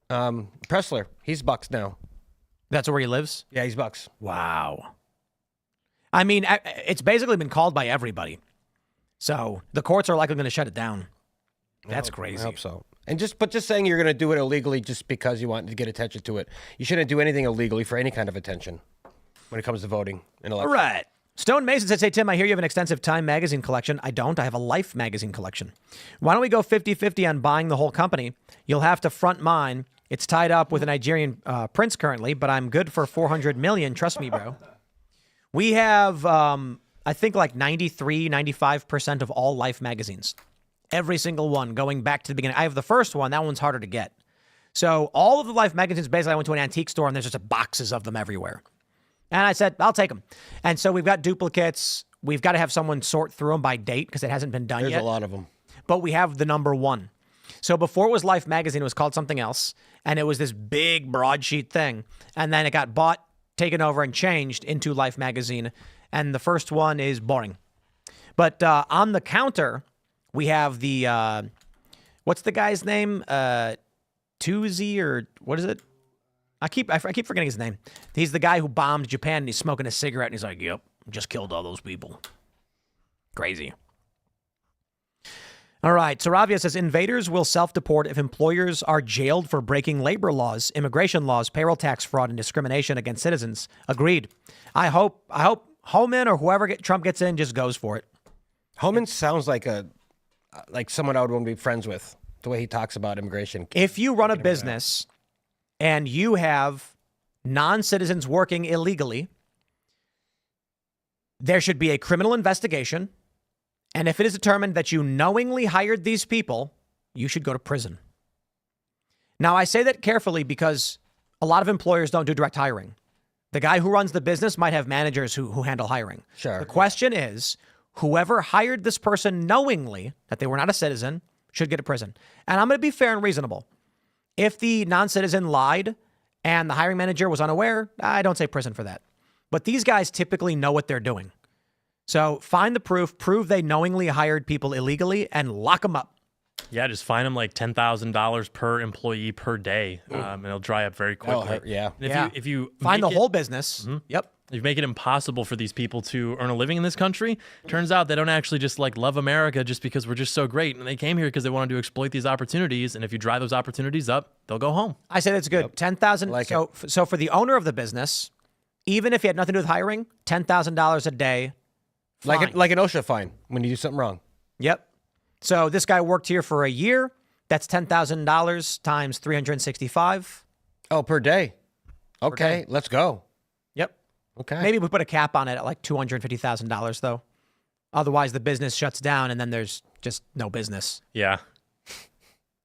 Pressler, he's Bucks now. That's where he lives? Yeah, he's Bucks. Wow. I mean, it's basically been called by everybody. So the courts are likely going to shut it down. That's crazy. I hope so. And just saying you're going to do it illegally just because you want to get attention to it. You shouldn't do anything illegally for any kind of attention when it comes to voting in elections. All right. Stone Mason says, hey, Tim, I hear you have an extensive Time magazine collection. I don't. I have a Life magazine collection. Why don't we go 50-50 on buying the whole company? You'll have to front mine. It's tied up with a Nigerian prince currently, but I'm good for $400 million. Trust me, bro. We have, I think, like 95% of all Life magazines. Every single one, going back to the beginning. I have the first one. That one's harder to get. So all of the Life magazines, basically, I went to an antique store, and there's just boxes of them everywhere. And I said, I'll take them. And so we've got duplicates. We've got to have someone sort through them by date because it hasn't been done yet. There's a lot of them. But we have the number one. So before it was Life magazine, it was called something else. And it was this big broadsheet thing. And then it got bought, taken over, and changed into Life magazine. And the first one is boring. But on the counter, we have the, what's the guy's name? Tuzi or what is it? I keep forgetting his name. He's the guy who bombed Japan and he's smoking a cigarette and he's like, yep, just killed all those people. Crazy. All right. Saravia says invaders will self-deport if employers are jailed for breaking labor laws, immigration laws, payroll tax fraud, and discrimination against citizens. Agreed. I hope Homan or whoever Trump gets in just goes for it. Homan sounds like someone I would want to be friends with, the way he talks about immigration. If you run a business and you have non-citizens working illegally, there should be a criminal investigation. And if it is determined that you knowingly hired these people, you should go to prison. Now, I say that carefully because a lot of employers don't do direct hiring. The guy who runs the business might have managers who handle hiring. Sure. The question is, whoever hired this person knowingly that they were not a citizen should get to prison. And I'm going to be fair and reasonable. If the non-citizen lied and the hiring manager was unaware, I don't say prison for that. But these guys typically know what they're doing. So find the prove they knowingly hired people illegally, and lock them up. Yeah, just fine them like $10,000 per employee per day, and it'll dry up very quickly. Yeah. And if you find make the whole business, yep. If you make it impossible for these people to earn a living in this country, turns out they don't actually just like love America just because we're just so great. And they came here because they wanted to exploit these opportunities. And if you dry those opportunities up, they'll go home. I say that's good. Yep. 10,000. Like so for the owner of the business, even if he had nothing to do with hiring, $10,000 a day. Fine. Like an OSHA fine when you do something wrong. Yep. So this guy worked here for a year. That's $10,000 times 365. Oh, per day. Okay, let's go. Yep. Okay. Maybe we put a cap on it at like $250,000 though. Otherwise, the business shuts down, and then there's just no business. Yeah.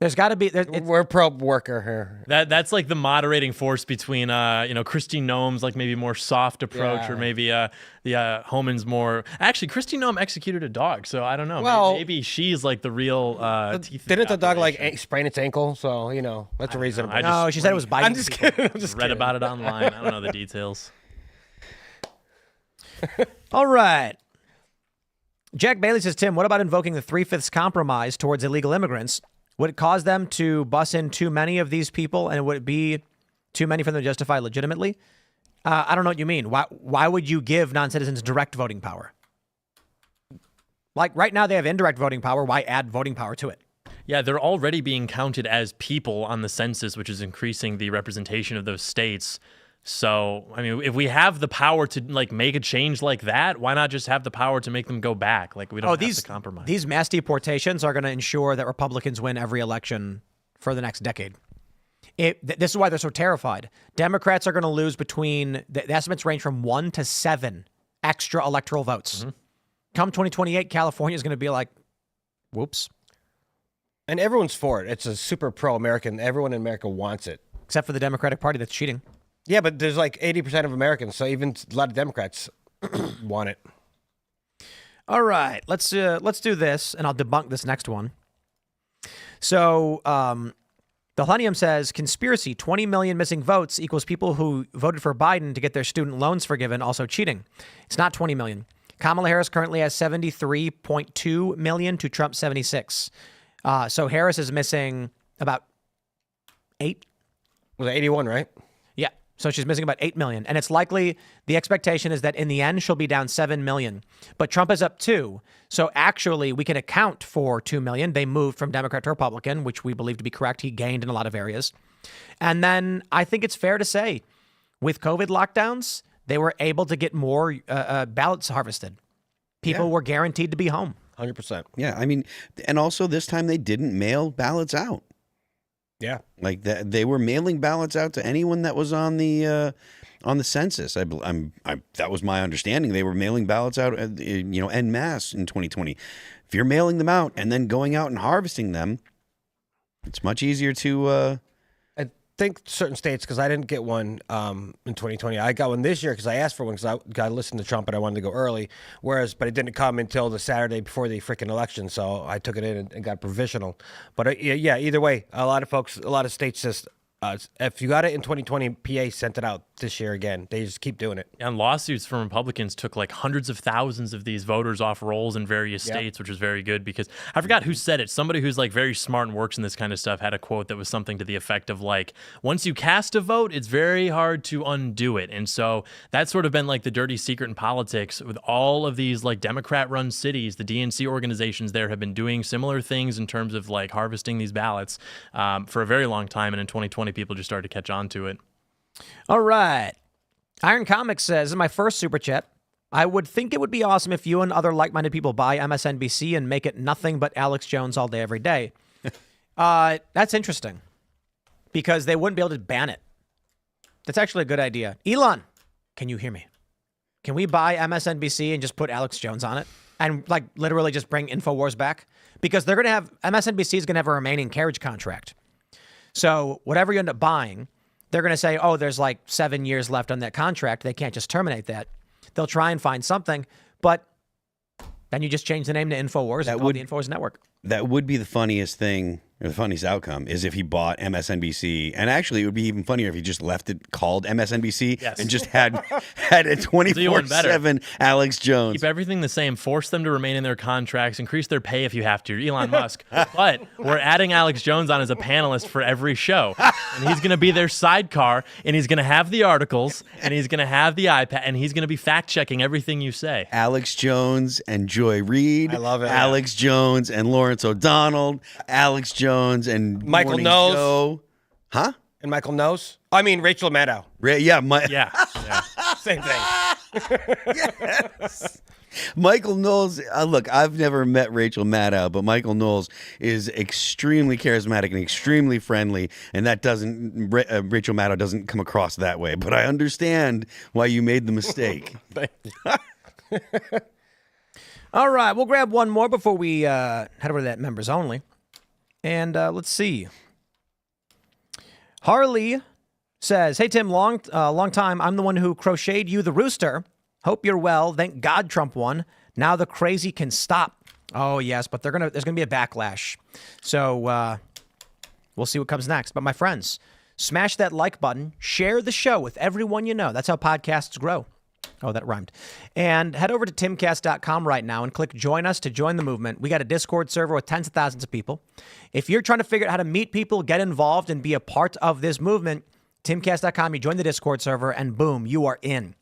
There's got to be. We're pro worker here. That's like the moderating force between Kristi Noem's like maybe more soft approach, or maybe the Homan's more. Actually, Kristi Noem executed a dog, so I don't know. Well, maybe she's like the real. Teeth didn't the dog like sprain its ankle? So that's a reason. No, she said it was biting. I'm just kidding. I'm just read about it online. I don't know the details. All right. Jack Bailey says, Tim, what about invoking the 3/5 compromise towards illegal immigrants? Would it cause them to bus in too many of these people, and would it be too many for them to justify legitimately? I don't know what you mean. Why would you give non-citizens direct voting power? Like right now they have indirect voting power. Why add voting power to it? Yeah, they're already being counted as people on the census, which is increasing the representation of those states. So, I mean, if we have the power to like make a change like that, why not just have the power to make them go back? Like we don't have to compromise. These mass deportations are going to ensure that Republicans win every election for the next decade. This is why they're so terrified. Democrats are going to lose between, the estimates range from 1 to 7 extra electoral votes. Mm-hmm. Come 2028, California is going to be like, whoops. And everyone's for it. It's a super pro-American. Everyone in America wants it. Except for the Democratic Party that's cheating. Yeah, but there's like 80% of Americans, so even a lot of Democrats want it. All right, let's do this, and I'll debunk this next one. So, the Millennium says, conspiracy, 20 million missing votes equals people who voted for Biden to get their student loans forgiven, also cheating. It's not 20 million. Kamala Harris currently has 73.2 million to Trump's 76. So Harris is missing about 8. Was it 81, right? Yeah. So she's missing about 8 million. And it's likely the expectation is that in the end, she'll be down 7 million. But Trump is up 2. So actually, we can account for 2 million. They moved from Democrat to Republican, which we believe to be correct. He gained in a lot of areas. And then I think it's fair to say with COVID lockdowns, they were able to get more ballots harvested. People were guaranteed to be home. 100%. Yeah, I mean, and also this time they didn't mail ballots out. Yeah, like that they were mailing ballots out to anyone that was on the census. That was my understanding. They were mailing ballots out, en masse in 2020. If you're mailing them out and then going out and harvesting them, it's much easier to. I think certain states, because I didn't get one in 2020. I got one this year because I asked for one because I listened to Trump and I wanted to go early. But it didn't come until the Saturday before the freaking election. So I took it in and got provisional. But yeah, either way, a lot of states just, if you got it in 2020, PA sent it out this year again. They just keep doing it. And lawsuits from Republicans took like hundreds of thousands of these voters off rolls in various states, which was very good because I forgot who said it. Somebody who's like very smart and works in this kind of stuff had a quote that was something to the effect of like, once you cast a vote, it's very hard to undo it. And so that's sort of been like the dirty secret in politics with all of these like Democrat-run cities. The DNC organizations there have been doing similar things in terms of like harvesting these ballots for a very long time. And in 2020, people just started to catch on to it. All right. Iron Comics says, in my first super chat, I would think it would be awesome if you and other like-minded people buy MSNBC and make it nothing but Alex Jones all day, every day. That's interesting because they wouldn't be able to ban it. That's actually a good idea. Elon, can you hear me? Can we buy MSNBC and just put Alex Jones on it and like literally just bring InfoWars back? Because they're going to have, MSNBC is going to have a remaining carriage contract. So whatever you end up buying, they're going to say, oh, there's like 7 years left on that contract. They can't just terminate that. They'll try and find something, but then you just change the name to InfoWars and call it the InfoWars Network. That would be the funniest thing, or the funniest outcome, is if he bought MSNBC. And actually, it would be even funnier if he just left it called MSNBC and just had a 24/7 Alex Jones. Keep everything the same. Force them to remain in their contracts. Increase their pay if you have to. Elon Musk. But we're adding Alex Jones on as a panelist for every show. And he's going to be their sidecar. And he's going to have the articles. And he's going to have the iPad. And he's going to be fact-checking everything you say. Alex Jones and Joy Reid. I love it. Alex Jones and Lawrence O'Donnell. Alex Jones and Michael Morning Knowles. Joe. Huh? And Michael Knowles? I mean, Rachel Maddow. Yeah. Same thing. Yes. Michael Knowles, look, I've never met Rachel Maddow, but Michael Knowles is extremely charismatic and extremely friendly, and that doesn't, Rachel Maddow doesn't come across that way, but I understand why you made the mistake. All right, we'll grab one more before we head over to that members only. And let's see. Harley says, "Hey Tim, long time. I'm the one who crocheted you the rooster. Hope you're well. Thank God Trump won. Now the crazy can stop." Oh yes, but there's gonna be a backlash. So we'll see what comes next. But my friends, smash that like button. Share the show with everyone you know. That's how podcasts grow. Oh, that rhymed. And head over to timcast.com right now and click join us to join the movement. We got a Discord server with tens of thousands of people. If you're trying to figure out how to meet people, get involved, and be a part of this movement, timcast.com, you join the Discord server, and boom, you are in.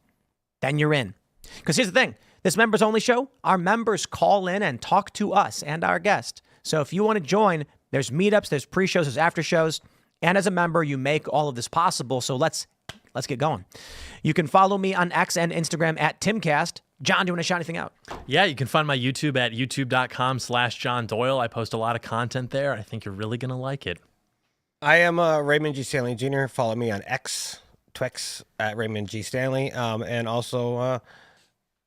Then you're in. Because here's the thing. This members only show, our members call in and talk to us and our guest. So if you want to join, there's meetups, there's pre-shows, there's after shows. And as a member, you make all of this possible. So let's get going. You can follow me on X and Instagram at Timcast. John, do you want to shout anything out? Yeah, you can find my YouTube at youtube.com/John Doyle. I post a lot of content there. I think you're really going to like it. I am Raymond G. Stanley Jr. Follow me on Twix at Raymond G. Stanley. And also,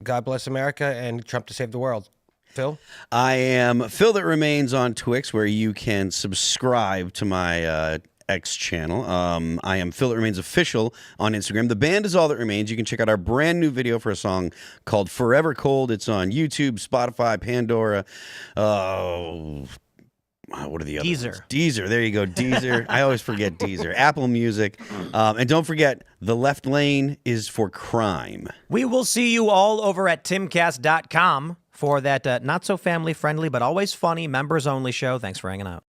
God bless America and Trump to save the world. Phil? I am Phil That Remains on Twix, where you can subscribe to my X channel. I am Phil That Remains Official on Instagram. The band is All That Remains. You can check out our brand new video for a song called Forever Cold. It's on YouTube, Spotify, Pandora. What are the other Deezer. ones? Deezer. There you go. Deezer. I always forget Deezer. Apple Music. And don't forget, the left lane is for crime. We will see you all over at timcast.com for that not so family friendly, but always funny members only show. Thanks for hanging out.